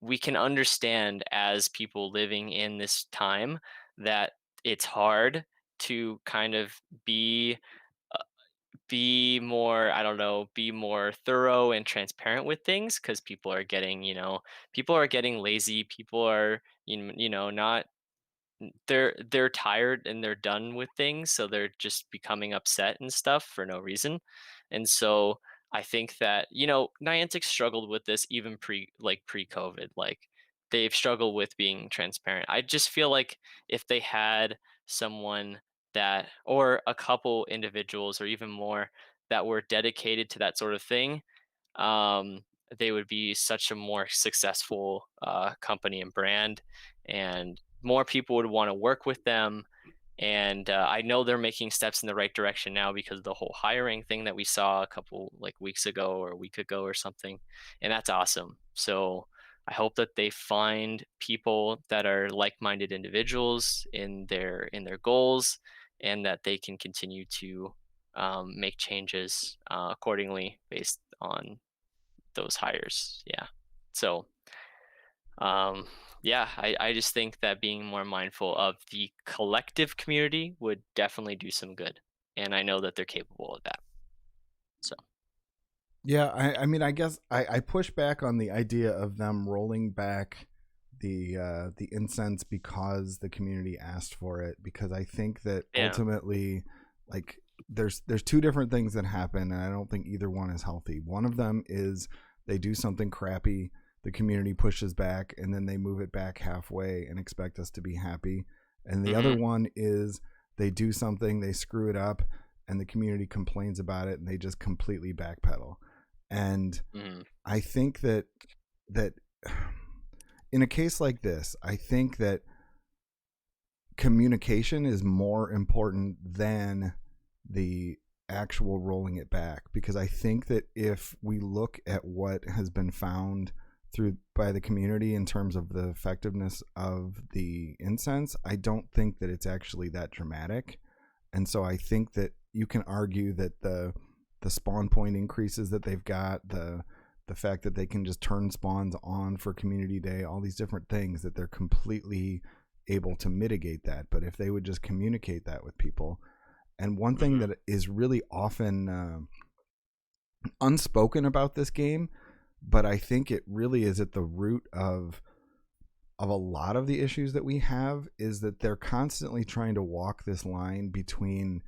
we can understand as people living in this time that it's hard to kind of be more, I don't know, be more thorough and transparent with things, because people are getting lazy, people are not, they're tired and they're done with things, so they're just becoming upset and stuff for no reason. And so I think that, Niantic struggled with this even pre-COVID. Like, they've struggled with being transparent. I just feel like if they had someone that, or a couple individuals or even more, that were dedicated to that sort of thing, um, they would be such a more successful company and brand, and more people would want to work with them. And I know they're making steps in the right direction now because of the whole hiring thing that we saw a couple like weeks ago or a week ago or something, and that's awesome. So I hope that they find people that are like-minded individuals in their goals, and that they can continue to make changes accordingly based on those hires. Yeah. So, yeah, I just think that being more mindful of the collective community would definitely do some good. And I know that they're capable of that. So, Yeah, I mean, I guess I push back on the idea of them rolling back the incense because the community asked for it, because I think that yeah. ultimately, like, there's two different things that happen, and I don't think either one is healthy. One of them is they do something crappy, the community pushes back, and then they move it back halfway and expect us to be happy. And the other one is they do something, they screw it up, and the community complains about it, and they just completely backpedal. And I think that in a case like this, I think that communication is more important than the actual rolling it back, because I think that if we look at what has been found by the community in terms of the effectiveness of the incense, I don't think that it's actually that dramatic. And so I think that you can argue that the spawn point increases that they've got, the fact that they can just turn spawns on for community day, all these different things, that they're completely able to mitigate that. But if they would just communicate that with people. And one thing that is really often unspoken about this game, but I think it really is at the root of a lot of the issues that we have, is that they're constantly trying to walk this line between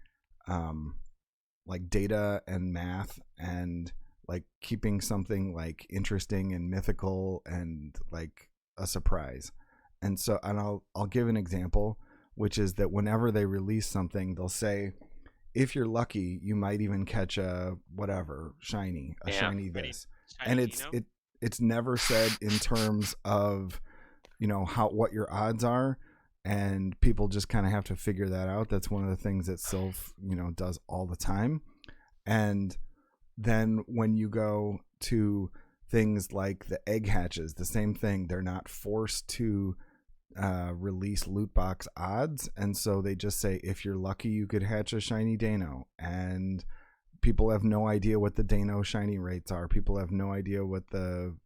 like data and math, and like keeping something like interesting and mythical and like a surprise. And so, and I'll give an example, which is that whenever they release something, they'll say, if you're lucky, you might even catch a whatever shiny this. Shiny, And it's never said in terms of, what your odds are, and people just kind of have to figure that out. That's one of the things that Sylph, does all the time. And then when you go to things like the egg hatches, the same thing. They're not forced to release loot box odds, and so they just say, if you're lucky, you could hatch a shiny Dano. And people have no idea what the Dano shiny rates are. People have no idea what the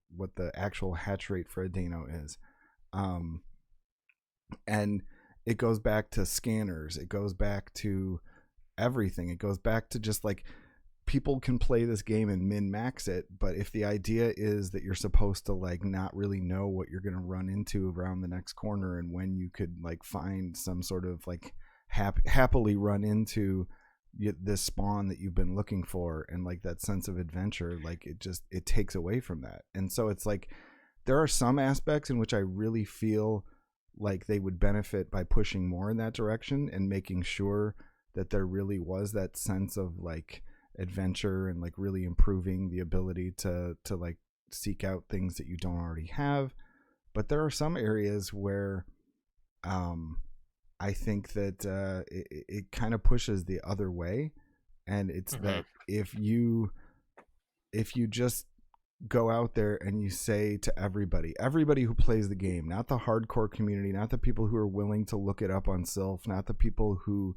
actual hatch rate for a Dano is. And it goes back to scanners, it goes back to everything, it goes back to just like, people can play this game and min-max it, but if the idea is that you're supposed to like not really know what you're going to run into around the next corner, and when you could like find some sort of like happily run into this spawn that you've been looking for, and like that sense of adventure, like it takes away from that. And so it's like, there are some aspects in which I really feel like they would benefit by pushing more in that direction, and making sure that there really was that sense of like adventure, and like really improving the ability to like seek out things that you don't already have. But there are some areas where I think that it kind of pushes the other way, and it's that if you just go out there and you say to everybody who plays the game, not the hardcore community, not the people who are willing to look it up on Sylph, not the people who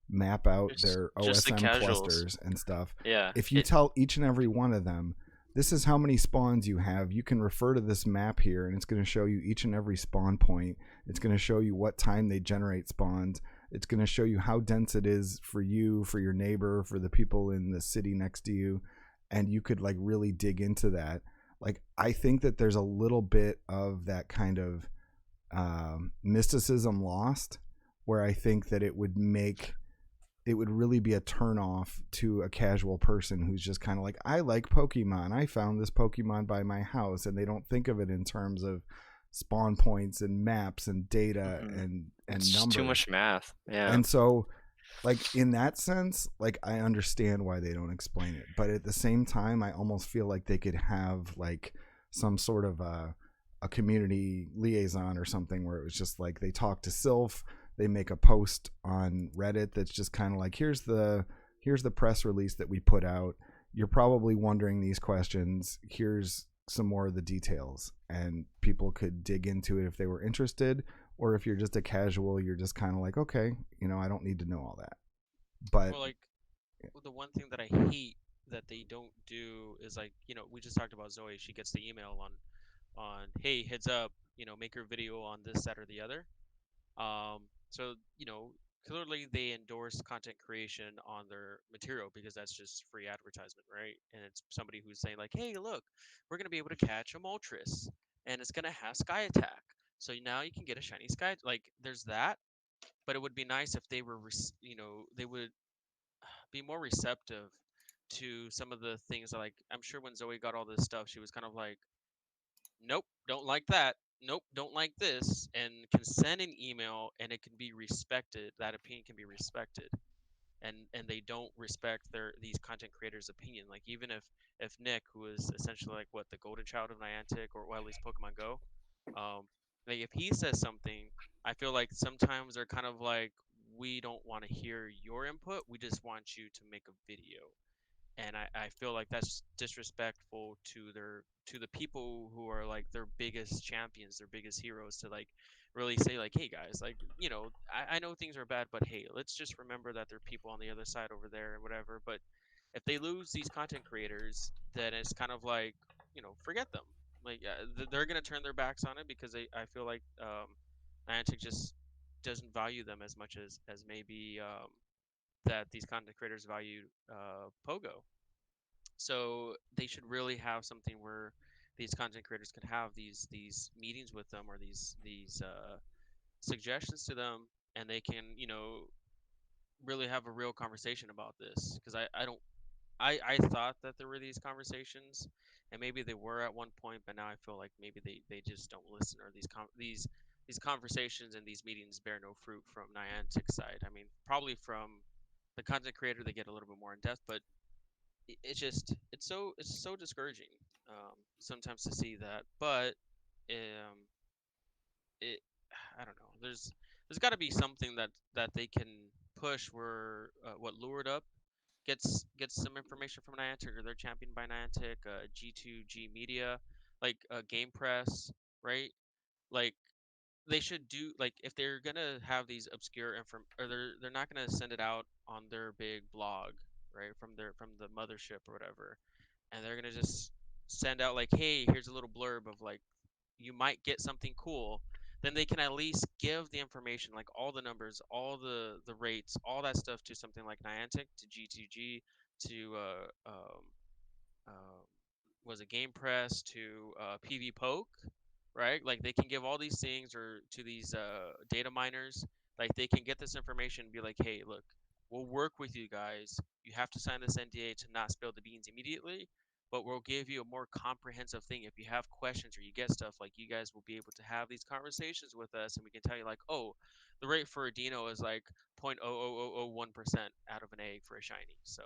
map out their just the OSM casuals. clusters and stuff. Yeah. If you tell each and every one of them, this is how many spawns you have, you can refer to this map here, and it's going to show you each and every spawn point. It's going to show you what time they generate spawns. It's going to show you how dense it is for you, for your neighbor, for the people in the city next to you. And you could like really dig into that. Like, I think that there's a little bit of that kind of mysticism lost, where I think that it would really be a turnoff to a casual person who's just kind of like, I like Pokemon. I found this Pokemon by my house, and they don't think of it in terms of spawn points and maps and data and it's numbers. Too much math. Yeah. And so, like, in that sense, like, I understand why they don't explain it, but at the same time, I almost feel like they could have like some sort of a community liaison or something, where it was just like they talk to Sylph, they make a post on Reddit that's just kind of like, here's the press release that we put out. You're probably wondering these questions. Here's some more of the details, and people could dig into it if they were interested. Or if you're just a casual, you're just kind of like, okay, I don't need to know all that. But Well, like, the one thing that I hate that they don't do is, like, we just talked about Zoe. She gets the email on hey, heads up, make your video on this, that, or the other. So clearly they endorse content creation on their material because that's just free advertisement, right? And it's somebody who's saying like, hey, look, we're gonna be able to catch a Moltres, and it's gonna have Sky Attack. So now you can get a shiny Sky. Like, there's that, but it would be nice if they were, they would be more receptive to some of the things. Like, I'm sure when Zoe got all this stuff, she was kind of like, nope, don't like that. Nope, don't like this, and can send an email, and it can be respected. That opinion can be respected, and they don't respect these content creators' opinion. Like, even if Nick, who is essentially like what, the golden child of Niantic, or well, at least Pokemon Go, like, if he says something, I feel like sometimes they're kind of like, we don't want to hear your input. We just want you to make a video. And I feel like that's disrespectful to the people who are like their biggest champions, their biggest heroes, to like really say like, hey guys, like, I know things are bad, but hey, let's just remember that there are people on the other side over there and whatever. But if they lose these content creators, then it's kind of like, forget them. Like, they're gonna turn their backs on it because I feel like Niantic just doesn't value them as much as maybe that these content creators value Pogo. So they should really have something where these content creators could have these meetings with them, or these suggestions to them, and they can really have a real conversation about this. Because I don't I thought that there were these conversations, and maybe they were at one point, but now I feel like maybe they just don't listen, or these conversations and these meetings bear no fruit from Niantic's side. I mean, probably from the content creator they get a little bit more in depth, but it's so discouraging sometimes to see that. But it I don't know. There's got to be something that they can push where what Lured Up gets some information from Niantic, or they're championed by Niantic, G2G Media, like Game Press, right? Like, they should do, like, if they're gonna have these obscure or they're not gonna send it out on their big blog, right, from the mothership or whatever, and they're gonna just send out like, hey, here's a little blurb of like, you might get something cool. Then they can at least give the information, like all the numbers, all the rates, all that stuff, to something like Niantic, to G2G, to uh, was a Game Press, to PV Poke, right? Like, they can give all these things, or to these data miners. Like, they can get this information and be like, hey, look, we'll work with you guys. You have to sign this NDA to not spill the beans immediately, but we'll give you a more comprehensive thing. If you have questions or you get stuff, like, you guys will be able to have these conversations with us, and we can tell you like, oh, the rate for a Dino is like 0.00001% out of an egg for a shiny. So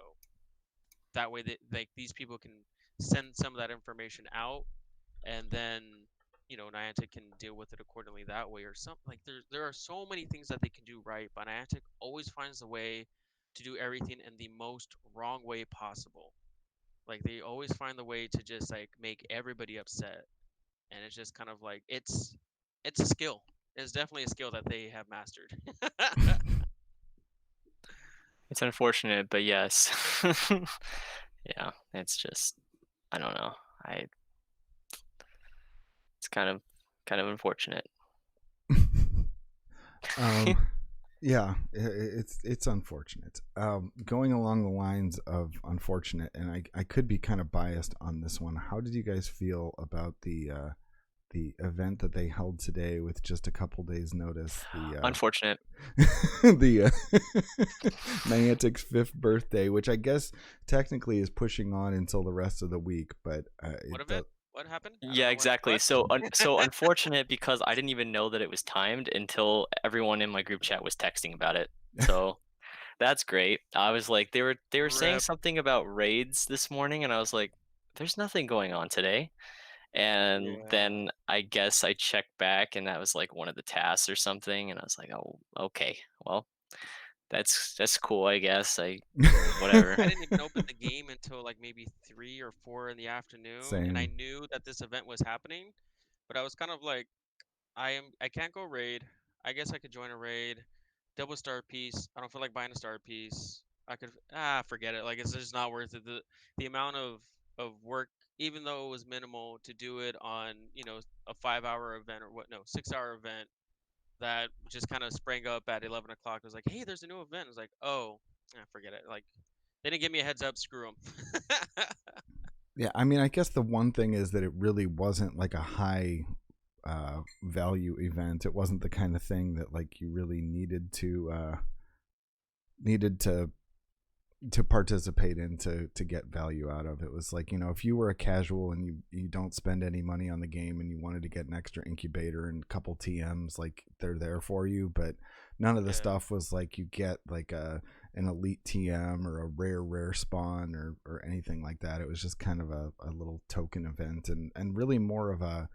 that way, that, like, these people can send some of that information out, and then Niantic can deal with it accordingly that way, or something. Like, there are so many things that they can do right, but Niantic always finds a way to do everything in the most wrong way possible. Like they always find the way to just like make everybody upset, and it's just kind of like it's a skill. It's definitely a skill that they have mastered. It's unfortunate, but yes. Yeah, it's just, I don't know. It's kind of unfortunate. Yeah, it's unfortunate. Going along the lines of unfortunate, and I could be kind of biased on this one. How did you guys feel about the event that they held today with just a couple days notice? Unfortunate. The Niantic's 5th birthday, which I guess technically is pushing on until the rest of the week, but What event? What happened? Yeah, exactly. So unfortunate because I didn't even know that it was timed until everyone in my group chat was texting about it. So that's great. I was like, they were saying something about raids this morning, and I was like, there's nothing going on today. And then I guess I checked back, and that was like one of the tasks or something, and I was like, oh, okay, well, that's cool, I guess. Whatever. I didn't even open the game until like maybe 3 or 4 in the afternoon, and I Same. knew that this event was happening, but I was kind of like, I can't go raid. I guess I could join a raid, double star piece. I don't feel like buying a star piece. I could forget it. Like it's just not worth it. The amount of work, even though it was minimal, to do it on a 5-hour event or 6-hour event that just kind of sprang up at 11 o'clock. It was like, hey, there's a new event. I was like, oh, forget it. Like they didn't give me a heads up. Screw them. Yeah, I mean, I guess the one thing is that it really wasn't like a high value event. It wasn't the kind of thing that like you really needed to participate in to get value out of. It was like, if you were a casual and you don't spend any money on the game and you wanted to get an extra incubator and a couple TMs, like they're there for you, but none of the stuff was like you get like an elite TM or a rare spawn or anything like that. It was just kind of a little token event and really more of an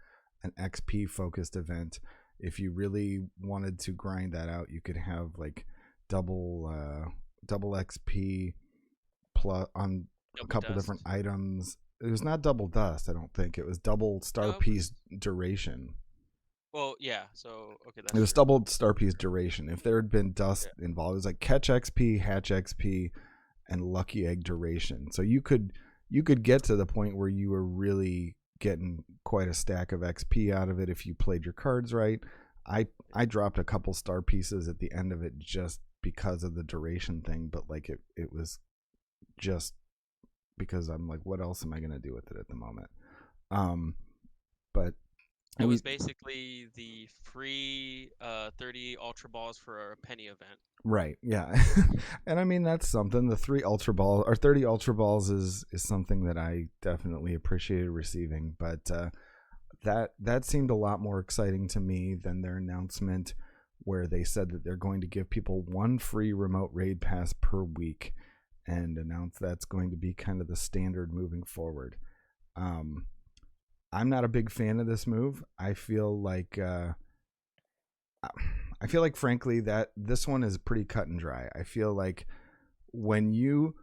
XP focused event. If you really wanted to grind that out, you could have like double XP plus on a couple different items. It was not double dust, I don't think. It was double star piece duration. Well, yeah. So okay, that's it was double star piece duration. If there had been dust involved, it was like catch XP, hatch XP, and lucky egg duration. So you could get to the point where you were really getting quite a stack of XP out of it if you played your cards right. I dropped a couple star pieces at the end of it just because of the duration thing, but like it was just because I'm like, what else am I going to do with it at the moment? But it was basically the free 30 Ultra Balls for a penny event. Right, yeah. And I mean, that's something. The 30 Ultra Balls is something that I definitely appreciated receiving, but that seemed a lot more exciting to me than their announcement where they said that they're going to give people one free remote raid pass per week and announce that's going to be kind of the standard moving forward. I'm not a big fan of this move. I feel like frankly that this one is pretty cut and dry. I feel like when you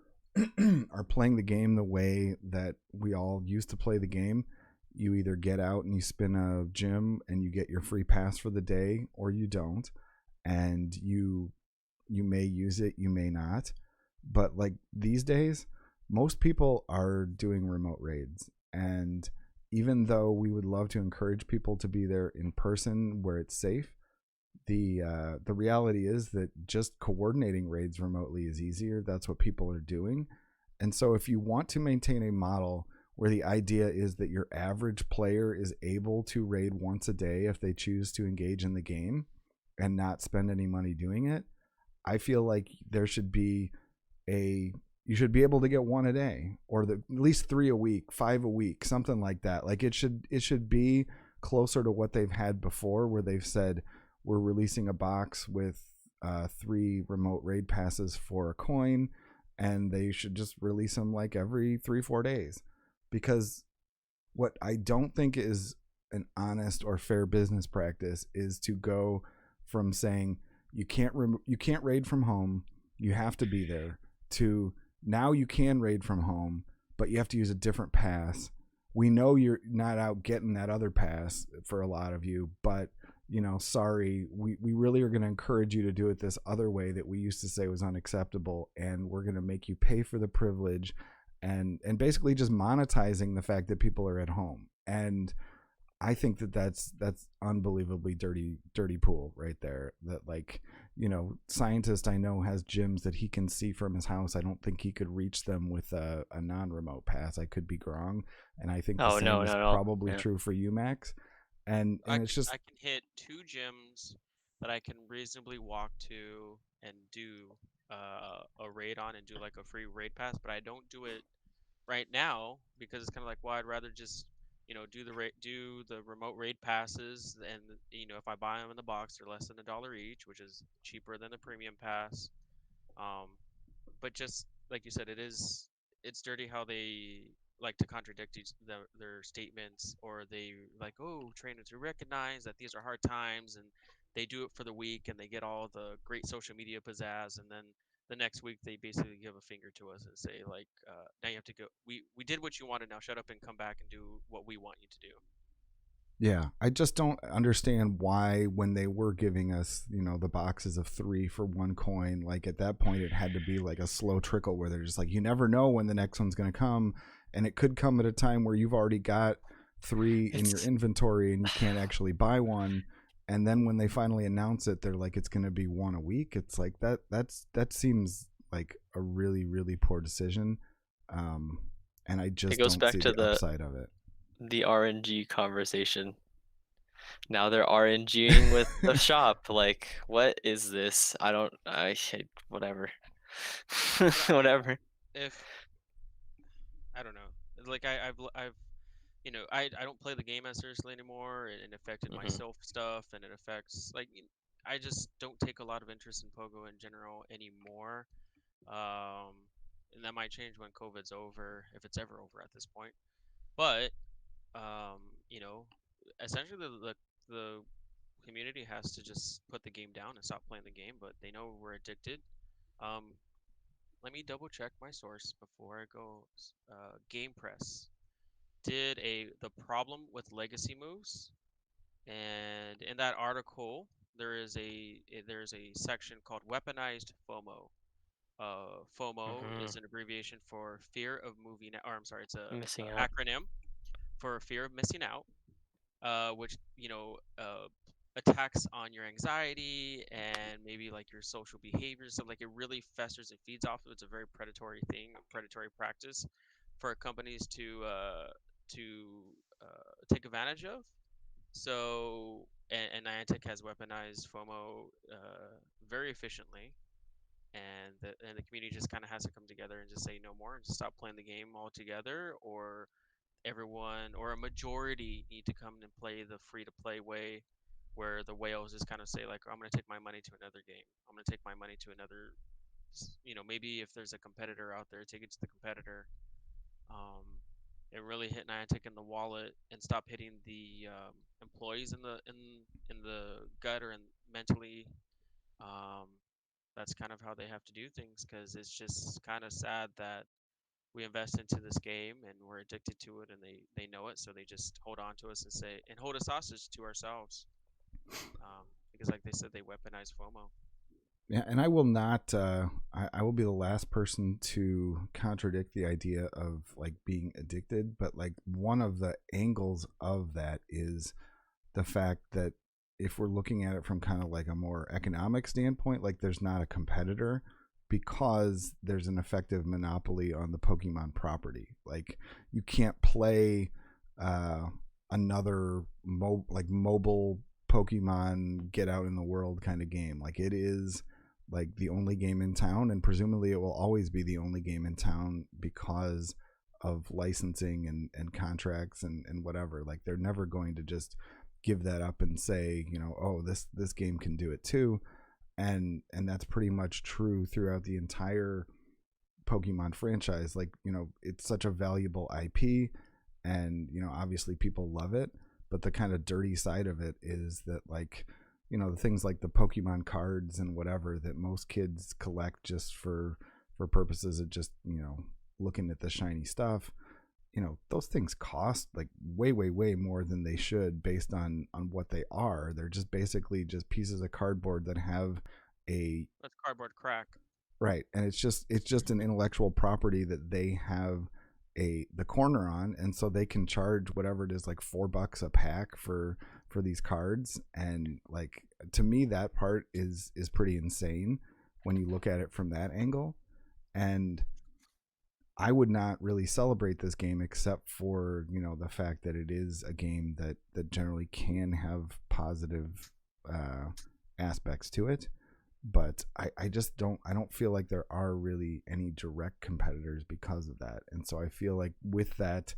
are playing the game the way that we all used to play the game, you either get out and you spin a gym and you get your free pass for the day, or you don't, and you may use it, you may not. But like these days, most people are doing remote raids, and even though we would love to encourage people to be there in person where it's safe, the reality is that just coordinating raids remotely is easier. That's what people are doing. And so if you want to maintain a model where the idea is that your average player is able to raid once a day if they choose to engage in the game and not spend any money doing it, I feel like there should be you should be able to get one a day, or at least 3 a week, 5 a week, something like that. Like it should be closer to what they've had before, where they've said we're releasing a box with 3 remote raid passes for a coin, and they should just release them like every 3-4 days. Because what I don't think is an honest or fair business practice is to go from saying you can't raid from home, you have to be there, to now you can raid from home, but you have to use a different pass. We know you're not out getting that other pass for a lot of you, but sorry, we really are going to encourage you to do it this other way that we used to say was unacceptable, and we're going to make you pay for the privilege, and basically just monetizing the fact that people are at home. And I think that's unbelievably dirty pool right there. That scientist I know has gyms that he can see from his house. I don't think he could reach them with a non-remote pass. I could be wrong, and I think the same is probably true for you, Max. And it's just I can hit 2 gyms that I can reasonably walk to and do a raid on and do like a free raid pass, but I don't do it right now because it's kind of like, well, I'd rather just do the remote raid passes, and if I buy them in the box, they're less than $1 each, which is cheaper than the premium pass. But just like you said, it's dirty how they like to contradict their statements, or they like, oh, trainers, we recognize that these are hard times, and they do it for the week, and they get all the great social media pizzazz, and then the next week they basically give a finger to us and say like, now you have to go. We did what you wanted. Now shut up and come back and do what we want you to do. Yeah, I just don't understand why, when they were giving us, the boxes of 3 for 1 coin, like at that point it had to be like a slow trickle where they're just like, you never know when the next one's going to come, and it could come at a time where you've already got 3 in your inventory and you can't actually buy one. And then when they finally announce it, they're like, it's going to be 1 a week. It's like that seems like a really, really poor decision. And I just don't see the upside of it. The RNG conversation. Now they're RNGing with the shop. Like, what is this? Whatever. Whatever. If I don't know, like I've I don't play the game as seriously anymore, and it affected my self stuff, and it affects I just don't take a lot of interest in Pogo in general anymore. And that might change when COVID's over, if it's ever over at this point. But essentially the community has to just put the game down and stop playing the game, but they know we're addicted. Let me double check my source before I go. Game Press did the problem with legacy moves, and in that article there's a section called weaponized FOMO. FOMO is an abbreviation for fear of moving out, or I'm sorry, it's a missing out. acronym for fear of missing out, which attacks on your anxiety and maybe like your social behavior. So like it really festers and feeds off of. It's a very predatory thing, a predatory practice for companies to take advantage of. So and Niantic has weaponized FOMO very efficiently, and the community just kind of has to come together and just say no more and just stop playing the game altogether, or everyone or a majority need to come and play the free-to-play way, where the whales just kind of say like, I'm going to take my money to another game. I'm going to take my money to another, maybe if there's a competitor out there, take it to the competitor. And really hit Niantic in the wallet and stop hitting the employees in the gut or mentally. That's kind of how they have to do things, because it's just kind of sad that we invest into this game and we're addicted to it, and they know it, so they just hold on to us and hold us hostage to ourselves, because like they said, they weaponize FOMO. Yeah, and I will not. I will be the last person to contradict the idea of like being addicted, but like one of the angles of that is the fact that if we're looking at it from kind of like a more economic standpoint, like there's not a competitor because there's an effective monopoly on the Pokemon property. Like you can't play another mobile Pokemon get out in the world kind of game. Like it is like the only game in town, and presumably it will always be the only game in town because of licensing and contracts and whatever. Like they're never going to just give that up and say, oh, this game can do it too. And that's pretty much true throughout the entire Pokemon franchise. Like, it's such a valuable IP, and obviously people love it, but the kind of dirty side of it is that like, the things like the Pokemon cards and whatever that most kids collect just for purposes of just looking at the shiny stuff, you know, those things cost like way more than they should based on what they are. They're just basically just pieces of cardboard that have a That's cardboard crack. right, and it's just an intellectual property that they have the corner on, and so they can charge whatever it is, like $4 a pack for these cards. And like, to me, that part is pretty insane when you look at it from that angle. And I would not really celebrate this game except for, you know, the fact that it is a game that generally can have positive aspects to it. But I just don't feel like there are really any direct competitors because of that. And so I feel like with that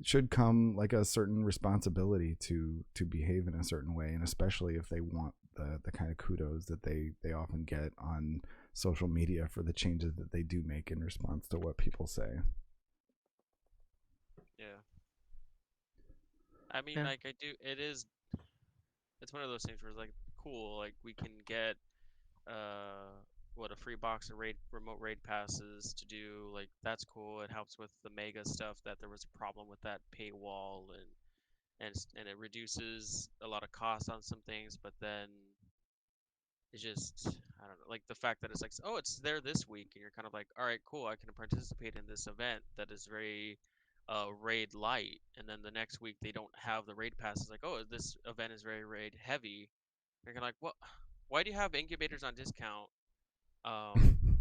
should come like a certain responsibility to behave in a certain way, and especially if they want the kind of kudos that they often get on social media for the changes that they do make in response to what people say. Yeah. I mean, Yeah. like, it's one of those things where it's like, cool, like we can get a free box of remote raid passes to do, like, that's cool. It helps with the mega stuff, that there was a problem with that paywall, and it reduces a lot of costs on some things. But then it's just, I don't know, like the fact that it's like, oh, it's there this week, and you're kind of like, all right, cool, I can participate in this event that is very raid light, and then the next week they don't have the raid passes, like, oh, this event is very raid heavy. You're kind of like, what? Why do you have incubators on discount,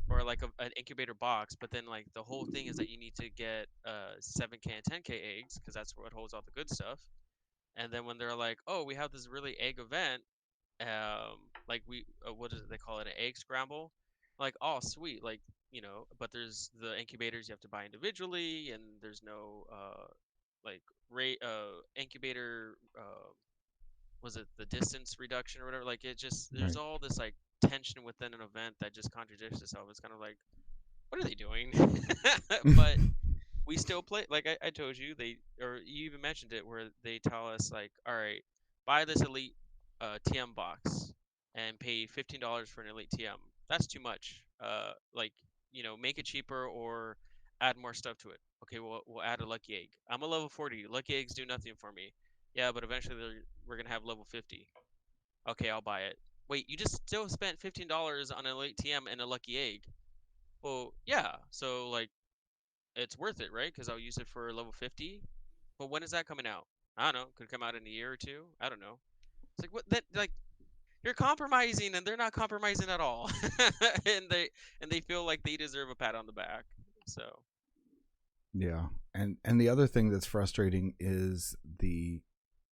or like an incubator box, but then like the whole thing is that you need to get 7K and 10K eggs, because that's what holds all the good stuff. And then when they're like, oh, we have this really egg event, like we what is it, they call it, an egg scramble, like, oh sweet, like, you know, but there's the incubators you have to buy individually, and there's no like incubator, was it the distance reduction or whatever, like, it just, there's Right. all this like tension within an event that just contradicts itself. It's kind of like, what are they doing? But we still play, like I told you, or you even mentioned it, where they tell us like, all right, buy this elite TM box and pay $15 for an elite TM. That's too much. Like, you know, make it cheaper or add more stuff to it. Okay, we'll add a lucky egg. I'm a level 40. Lucky eggs do nothing for me. Yeah, but eventually we're gonna have level 50. Okay, I'll buy it. Wait, you just still spent $15 on an elite TM and a lucky egg. Well, yeah. So like, it's worth it, right? Because I'll use it for level 50. But when is that coming out? I don't know. Could come out in a year or two. I don't know. It's like, what, that, like, you're compromising, and they're not compromising at all. and they feel like they deserve a pat on the back. So Yeah. And the other thing that's frustrating is the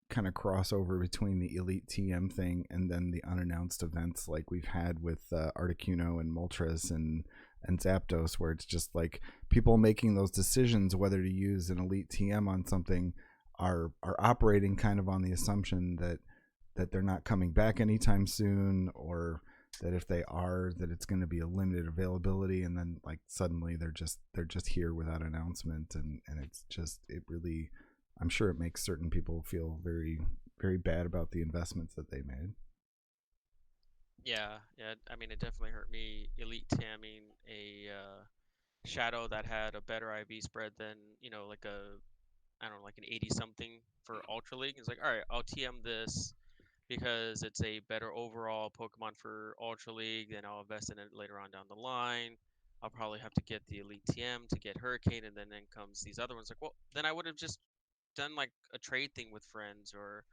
kind of crossover between the elite TM thing and then the unannounced events like we've had with Articuno and Moltres and Zapdos, where it's just like people making those decisions whether to use an elite TM on something are operating kind of on the assumption that they're not coming back anytime soon, or that if they are, that it's going to be a limited availability, and then like suddenly they're just here without announcement, and it's just, it really, I'm sure it makes certain people feel very bad about the investments that they made. yeah, I mean, it definitely hurt me. Elite tamming a shadow that had a better IV spread than, you know, like I don't know, like an 80 something for Ultra League. It's like, all right, I'll TM this because it's a better overall Pokemon for Ultra League, and I'll invest in it later on down the line. I'll probably have to get the Elite TM to get Hurricane, and then comes these other ones. Like, well, then I would have just done like a trade thing with friends, or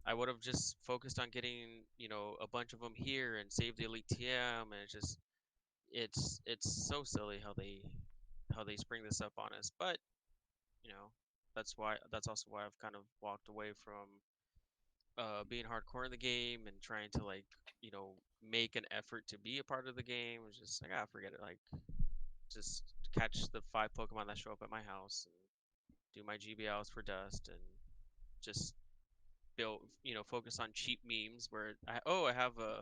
I would have just focused on getting, you know, a bunch of them here and save the Elite TM. And it's so silly how they spring this up on us. But, you know, that's also why I've kind of walked away from being hardcore in the game and trying to, like, you know, make an effort to be a part of the game. It's just like, ah, forget it. Like, just catch the 5 Pokemon that show up at my house and do my GBLs for dust, and just build, you know, focus on cheap memes where I have a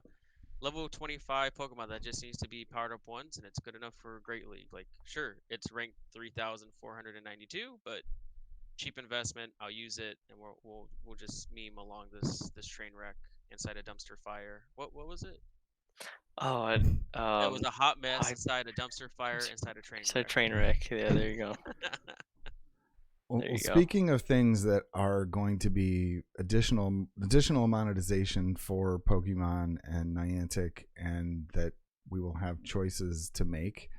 level 25 Pokemon that just needs to be powered up once and it's good enough for Great League. Like, sure, it's ranked 3,492, but cheap investment. I'll use it, and we'll just meme along this train wreck inside a dumpster fire. What was it? Oh, It was a hot mess I- inside a dumpster fire inside a train it's a wreck. train wreck. Yeah, there you go. Well, There you go. speaking of things that are going to be additional monetization for Pokemon and Niantic, and that we will have choices to make,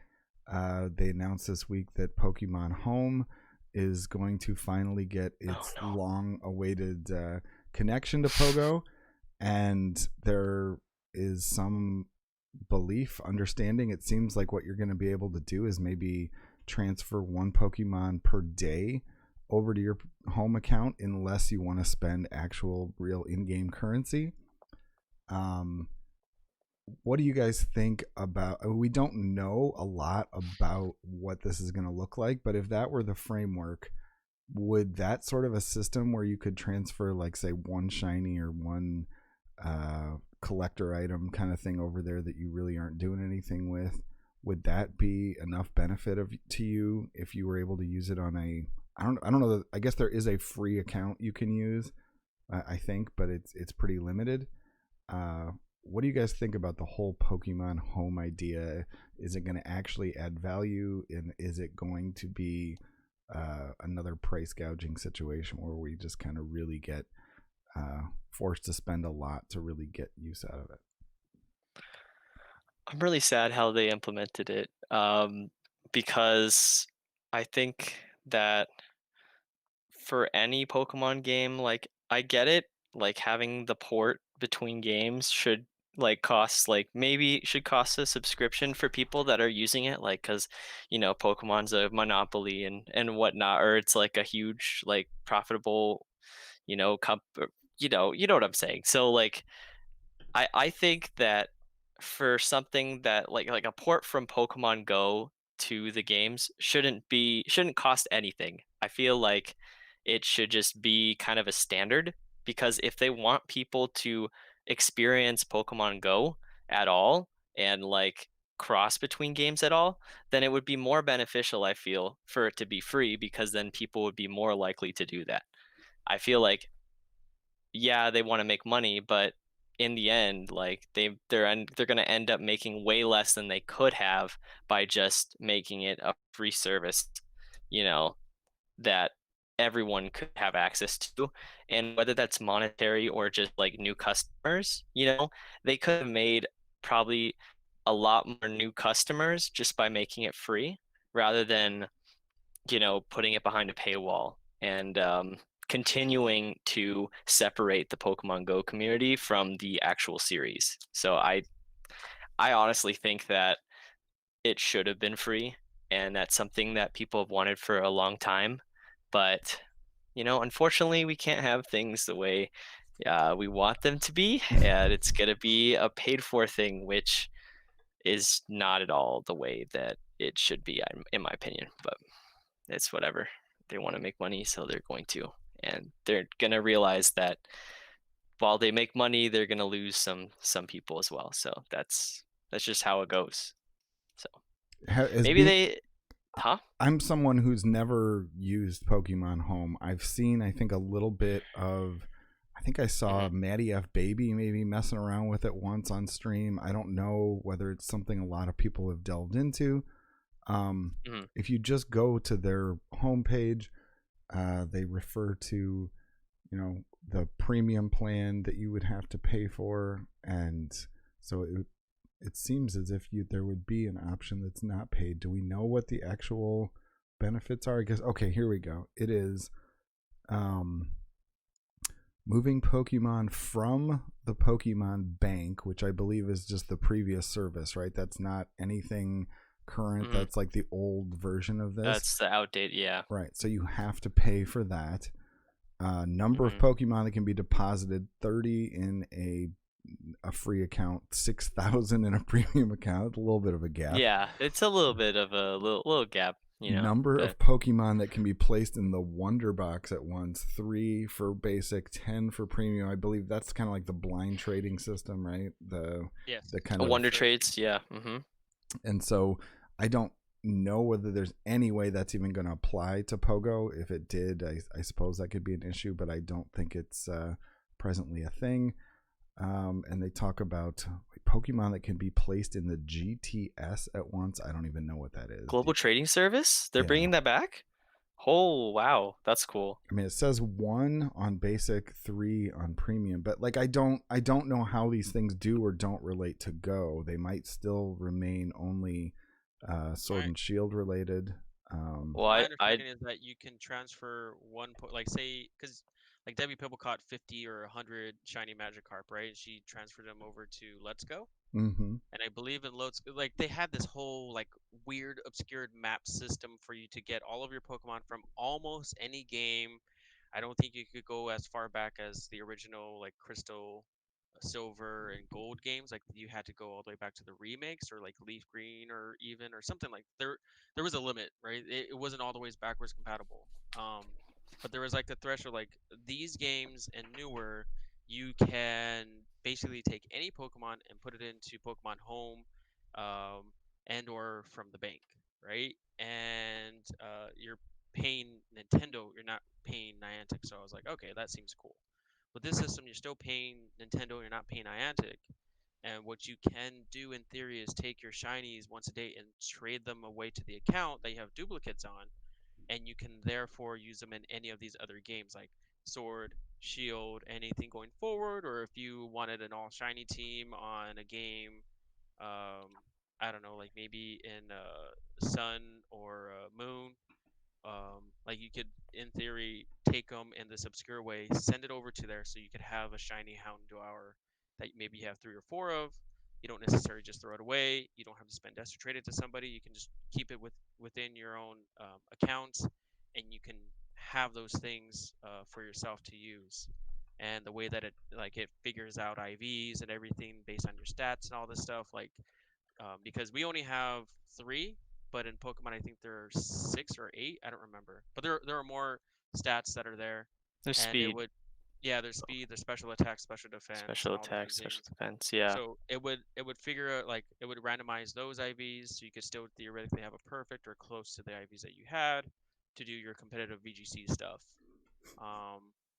they announced this week that Pokemon Home is going to finally get its no. long-awaited connection to Pogo, and there is some understanding. It seems like what you're going to be able to do is maybe transfer one Pokemon per day over to your home account, unless you want to spend actual real in-game currency. What do you guys think about? We don't know a lot about what this is going to look like, but if that were the framework, would that sort of a system where you could transfer, like, say, one shiny or one collector item kind of thing over there that you really aren't doing anything with, would that be enough benefit to you if you were able to use it on a, I don't know, I guess there is a free account you can use, I think, but it's pretty limited. What do you guys think about the whole Pokemon Home idea? Is it going to actually add value, and is it going to be another price gouging situation where we just kind of really get forced to spend a lot to really get use out of it? I'm really sad how they implemented it, because I think that for any Pokemon game, like, I get it, like, having the port between games should, like, cost, like, maybe should cost a subscription for people that are using it, like, because, Pokemon's a monopoly and whatnot, or it's like a huge, like, profitable, you know what I'm saying. So, like, I think that for something that like a port from Pokemon Go to the games shouldn't cost anything. I feel like it should just be kind of a standard, because if they want people to experience Pokemon Go at all and, like, cross between games at all, then it would be more beneficial, I feel, for it to be free, because then people would be more likely to do that. I feel like, yeah, they want to make money, but in the end, like, they're going to end up making way less than they could have by just making it a free service, you know, that everyone could have access to. And whether that's monetary or just, like, new customers, they could have made probably a lot more new customers just by making it free, rather than, putting it behind a paywall and continuing to separate the Pokemon Go community from the actual series. So I honestly think that it should have been free, and that's something that people have wanted for a long time. But, unfortunately, we can't have things the way we want them to be, and it's going to be a paid for thing, which is not at all the way that it should be, in my opinion. But it's whatever. They want to make money, so they're going to. And they're going to realize that while they make money, they're going to lose some people as well. So that's just how it goes. So maybe I'm someone who's never used Pokemon Home. I've seen, I think, a little bit of, I think I saw Maddie F. Baby maybe messing around with it once on stream. I don't know whether it's something a lot of people have delved into. If you just go to their homepage, they refer to, the premium plan that you would have to pay for, and so it seems as if there would be an option that's not paid. Do we know what the actual benefits are? I guess, okay, here we go. It is moving Pokemon from the Pokemon Bank, which I believe is just the previous service, right? That's not anything current. That's like the old version of this. That's the outdated, yeah. Right. So you have to pay for that. Number of Pokemon that can be deposited: 30 in a free account, 6,000 in a premium account. A little bit of a gap. Yeah, it's a little bit of a little gap. Number of Pokemon that can be placed in the Wonder Box at once: 3 for basic, 10 for premium. I believe that's kind of like the blind trading system, right? The kind of Wonder Trades, yeah. And so I don't know whether there's any way that's even going to apply to Pogo. If it did, I suppose that could be an issue, but I don't think it's presently a thing. And they talk about Pokemon that can be placed in the GTS at once. I don't even know what that is. Global Trading Service? They're bringing that back? Oh, wow. That's cool. I mean, it says 1 on basic, 3 on premium, but like I don't know how these things do or don't relate to Go. They might still remain only Sword and Shield related. Well, my understanding is that you can transfer like say, because like Debbie Pibble caught 50 or 100 shiny Magikarp, right? And she transferred them over to Let's Go. Mm-hmm. And I believe in Let's Go, like they had this whole like weird obscured map system for you to get all of your Pokemon from almost any game. I don't think you could go as far back as the original like Crystal, Silver, and Gold games. Like you had to go all the way back to the remakes or like Leaf Green or something like there was a limit, right? It wasn't all the ways backwards compatible. But there was like the threshold, like these games and newer, you can basically take any Pokemon and put it into Pokemon Home, and or from the bank, right? And you're paying Nintendo, you're not paying Niantic. So I was like, okay, that seems cool. With this system, you're still paying Nintendo, you're not paying Niantic. And what you can do in theory is take your shinies once a day and trade them away to the account that you have duplicates on, and you can therefore use them in any of these other games like Sword, Shield, anything going forward. Or if you wanted an all shiny team on a game, I don't know, like maybe in Sun or Moon, like you could in theory take them in this obscure way, send it over to there, so you could have a shiny Houndour that maybe you have 3 or 4 of. You don't necessarily just throw it away. You don't have to spend S or trade it to somebody. You can just keep it within your own accounts, and you can have those things for yourself to use. And the way that it figures out IVs and everything based on your stats and all this stuff, like because we only have 3, but in Pokemon I think there are 6 or 8. I don't remember, but there are more stats that are there. There's speed. There's speed, there's special attack, special defense, special attack, special defense. Yeah. So it would figure out, like it would randomize those IVs, so you could still theoretically have a perfect or close to the IVs that you had to do your competitive VGC stuff.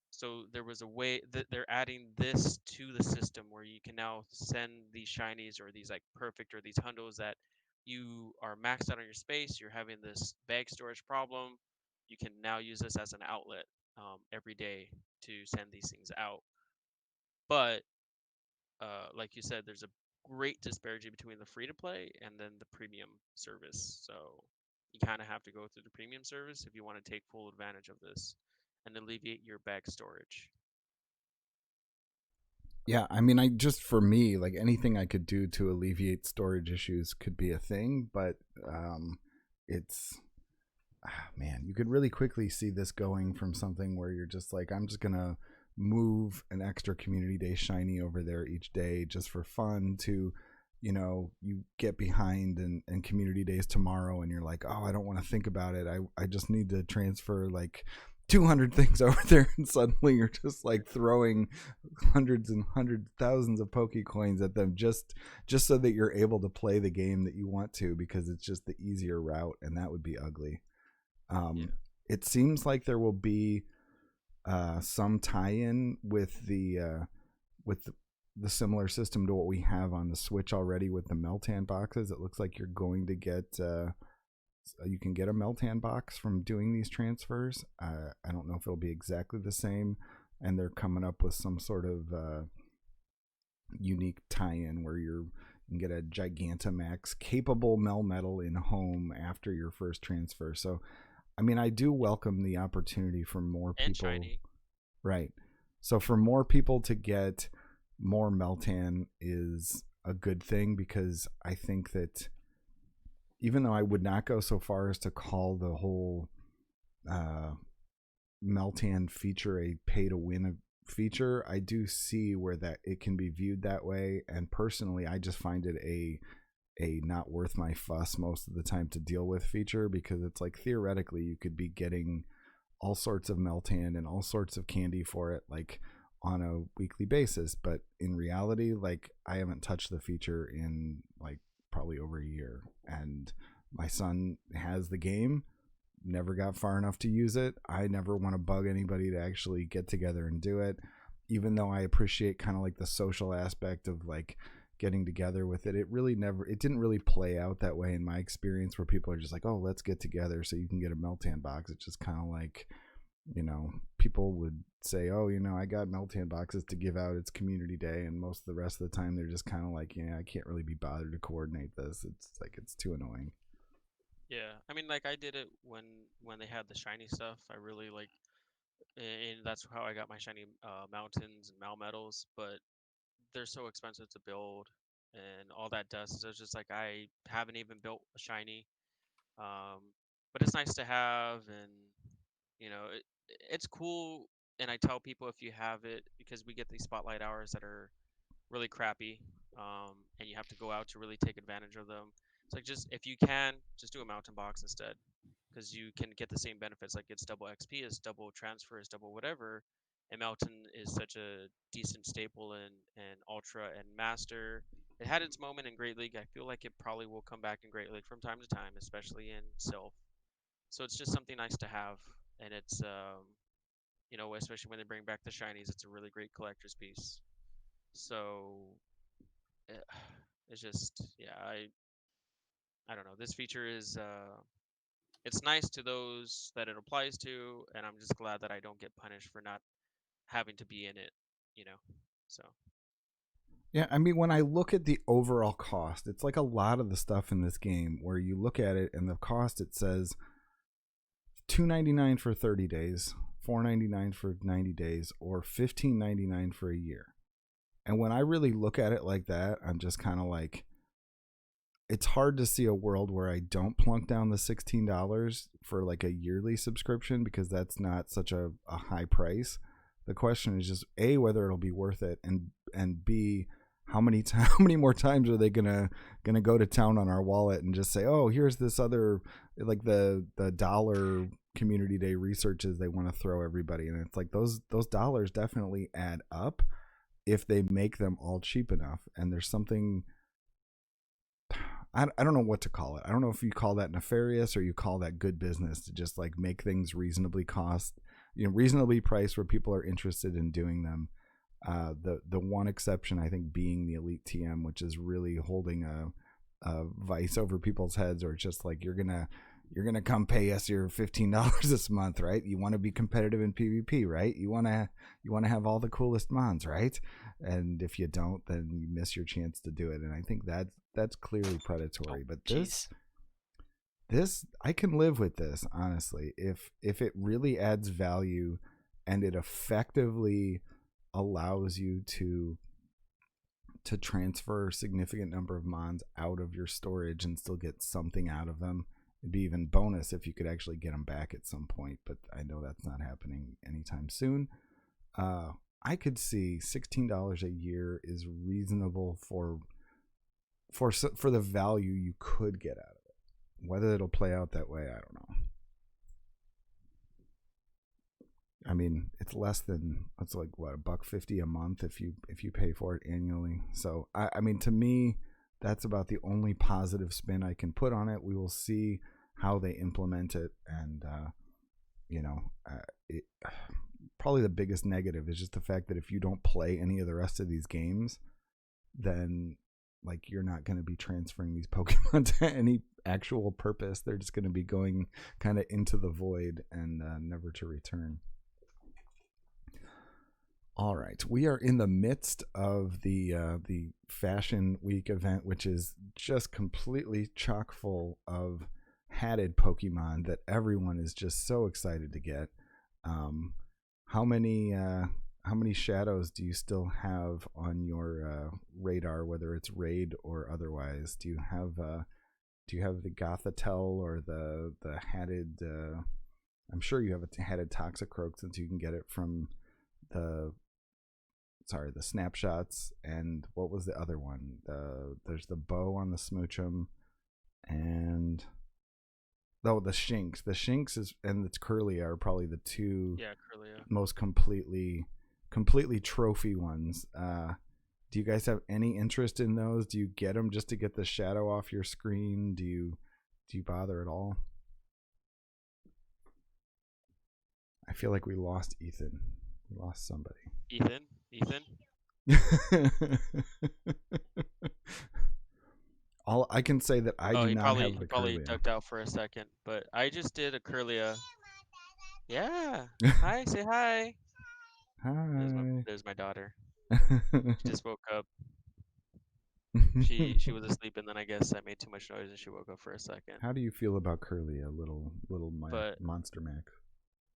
So there was a way that they're adding this to the system where you can now send these shinies or these like perfect or these hundos that you are maxed out on your space. You're having this bag storage problem. You can now use this as an outlet every day to send these things out. But like you said, there's a great disparity between the free to play and then the premium service. So you kind of have to go through the premium service if you want to take full advantage of this and alleviate your bag storage. Yeah, I mean, for me, like anything I could do to alleviate storage issues could be a thing, but man, you could really quickly see this going from something where you're just like, I'm just gonna move an extra community day shiny over there each day just for fun, to you get behind and community days tomorrow and you're like, oh, I don't want to think about it, I just need to transfer like 200 things over there, and suddenly you're just like throwing hundreds and hundreds, thousands of Pokecoins at them just so that you're able to play the game that you want to, because it's just the easier route, and that would be ugly. It seems like there will be some tie-in with the similar system to what we have on the Switch already with the Meltan boxes. It looks like you're going to get you can get a Meltan box from doing these transfers. I don't know if it'll be exactly the same, and they're coming up with some sort of unique tie-in where you can get a Gigantamax capable Melmetal in home after your first transfer. So, I mean, I do welcome the opportunity for more people. And shiny. Right. So for more people to get more Meltan is a good thing, because I think that even though I would not go so far as to call the whole Meltan feature a pay-to-win feature, I do see where that it can be viewed that way. And personally, I just find it a not worth my fuss most of the time to deal with feature, because it's like theoretically you could be getting all sorts of Meltan and all sorts of candy for it, like on a weekly basis. But in reality, like I haven't touched the feature in like probably over a year, and my son has the game, never got far enough to use it. I never want to bug anybody to actually get together and do it. even though I appreciate kind of like the social aspect of like getting together with it, it didn't really play out that way in my experience, where people are just like, oh, let's get together so you can get a Meltan box. It's just kind of like, you know, people would say, oh, you know, I got Meltan boxes to give out, it's community day, and most of the rest of the time they're just kind of like, yeah, I can't really be bothered to coordinate this. It's like, it's too annoying. Yeah, I mean, like I did it when they had the shiny stuff. I really like, and that's how I got my shiny mountains and Malmetals. But they're so expensive to build, and all that dust. So it's just like I haven't even built a shiny. But it's nice to have, and you know, it's cool. And I tell people if you have it, because we get these spotlight hours that are really crappy, and you have to go out to really take advantage of them. It's like, just if you can, just do a mountain box instead, because you can get the same benefits. Like, it's double XP, it's double transfer, it's double whatever. And mountain is such a decent staple in ultra and master. It had its moment in Great League. I feel like it probably will come back in Great League from time to time, especially in Sylph. So it's just something nice to have, and it's you know, especially when they bring back the shinies, it's a really great collector's piece. So it's just, yeah, I don't know. This feature is it's nice to those that it applies to, and I'm just glad that I don't get punished for not having to be in it, you know. So Yeah, I mean, when I look at the overall cost, it's like a lot of the stuff in this game where you look at it and the cost, it says $2.99 for 30 days, $4.99 for 90 days, or $15.99 for a year. And when I really look at it like that, I'm just kind of like, it's hard to see a world where I don't plunk down the $16 for like a yearly subscription, because that's not such a high price. The question is just A, whether it'll be worth it, and B, how many more times are they gonna go to town on our wallet and just say, oh, here's this other, like the dollar community day researches they want to throw everybody. And it's like those dollars definitely add up if they make them all cheap enough. And there's something, I don't know what to call it. I don't know if you call that nefarious or you call that good business, to just like make things reasonably priced where people are interested in doing them. The one exception, I think, being the Elite TM, which is really holding a vice over people's heads, or it's just like, you're gonna come pay us your $15 this month, right? You want to be competitive in PvP, right? You want to have all the coolest mons, right? And if you don't, then you miss your chance to do it. And I think that's clearly predatory. But this I can live with this, honestly, if it really adds value and it effectively allows you to transfer a significant number of mons out of your storage and still get something out of them. It'd be even bonus if you could actually get them back at some point, but I know that's not happening anytime soon. I could see $16 a year is reasonable for the value you could get out of it. Whether it'll play out that way, I don't know. I mean, it's like what, $1.50 a month if you pay for it annually. So I mean, to me, that's about the only positive spin I can put on it. We will see how they implement it, and probably the biggest negative is just the fact that if you don't play any of the rest of these games, then like you're not going to be transferring these Pokemon to any actual purpose. They're just going to be going kind of into the void and never to return. All right, we are in the midst of the Fashion Week event, which is just completely chock full of hatted Pokemon that everyone is just so excited to get. How many shadows do you still have on your radar, whether it's raid or otherwise? Do you have the Gothitelle or the hatted? I'm sure you have a hatted Toxicroak, since you can get it from the snapshots. And what was the other one? There's the bow on the Smoochum, and the Shinx. The Shinx and its Curlia are probably the two most completely trophy ones. Do you guys have any interest in those? Do you get them just to get the shadow off your screen? Do you bother at all? I feel like we lost Ethan. We lost somebody. Ethan? Ethan. All I can say that I do he not have he the probably Curlia. ducked out for a second, but I just did a Curlia. Yeah. Hi, say hi. Hi. There's my daughter. She just woke up. She was asleep, and then I guess I made too much noise, and she woke up for a second. How do you feel about Curlia, little monster Max?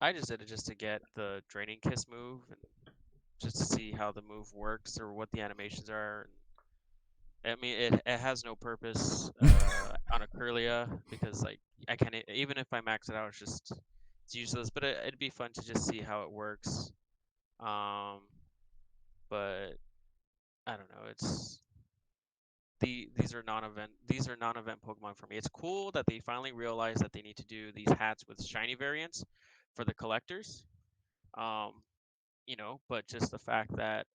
I just did it just to get the Draining Kiss move, and just to see how the move works or what the animations are. I mean, it has no purpose on a Curlia because like I can't even if I max it out, it's useless. But it'd be fun to just see how it works. But I don't know. These are non-event Pokemon for me. It's cool that they finally realized that they need to do these hats with shiny variants for the collectors. But just the fact that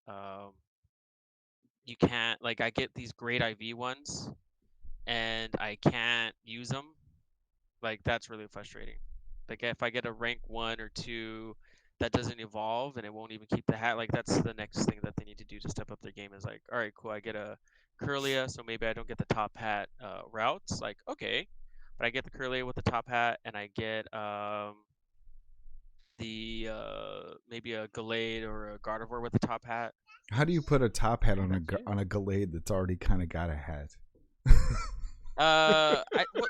you can't like I get these great IV ones and I can't use them. Like that's really frustrating. Like if I get a rank 1 or 2 that doesn't evolve and it won't even keep the hat, like that's the next thing that they need to do to step up their game is like, all right, cool, I get a Curlia, so maybe I don't get the top hat routes. Like, okay, but I get the Curlia with the top hat and I get the maybe a Gallade or a Gardevoir with the top hat. How do you put a top hat on a Gallade that's already kind of got a hat?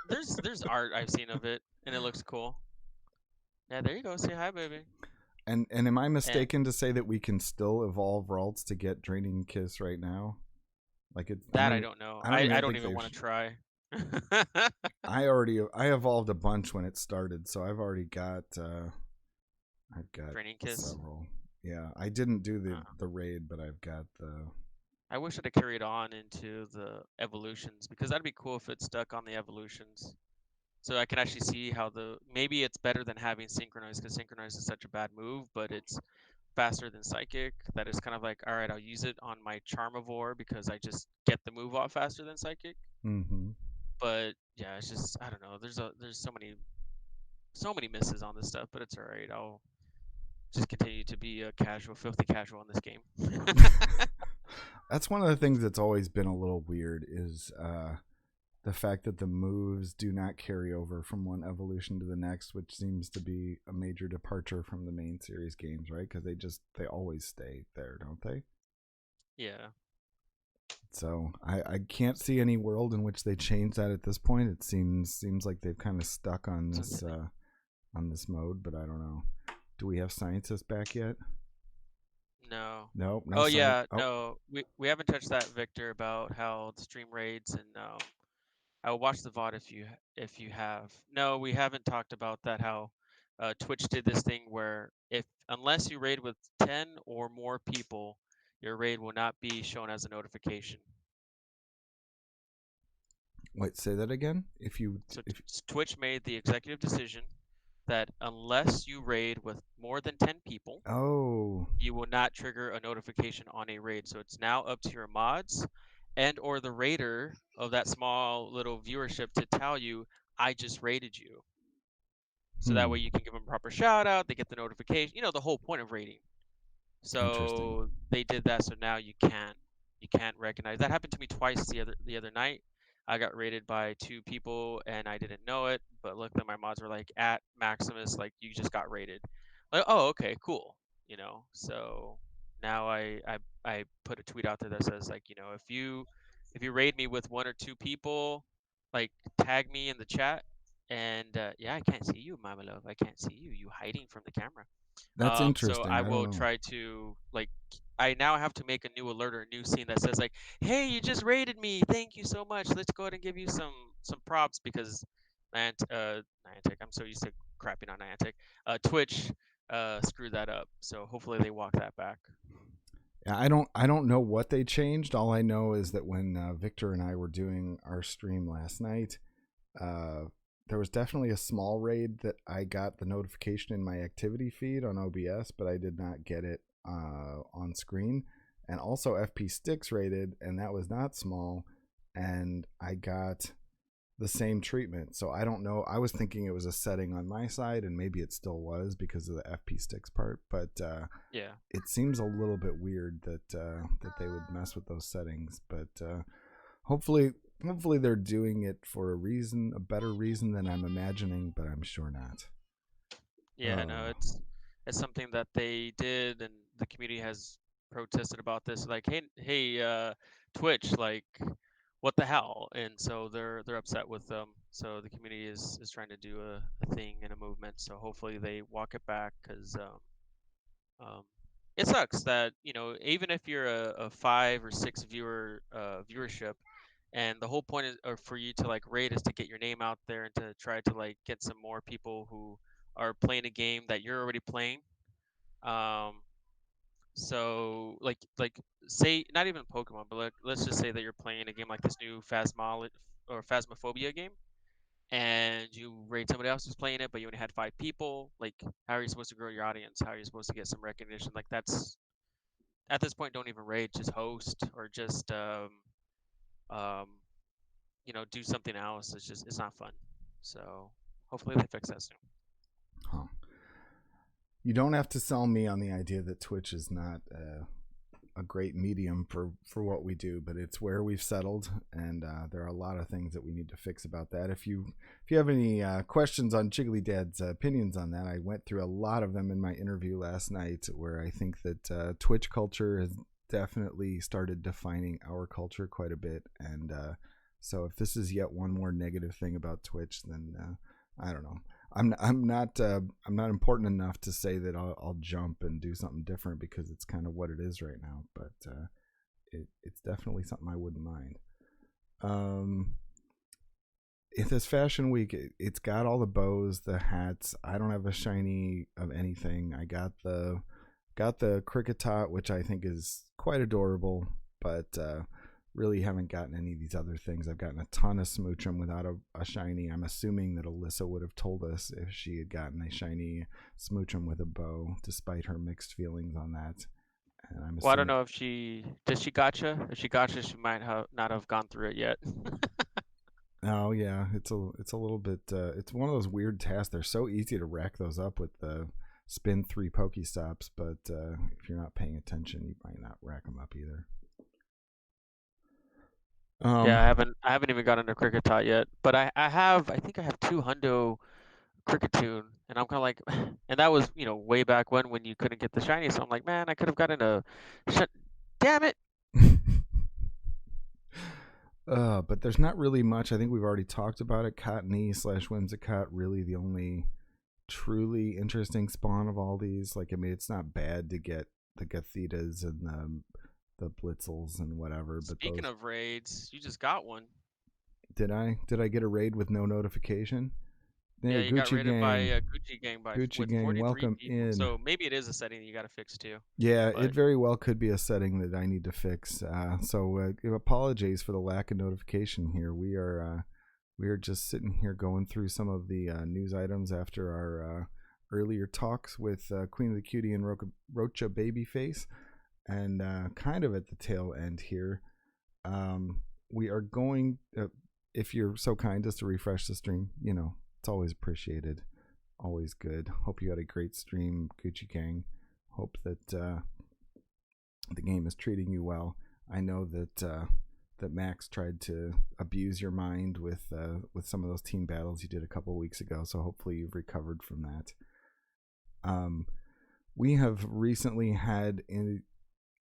There's art I've seen of it and it looks cool. Yeah, there you go. Say hi, baby. And am I mistaken to say that we can still evolve Ralts to get Draining Kiss right now? Like it's that I don't know. I don't even want to try. I evolved a bunch when it started, so I've already got Draining Kiss. Several. Yeah, I didn't do the raid, but I've got the. I wish I'd have carried on into the evolutions because that'd be cool if it stuck on the evolutions. So I can actually see how maybe it's better than having Synchronize because Synchronize is such a bad move, but it's faster than Psychic. That is kind of like, all right, I'll use it on my Charmivore because I just get the move off faster than Psychic. Mm-hmm. But yeah, it's just I don't know. There's so many misses on this stuff, but it's all right. I'll just continue to be a filthy casual in this game. That's one of the things that's always been a little weird is the fact that the moves do not carry over from one evolution to the next, which seems to be a major departure from the main series games, right? Because they always stay there, don't they? Yeah. So I can't see any world in which they change that at this point. It seems like they've kind of stuck on this mode, but I don't know. Do we have scientists back yet? No. No. Oh yeah, no. We haven't touched that, Victor, about how the stream raids and I will watch the VOD if you have. No, we haven't talked about that. How Twitch did this thing where unless you raid with 10 or more people, your raid will not be shown as a notification. Wait, say that again. Twitch made the executive decision that unless you raid with more than 10 people, you will not trigger a notification on a raid. So it's now up to your mods and or the raider of that small little viewership to tell you, I just raided you. So that way you can give them a proper shout out, they get the notification, the whole point of raiding. So they did that, so now you can't recognize. That happened to me twice the other night. I got raided by 2 people and I didn't know it, but luckily my mods were like, at Maximus, like you just got raided. Like, oh, okay, cool. So now I put a tweet out there that says like, if you raid me with 1 or 2 people, like tag me in the chat. And yeah, I can't see you, Mama Love. I can't see you. You hiding from the camera. That's interesting. So I will try to I now have to make a new alert or a new scene that says like, hey, you just raided me. Thank you so much. Let's go ahead and give you some props because Niantic, I'm so used to crapping on Niantic. Twitch screwed that up. So hopefully they walk that back. Yeah, I don't know what they changed. All I know is that when Victor and I were doing our stream last night, there was definitely a small raid that I got the notification in my activity feed on OBS, but I did not get it on screen. And also FP Sticks raided, and that was not small. And I got the same treatment. So I don't know. I was thinking it was a setting on my side, and maybe it still was because of the FP sticks part. But Yeah. it seems a little bit weird that they would mess with those settings. But hopefully they're doing it for a reason, a better reason than I'm imagining. But I'm sure not. Yeah, no, it's something that they did, and the community has protested about this. Like, hey, Twitch, like, what the hell? And so they're upset with them. So the community is trying to do a thing and a movement. So hopefully they walk it back, because um, it sucks that, even if you're a 5 or 6 viewership, and the whole point is, or for you to like raid, is to get your name out there and to try to like get some more people who are playing a game that you're already playing. Um, so like say not even Pokemon, but let's just say that you're playing a game like this new Phasmophobia game, and you raid somebody else who's playing it, but you only had 5 people. Like, how are you supposed to grow your audience? How are you supposed to get some recognition? Like, that's at this point, don't even raid, just host, or just um, do something else. It's not fun. So hopefully they fix that soon. Huh. You don't have to sell me on the idea that Twitch is not a great medium for what we do, but it's where we've settled, and there are a lot of things that we need to fix about that. If you have any questions on Jiggly Dad's opinions on that, I went through a lot of them in my interview last night, where I think that Twitch culture has definitely started defining our culture quite a bit, and so if this is yet one more negative thing about Twitch, then I don't know. I'm not important enough to say that I'll jump and do something different, because it's kind of what it is right now. But it's definitely something I wouldn't mind. If this fashion week, it's got all the bows, the hats. I don't have a shiny of anything. I got the cricket tot, which I think is quite adorable, but really haven't gotten any of these other things. I've gotten a ton of Smoochum without a shiny. I'm assuming that Alyssa would have told us if she had gotten a shiny Smoochum with a bow, despite her mixed feelings on that. And Well, I don't know if she gotcha. If she gotcha, she might not have gone through it yet. Oh yeah, it's a little bit. It's one of those weird tasks. They're so easy to rack those up with the spin 3 Pokestops, but if you're not paying attention, you might not rack them up either. Yeah, I haven't even gotten a cricket tot yet, but I think I have 2 hundo Cricketune, and I'm kind of like, and that was way back when you couldn't get the shiny, so I'm like, man, I could have gotten a damn it. But there's not really much. I think we've already talked about it. Cottony / Whimsicott, really the only truly interesting spawn of all these. Like, I mean, it's not bad to get the Gothetas and the Blitzels and whatever. But Speaking of raids, you just got one. Did I get a raid with no notification? Yeah, you got raided by Gucci Gang Gucci Gang, welcome people. in. So maybe it is a setting that you got to fix too. Yeah, it very well could be a setting that I need to fix. So apologies for the lack of notification here. We are just sitting here going through some of the news items after our earlier talks with Queen of the Cutie and Rocha Babyface, and kind of at the tail end here. We are going, if you're so kind, just to refresh the stream. It's always appreciated, always good. Hope you had a great stream, Gucci Gang. Hope that the game is treating you well. I know that that Max tried to abuse your mind with some of those team battles you did a couple weeks ago, so hopefully you've recovered from that. We have recently had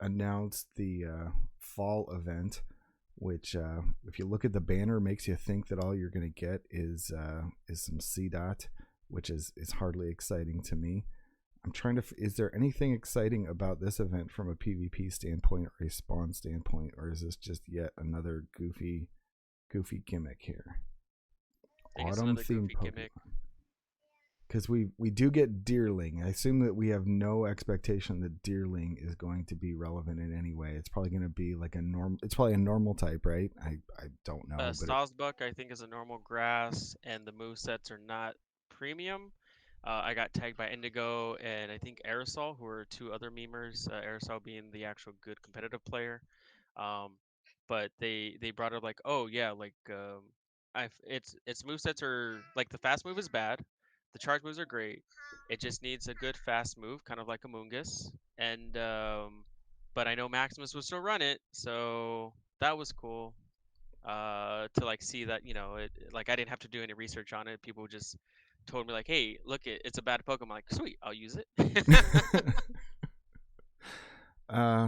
announced the fall event, which if you look at the banner, makes you think that all you're going to get is some C-Dot, which is hardly exciting to me. I'm trying to is there anything exciting about this event from a PvP standpoint or a spawn standpoint, or is this just yet another goofy gimmick here? Autumn themed Pokemon. Because we do get Deerling. I assume that we have no expectation that Deerling is going to be relevant in any way. It's probably going to be like it's probably a normal type, right? I don't know. Sawsbuck, I think, is a normal grass, and the movesets are not premium. I got tagged by Indigo and I think Aerosol, who are 2 other memers. Aerosol being the actual good competitive player. But they brought up like, oh yeah, like its movesets are like the fast move is bad, the charge moves are great. It just needs a good fast move, kind of like a Moongus. And but I know Maximus would still run it, so that was cool. To like see that like I didn't have to do any research on it. People just told me like, hey, look, it's a bad Pokemon. I'm like, sweet, I'll use it.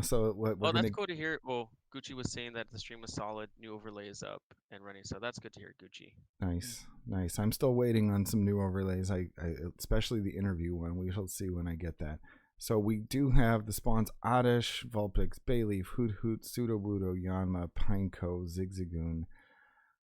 So what we're Oh, that's gonna cool to hear. Well, Gucci was saying that the stream was solid, new overlay is up and running, so that's good to hear, Gucci. nice. I'm still waiting on some new overlays. I especially the interview one. We shall see when I get that. So we do have the spawns Oddish, Vulpix, Bayleaf, Hoot Hoot, Sudowoodo, Yanma, Pineco, Zigzagoon,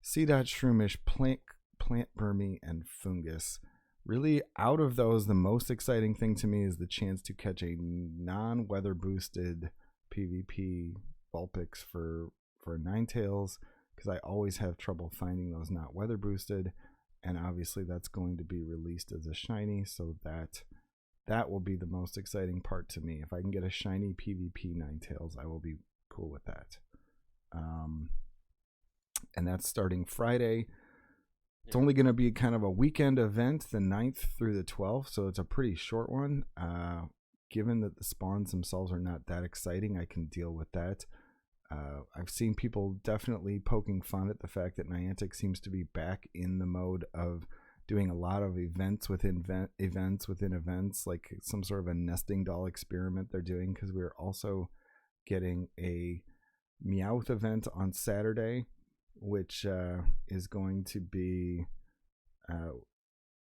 Seedot, Shroomish, Plant Burmy, and Fungus. Really, out of those, the most exciting thing to me is the chance to catch a non-weather boosted PvP Vulpix for Ninetales, because I always have trouble finding those not weather boosted, and obviously that's going to be released as a shiny, so that will be the most exciting part to me. If I can get a shiny PvP Ninetales, I will be cool with that. And that's starting Friday. It's only going to be kind of a weekend event, the 9th through the 12th, so it's a pretty short one. Given that the spawns themselves are not that exciting, I can deal with that. I've seen people definitely poking fun at the fact that Niantic seems to be back in the mode of doing a lot of events within events, like some sort of a nesting doll experiment they're doing, because we're also getting a Meowth event on Saturday, which is going to be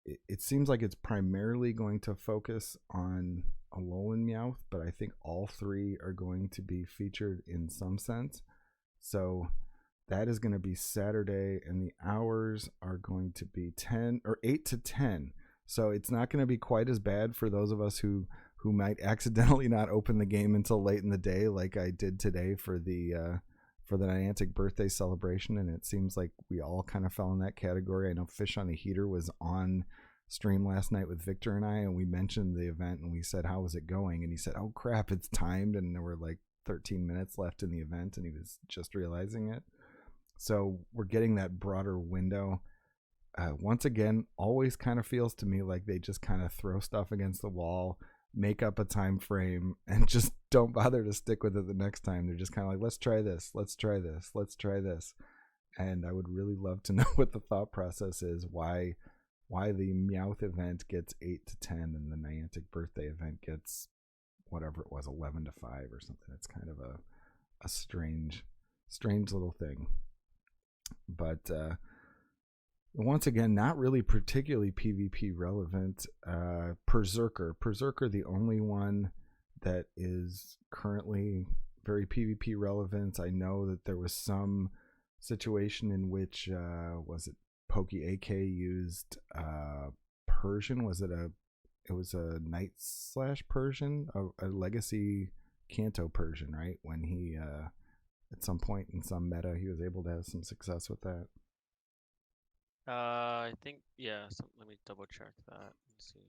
it seems like it's primarily going to focus on Alolan Meowth, but I think all three are going to be featured in some sense. So that is going to be Saturday, and the hours are going to be 8 to 10. So it's not going to be quite as bad for those of us who might accidentally not open the game until late in the day, like I did today for the Niantic birthday celebration, and it seems like we all kind of fell in that category. I know Fish on a Heater was on stream last night with Victor and I, and we mentioned the event, and we said, how was it going? And he said, oh crap, it's timed, and there were like 13 minutes left in the event, and he was just realizing it. So we're getting that broader window. Once again, always kind of feels to me like they just kind of throw stuff against the wall, make up a time frame, and just don't bother to stick with it the next time. They're just kind of like, let's try this, let's try this, let's try this. And I would really love to know what the thought process is, why the Meowth event gets 8 to 10 and the Niantic birthday event gets whatever it was, 11 to 5 or something. It's kind of a strange little thing. But once again, not really particularly PvP relevant. Berserker, the only one that is currently very PvP relevant. I know that there was some situation in which was it Poke AK used Persian? It was a Night / Persian, a Legacy Kanto Persian, right? When he at some point in some meta he was able to have some success with that. I think, yeah. So let me double check that. Let's see.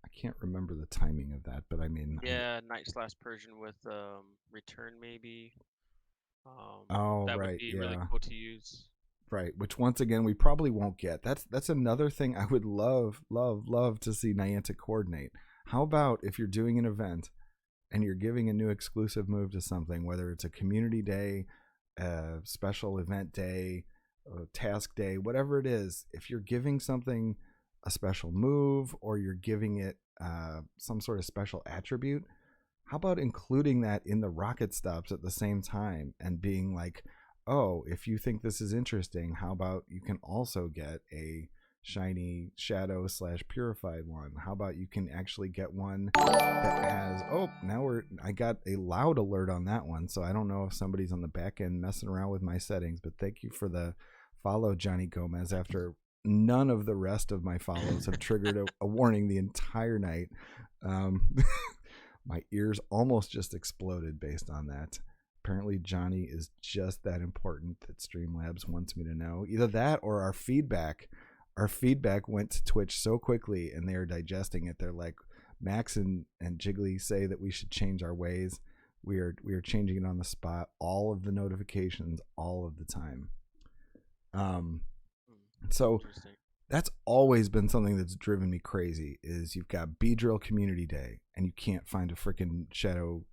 I can't remember the timing of that, but I mean, yeah, Night / Persian with return maybe. That right, would be yeah, really cool to use. right. Which once again we probably won't get. That's another thing I would love to see Niantic coordinate. How about if you're doing an event and you're giving a new exclusive move to something, whether it's a community day, a special event day, a task day, whatever it is, if you're giving something a special move or you're giving it some sort of special attribute, how about including that in the rocket stops at the same time and being like, oh, if you think this is interesting, how about you can also get a shiny shadow / purified one? How about you can actually get one that has, I got a loud alert on that one, so I don't know if somebody's on the back end messing around with my settings, but thank you for the follow, Johnny Gomez, after none of the rest of my follows have triggered a warning the entire night. My ears almost just exploded based on that. Apparently Johnny is just that important that Streamlabs wants me to know. Either that or our feedback went to Twitch so quickly and they are digesting it. They're like, Max and Jiggly say that we should change our ways. We are changing it on the spot, all of the notifications, all of the time. So Interesting. that's always been something that's driven me crazy. Is you've got Beedrill Community Day and you can't find a freaking Shadow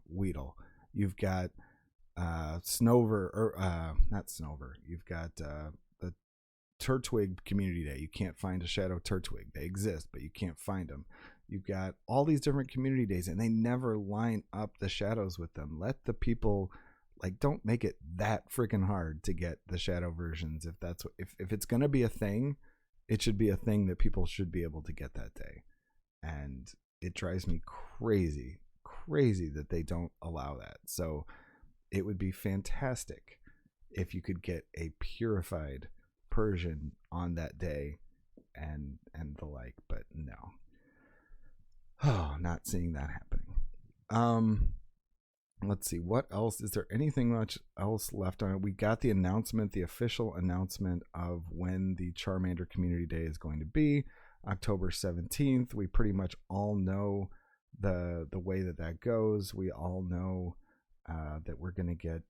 Weedle. You've got Snover, or not Snover. You've got the Turtwig Community Day. You can't find a Shadow Turtwig. They exist, but you can't find them. You've got all these different community days, and they never line up the shadows with them. Let the people, like, don't make it that freaking hard to get the shadow versions. If that's what, if it's gonna be a thing, it should be a thing that people should be able to get that day. And it drives me crazy that they don't allow that. So it would be fantastic if you could get a purified Persian on that day and the like, but no. Oh, not seeing that happening. Let's see, what else is there? Anything much else left on it? We got the announcement, the official announcement of when the Charmander Community Day is going to be, October 17th. We pretty much all know the way that goes. We all know that we're going to get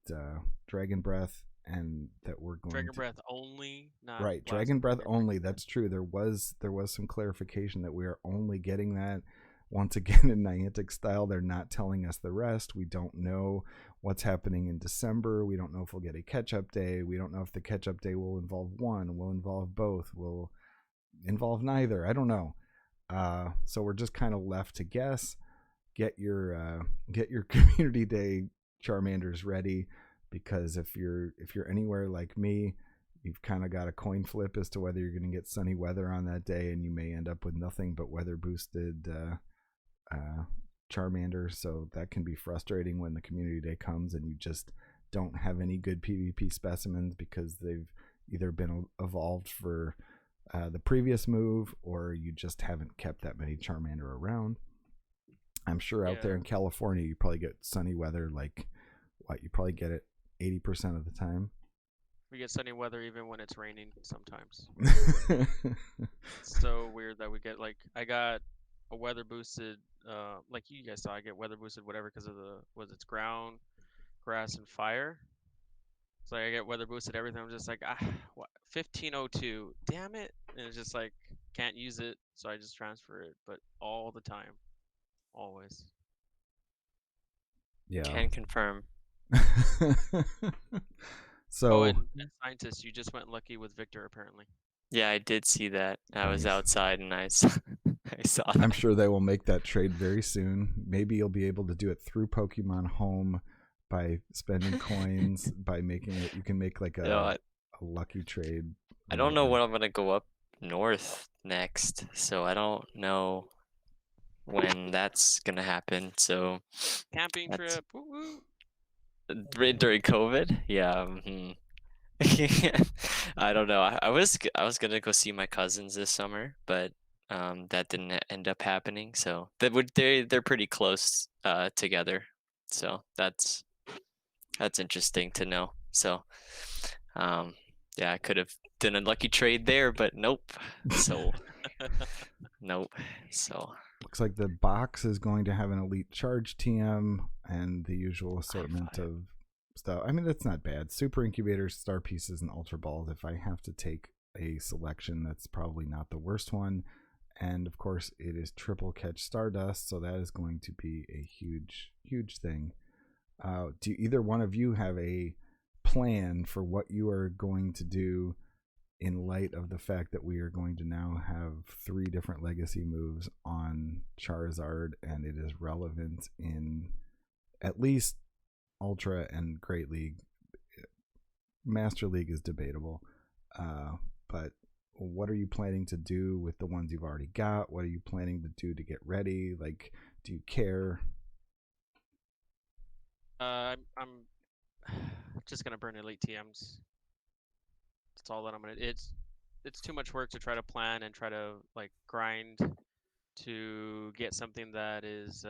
Dragon Breath, and that we're going Dragon Breath only, not right, Dragon Breath only. That's true. There was some clarification that we are only getting that. Once again, in Niantic style, they're not telling us the rest. We don't know what's happening in December. We don't know if we'll get a catch-up day. We don't know if the catch-up day will involve one, will involve both, will involve neither. I don't know. So we're just kind of left to guess. Get your Community Day Charmanders ready, because if you're anywhere like me, you've kind of got a coin flip as to whether you're going to get sunny weather on that day, and you may end up with nothing but weather boosted Charmander. So that can be frustrating when the Community Day comes and you just don't have any good PvP specimens because they've either been evolved for the previous move, or you just haven't kept that many Charmander around. I'm sure out there in California you probably get sunny weather, like what, you probably get it 80% of the time. We get sunny weather even when it's raining sometimes. It's so weird that we get, like, I got a weather boosted, like you guys saw, I get weather boosted whatever because of it's ground, grass, and fire. So I get weather boosted everything. I'm just like, what, 1502, damn it. And it's just like, can't use it, so I just transfer it, but all the time. Always. Yeah. Can confirm. So, and scientist, you just went lucky with Victor, apparently. Yeah, I did see that. I was Nice. outside and I saw that. I'm sure they will make that trade very soon. Maybe you'll be able to do it through Pokemon Home by spending coins, by making it. You can make like a lucky trade. I don't know when I'm gonna go up north next, so I don't know when that's gonna happen. So Camping trip. Woo-woo. During COVID, yeah. I don't know. I was gonna go see my cousins this summer, but that didn't end up happening. So they're pretty close together. So that's interesting to know. So yeah, I could have done a lucky trade there, but nope. So nope. So looks like the box is going to have an Elite Charge TM and the usual assortment of stuff. I mean, that's not bad. Super Incubators, Star Pieces, and Ultra Balls. If I have to take a selection, that's probably not the worst one. And of course, it is Triple Catch Stardust, so that is going to be a huge thing. Do either one of you have a plan for what you are going to do in light of the fact that we are going to now have 3 different legacy moves on Charizard, and it is relevant in at least Ultra and Great League? Master League is debatable, but what are you planning to do with the ones you've already got? What are you planning to do to get ready? Like, do you care? I'm just gonna burn Elite TMs. That's all that I'm gonna. It's too much work to try to plan and try to like grind to get something that is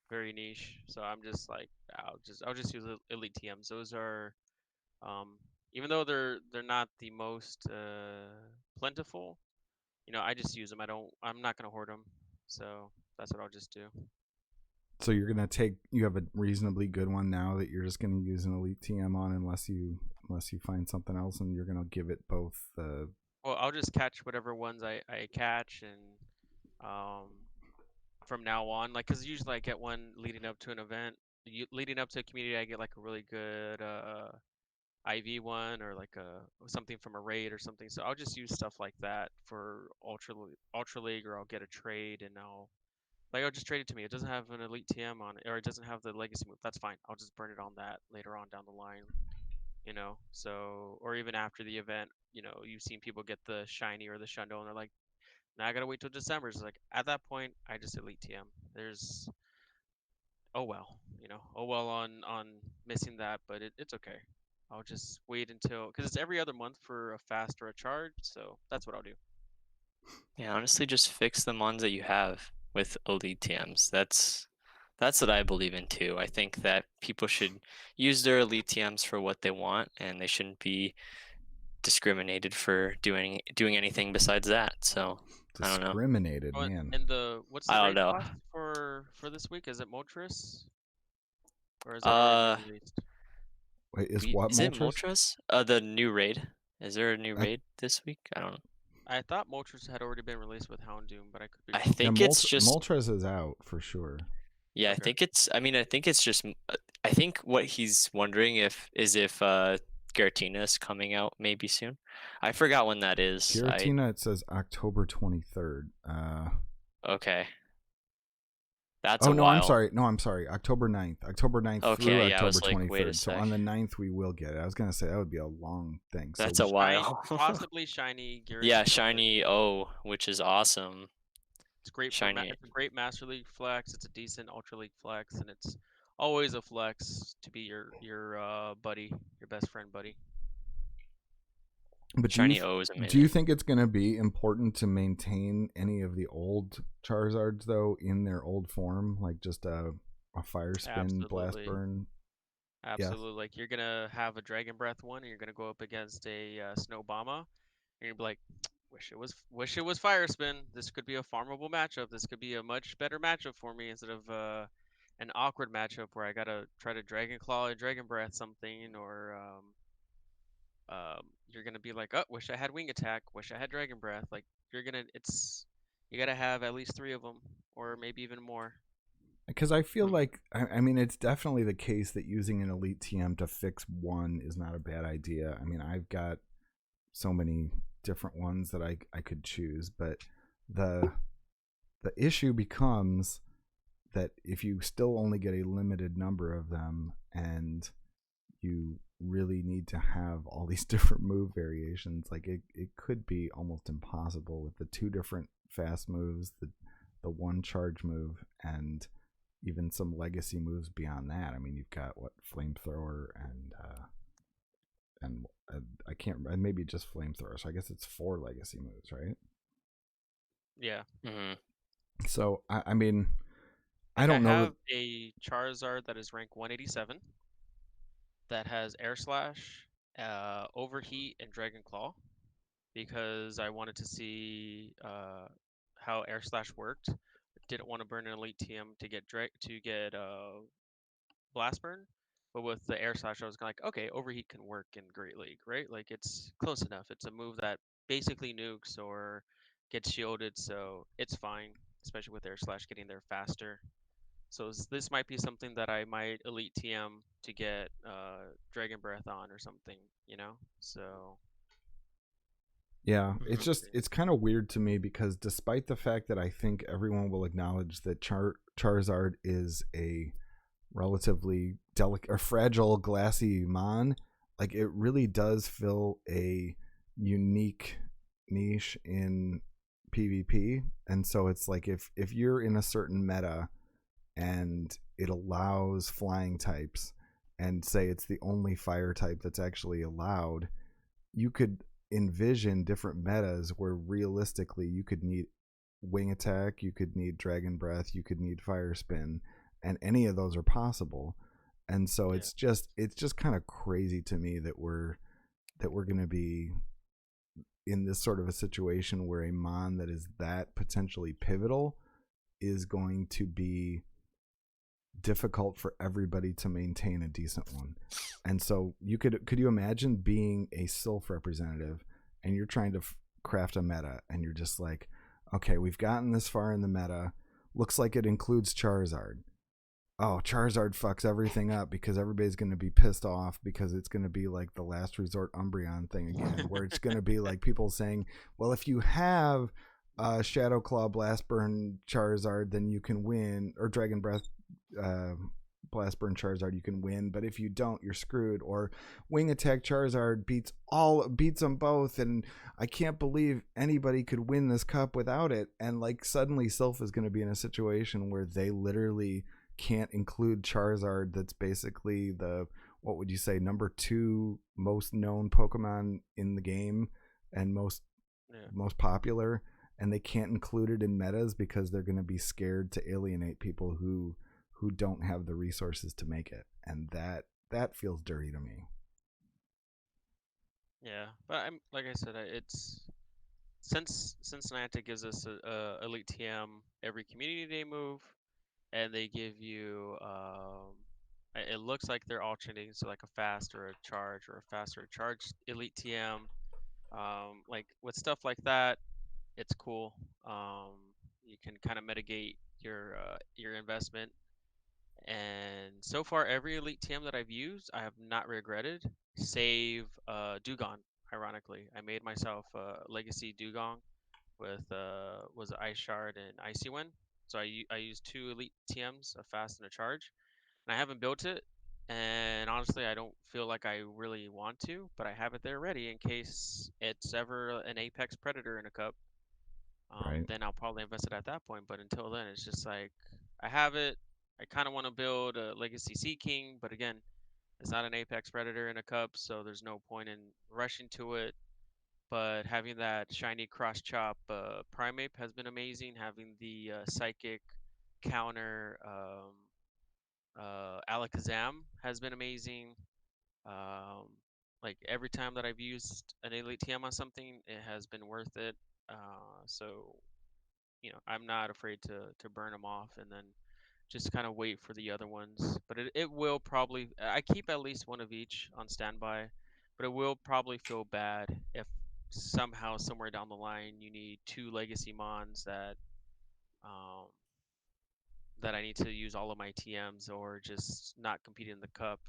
very niche. So I'm just like, I'll just use Elite TMs. Those are, even though they're not the most plentiful, you know, I just use them. I'm not gonna hoard them. So that's what I'll just do. So you're gonna you have a reasonably good one now that you're just gonna use an Elite TM on, unless you unless you find something else, and you're gonna give it both. Well, I'll just catch whatever ones I catch, and from now on, like, because usually I get one leading up to an event, leading up to a community, I get like a really good IV one, or like something from a raid or something. So I'll just use stuff like that for Ultra League, or I'll get a trade and I'll just trade it to me. It doesn't have an elite TM on it, or it doesn't have the legacy move. That's fine. I'll just burn it on that later on down the line. So, or even after the event, you've seen people get the shiny or the shundo, and they're like, now I gotta wait till December. It's like, at that point, I just elite TM. There's, oh well, on missing that, but it's okay. I'll just wait until, because it's every other month for a fast or a charge, so that's what I'll do. Yeah, honestly, just fix the mons that you have with elite TMs. That's what I believe in too. I think that people should use their elite TMs for what they want, and they shouldn't be discriminated for doing anything besides that. So I don't know. Discriminated, man. And what's the I don't raid know. cost for this week? Is it Moltres? Or is it already released? Wait, is what Is it Moltres? Moltres? The new raid. Is there a new raid this week? I don't know. I thought Moltres had already been released with Houndoom, but I could be I wrong. think it's just Moltres is out for sure. Yeah, Okay. I think it's. I mean, I think it's just. I think what he's wondering if Giratina is coming out maybe soon. I forgot when that is. Giratina, it says October 23rd. Okay. That's oh a no, while. I'm sorry. October 9th. October 9th Okay, through yeah, I was October like, wait a 23rd. So sec. on the 9th we will get it. I was gonna say that would be a long thing. That's so a while. Possibly shiny Giratina. Yeah, shiny O, which is awesome. It's great Shiny. it's a great Master League flex. It's a decent Ultra League flex, and it's always a flex to be your buddy, your best friend buddy. But shiny O is amazing. Do you think it's going to be important to maintain any of the old Charizards though in their old form, like just a fire spin, blast burn? Absolutely. Yes. Like, you're gonna have a Dragon Breath one, and you're gonna go up against a Snow Bomba, and you'll be like, wish it was fire spin. This could be a farmable matchup. This could be a much better matchup for me, instead of an awkward matchup where I gotta try to Dragon Claw or Dragon Breath something, or you're gonna be like, oh, wish I had Wing Attack, wish I had Dragon Breath. Like, you gotta have at least 3 of them, or maybe even more. Because I feel like, I mean, it's definitely the case that using an Elite TM to fix one is not a bad idea. I mean, I've got so many different ones that I could choose, but the issue becomes that if you still only get a limited number of them, and you really need to have all these different move variations, like it could be almost impossible with the 2 different fast moves, the 1 charge move, and even some legacy moves beyond that. I mean, you've got flamethrower and I can't, maybe just flamethrower. So I guess it's 4 legacy moves, right? Yeah. Mm-hmm. So I mean, I don't know. I have a Charizard that is rank 187 that has Air Slash, Overheat, and Dragon Claw, because I wanted to see how Air Slash worked. Didn't want to burn an Elite TM to get Blast Burn, but with the Air Slash, I was like, okay, Overheat can work in Great League, right? Like, it's close enough. It's a move that basically nukes or gets shielded, so it's fine, especially with Air Slash getting there faster. So this might be something that I might Elite TM to get Dragon Breath on or something, So yeah, it's kind of weird to me, because despite the fact that I think everyone will acknowledge that Charizard is a relatively delicate or fragile, glassy mon, like, it really does fill a unique niche in PvP. And so it's like, if you're in a certain meta and it allows flying types, and say it's the only fire type that's actually allowed, you could envision different metas where realistically you could need Wing Attack, you could need Dragon Breath, you could need Fire Spin, and any of those are possible. And so it's just kind of crazy to me that we're going to be in this sort of a situation where a mon that is that potentially pivotal is going to be difficult for everybody to maintain a decent one. And so could you imagine being a Sylph representative and you're trying to craft a meta and you're just like, okay, we've gotten this far in the meta. Looks like it includes Charizard. Oh, Charizard fucks everything up because everybody's going to be pissed off because it's going to be like the last resort Umbreon thing again, where it's going to be like people saying, well, if you have Shadow Claw, Blast Burn, Charizard, then you can win, or Dragon Breath, Blast Burn, Charizard, you can win, but if you don't, you're screwed. Or Wing Attack Charizard beats them both, and I can't believe anybody could win this cup without it. And like suddenly Sylph is going to be in a situation where they literally can't include Charizard, that's basically the, what would you say, number 2 most known Pokemon in the game and most popular, and they can't include it in metas because they're going to be scared to alienate people who don't have the resources to make it. And that feels dirty to me. Yeah, but I'm like I said, it's since Niantic gives us a Elite TM every Community Day move, and they give you it looks like they're alternating, so like a fast or a charge, or a fast or a charge Elite TM. Like with stuff like that, it's cool. You can kind of mitigate your investment. And so far, every Elite TM that I've used, I have not regretted, save Dugong. Ironically, I made myself a Legacy Dugong with was it Ice Shard and Icy Wind. So I used 2 Elite TMs, a fast and a charge, and I haven't built it. And honestly, I don't feel like I really want to, but I have it there ready in case it's ever an Apex Predator in a cup. Right. Then I'll probably invest it at that point. But until then, it's just like I have it. I kind of want to build a Legacy Sea King, but again, it's not an Apex Predator in a cup, so there's no point in rushing to it. But having that shiny cross chop Primeape has been amazing. Having the psychic counter Alakazam has been amazing. Like every time that I've used an Elite TM on something, it has been worth it. So I'm not afraid to burn them off and then just kind of wait for the other ones. But it will probably, I keep at least one of each on standby, but it will probably feel bad if somehow somewhere down the line you need 2 Legacy Mons um, that I need to use all of my TMs or just not compete in the cup,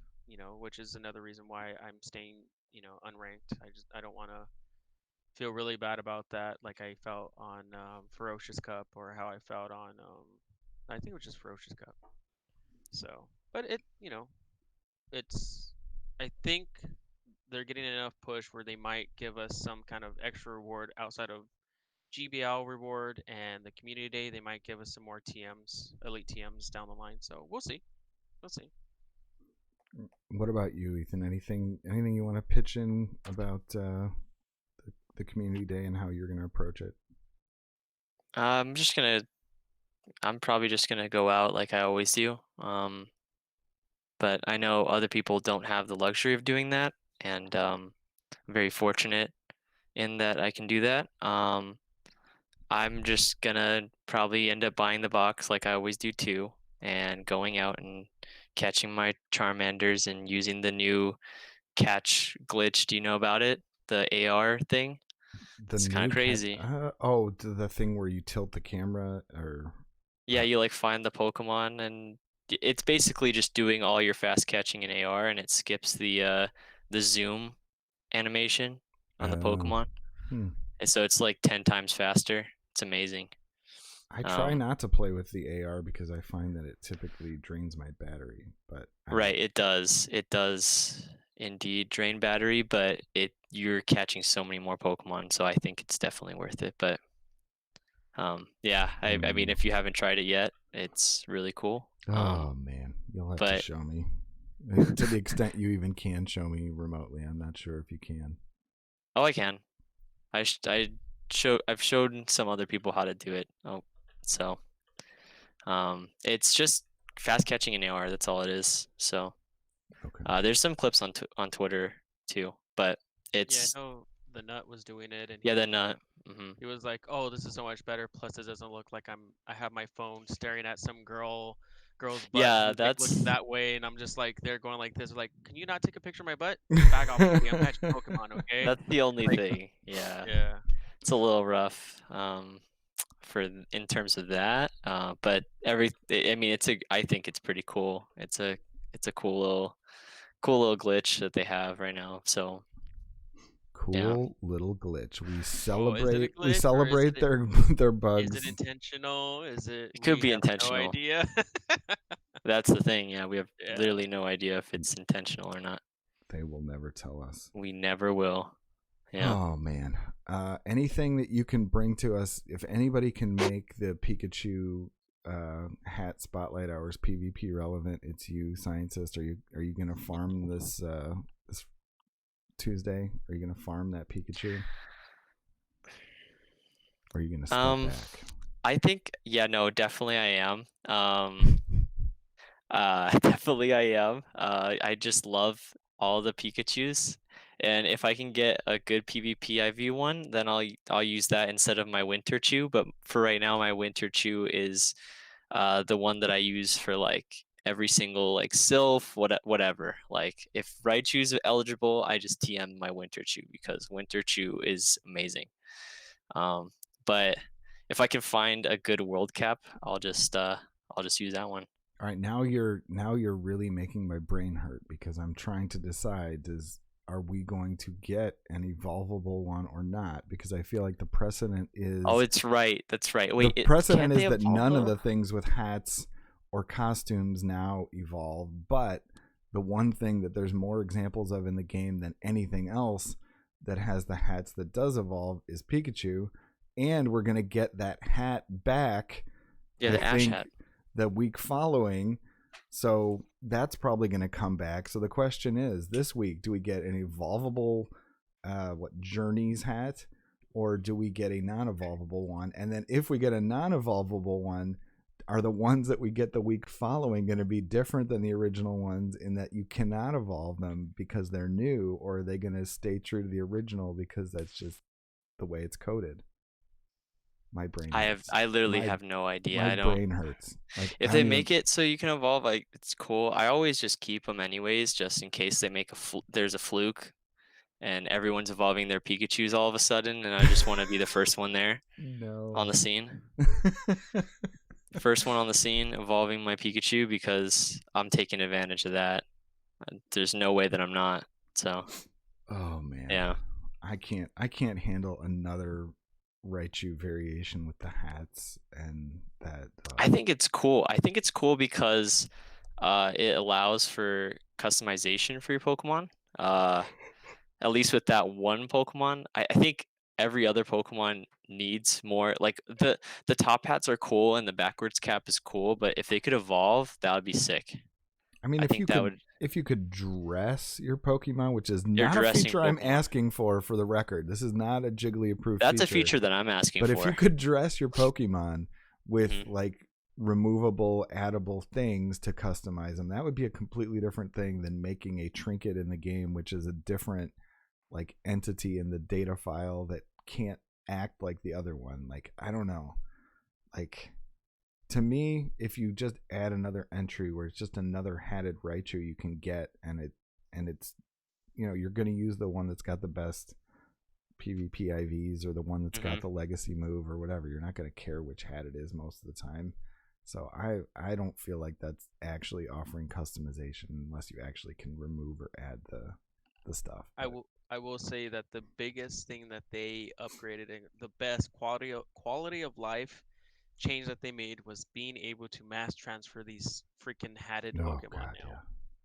which is another reason why I'm staying, unranked. I don't want to feel really bad about that, like I felt on Ferocious Cup, or how I felt on I think it was just Ferocious Cup. So, but it's I think they're getting enough push where they might give us some kind of extra reward outside of GBL reward and the community day. They might give us some more TMs, elite TMs down the line. So we'll see. We'll see. What about you, Ethan? Anything you want to pitch in about the community day and how you're going to approach it? I'm probably just gonna go out like I always do. But I know other people don't have the luxury of doing that, and I'm very fortunate in that I can do that. I'm just gonna probably end up buying the box like I always do too, and going out and catching my Charmanders and using the new catch glitch. Do you know about it? The AR thing? It's kind of crazy. The thing where you tilt the camera, or Yeah, you like find the Pokemon, and it's basically just doing all your fast catching in AR, and it skips the zoom animation on the Pokemon. And so it's like 10 times faster. It's amazing. I try not to play with the AR because I find that it typically drains my battery. But right, it does. It does indeed drain battery, but you're catching so many more Pokemon, so I think it's definitely worth it. But yeah, I mean, if you haven't tried it yet, it's really cool. Oh man, you'll have to show me. To the extent you even can show me remotely, I'm not sure if you can. Oh, I can. I've showed some other people how to do it. So it's just fast catching in AR. That's all it is. So there's some clips on Twitter too, but it's I know the Nut was doing it, and the Nut. Mm-hmm. He was like, "Oh, this is so much better. Plus, it doesn't look like I have my phone staring at some girl girl's butt Yeah, who's like looking that's that way, and I'm just like they're going like this, like, can you not take a picture of my butt? Back off, lady. I'm catching Pokemon, okay? that's the only Like, thing. Yeah, yeah. it's a little rough in terms of that. But I mean, I think it's pretty cool. It's a cool little glitch that they have right now. So yeah. Cool little glitch. We Oh, is it a celebrate. We glitch or celebrate their is bugs. it intentional? Is it It could we be have no intentional. idea? That's the thing. Yeah, we have Yeah. literally no idea if it's intentional or not. They will never tell us. We never will. Yeah. Oh man. Anything that you can bring to us, if anybody can make the Pikachu hat spotlight hours PvP relevant, it's you, scientist. Are you gonna farm this this Tuesday? Are you gonna farm that Pikachu? Or are you gonna step back? I think no, definitely I am. Definitely I am. I just love all the Pikachus, and if I can get a good PvP IV one, then I'll use that instead of my Winter Chew. But for right now, my Winter Chew is the one that I use for like every single like Sylph, whatever. Like if Raichu's eligible, I just TM my Winter Chew because Winter Chew is amazing. But if I can find a good World Cap, I'll just use that one. All right, now you're really making my brain hurt because I'm trying to decide are we going to get an evolvable one or not? Because I feel like the precedent is it's right. That's right. Wait, the precedent is that evolve, none though? of the things with hats or costumes now evolve, but the one thing that there's more examples of in the game than anything else that has the hats that does evolve is Pikachu, and we're gonna get that hat back. Yeah, the Ash hat. The week following, so that's probably going to come back. So the question is, this week, do we get an evolvable Journeys hat, or do we get a non-evolvable one? And then if we get a non-evolvable one, are the ones that we get the week following going to be different than the original ones in that you cannot evolve them because they're new, or are they going to stay true to the original because that's just the way it's coded? My brain hurts. I literally have no idea. My brain hurts. Like, if they make it so you can evolve, like, it's cool. I always just keep them anyways, just in case they make there's a fluke and everyone's evolving their Pikachus all of a sudden, and I just want to be the first one there. No. On the scene. First one on the scene, evolving my Pikachu, because I'm taking advantage of that. There's no way that I'm not. So. Oh man. Yeah. I can't handle another Raichu variation with the hats and that. I think it's cool. I think it's cool because it allows for customization for your Pokemon. At least with that one Pokemon, I think every other Pokemon needs more. Like the top hats are cool and the backwards cap is cool, but if they could evolve, that would be sick. I mean, if you could dress your Pokemon, which is not a feature I'm asking for the record. This is not a Jiggly approved feature. That's a feature that I'm asking for. But if you could dress your Pokemon with like removable, addable things to customize them, that would be a completely different thing than making a trinket in the game, which is a different like entity in the data file that can't act like the other one. Like, I don't know. Like, to me, if you just add another entry where it's just another hatted Raichu you can get, and it's you're going to use the one that's got the best PvP IVs or the one that's got the legacy move or whatever. You're not going to care which hat it is most of the time. So I don't feel like that's actually offering customization unless you actually can remove or add the stuff. I will say that the biggest thing that they upgraded and the best quality of life change that they made was being able to mass transfer these freaking hatted Pokemon now. Yeah.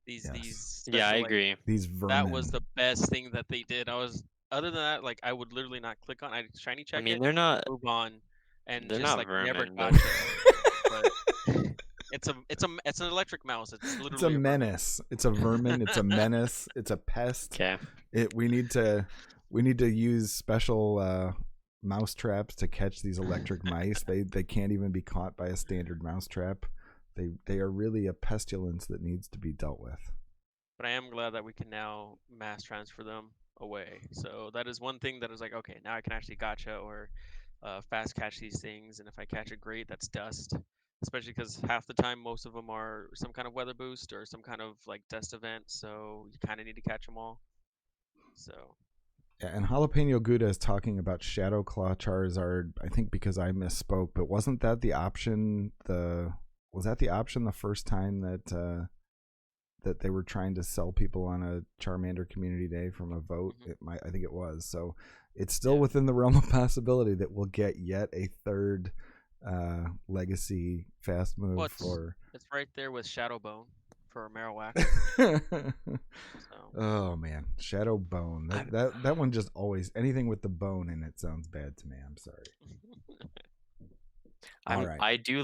These I agree. These vermin. That was the best thing that they did. Other than that, like, I would literally not click on. I shiny check. I mean, they're not. Move on, and they're just not like vermin, never but... gotcha. But it's an electric mouse. It's literally a menace. It's a vermin. It's a menace. It's a pest. Okay. We need to use special mouse traps to catch these electric mice. They can't even be caught by a standard mouse trap. They are really a pestilence that needs to be dealt with. But I am glad that we can now mass transfer them away. So that is one thing that is like, okay, now I can actually gotcha or fast catch these things, and if I catch it, great, that's dust. especially because half the time most of them are some kind of weather boost or some kind of like test event, so you kind of need to catch them all. So Yeah, and Jalapeno Gouda is talking about Shadow Claw Charizard. I think because I misspoke, but wasn't that the option? Was that the option the first time that that they were trying to sell people on a Charmander Community Day from a vote? I think it was. So it's still within the realm of possibility that we'll get yet a third legacy fast move for. It's right there with Shadow Bone for Marowak. Oh man, Shadow Bone. That one just always, anything with the bone in it sounds bad to me. I'm sorry. I do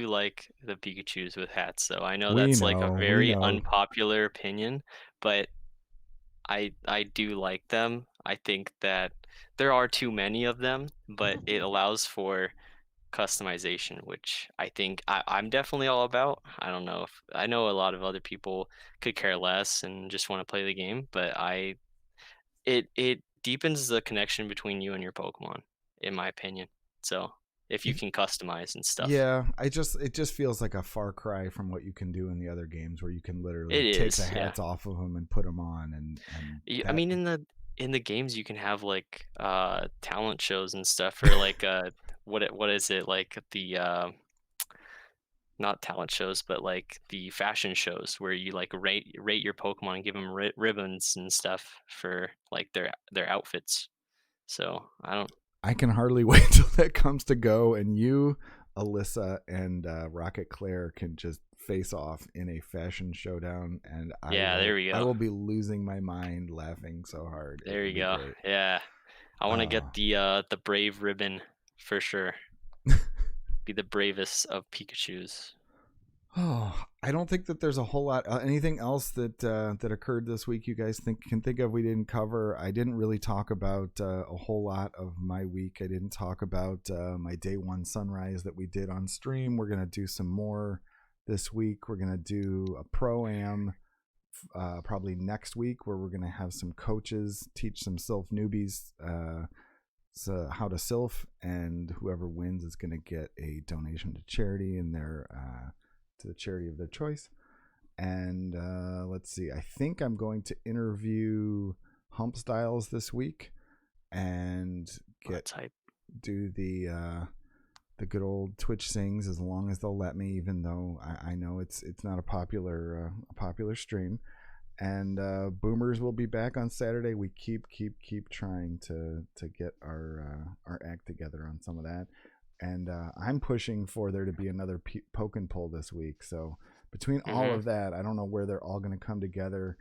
like the Pikachus with hats, though. I know We that's like a know, we very know. unpopular opinion, but I do like them. I think that there are too many of them, but it allows for customization, which I think I'm definitely all about. I don't know if I know a lot of other people could care less and just want to play the game, but it deepens the connection between you and your Pokemon, in my opinion. So if you can customize and stuff. Yeah, it just feels like a far cry from what you can do in the other games, where you can literally It take is, the hats off of them and put them on, and I mean, in the games you can have like talent shows and stuff, or like what is it, like the not talent shows, but like the fashion shows where you like rate your Pokemon and give them ribbons and stuff for like their outfits. So I can hardly wait till that comes to go, and you, Alyssa, and Rocket Claire can just face off in a fashion showdown, and there we go. I will be losing my mind laughing so hard. There you go. Great. Yeah, I want to get the brave ribbon for sure. Be the bravest of Pikachus. Oh, I don't think that there's a whole lot. Anything else that occurred this week you guys can think of we didn't cover? I didn't really talk about a whole lot of my week. I didn't talk about my day one sunrise that we did on stream. We're gonna do some more this week. We're gonna do a pro-am probably next week, where we're gonna have some coaches teach some Sylph newbies so how to Sylph, and whoever wins is gonna get a donation to charity in their to the charity of their choice. And let's see, I think I'm going to interview Hump Styles this week and do the good old Twitch sings, as long as they'll let me, even though I know it's not a popular stream. And Boomers will be back on Saturday. We keep trying to get our act together on some of that. And I'm pushing for there to be another poke and pull this week. So between all of that, I don't know where they're all going to come together.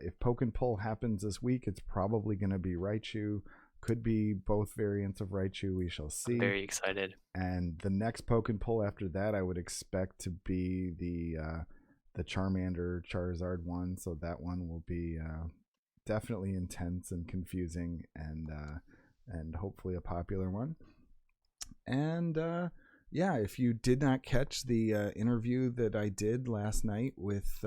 If poke and pull happens this week, it's probably going to be Raichu. Could be both variants of Raichu. We shall see. I'm very excited. And the next poke and pull after that, I would expect to be the Charmander Charizard one. So that one will be definitely intense and confusing, and hopefully a popular one. And yeah, if you did not catch the interview that I did last night with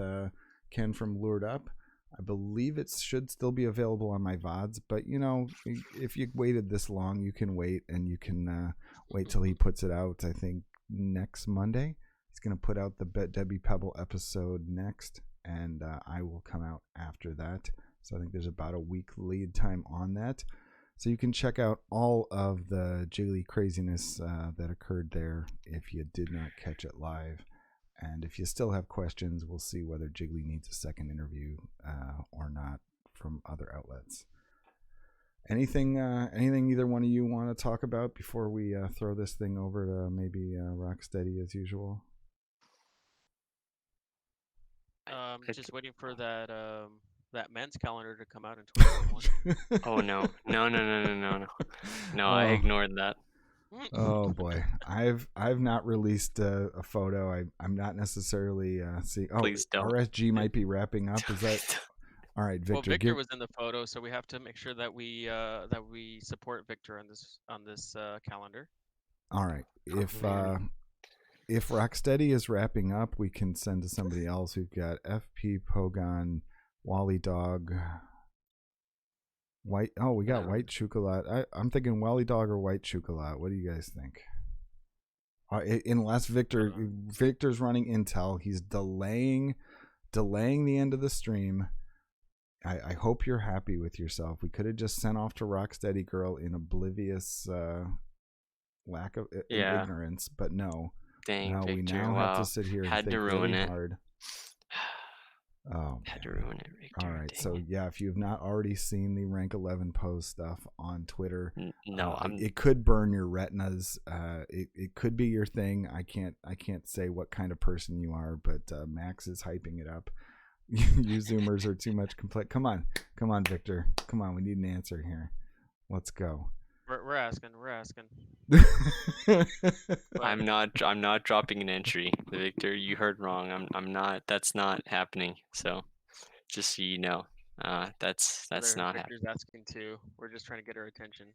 Ken from Lured Up, I believe it should still be available on my VODs. But you know, if you waited this long, you can wait, and you can wait till he puts it out. I think next Monday he's going to put out the Debbie Pebble episode next, and I will come out after that. So I think there's about a week lead time on that. So you can check out all of the Jiggly craziness that occurred there if you did not catch it live. And if you still have questions, we'll see whether Jiggly needs a second interview or not from other outlets. Anything either one of you want to talk about before we throw this thing over to maybe Rocksteady as usual? Just waiting for that men's calendar to come out in 2021. Oh no. No, I ignored that. Oh boy, I've not released a photo. I'm not necessarily seeing. Oh, please don't. RSG might be wrapping up. Is that all right, Victor? Well, Victor was in the photo, so we have to make sure that we support Victor on this calendar. All right, if Rocksteady is wrapping up, we can send to somebody else. We've got FP Pogon, Wally Dog, White. Oh, we got White Chocolate. I'm thinking Wally Dog or White Chocolate. What do you guys think? Unless Victor's running intel, he's delaying the end of the stream. I hope you're happy with yourself. We could have just sent off to Rocksteady Girl in oblivious lack of ignorance, but no. Dang, no, Victor, we now have to sit here and had think to ruin really it. hard. Oh, had to ruin it, Victor. All right, Dang so it. yeah, if you've not already seen the Rank 11 post stuff on Twitter, No, it could burn your retinas. It could be your thing. I can't say what kind of person you are, but Max is hyping it up. You Zoomers are too much complete. Come on, Victor. Come on, we need an answer here. Let's go. We're asking. I'm not dropping an entry, Victor. You heard wrong. I'm not. That's not happening. So, just so you know, that's not happening. Victor's asking too. We're just trying to get her attention.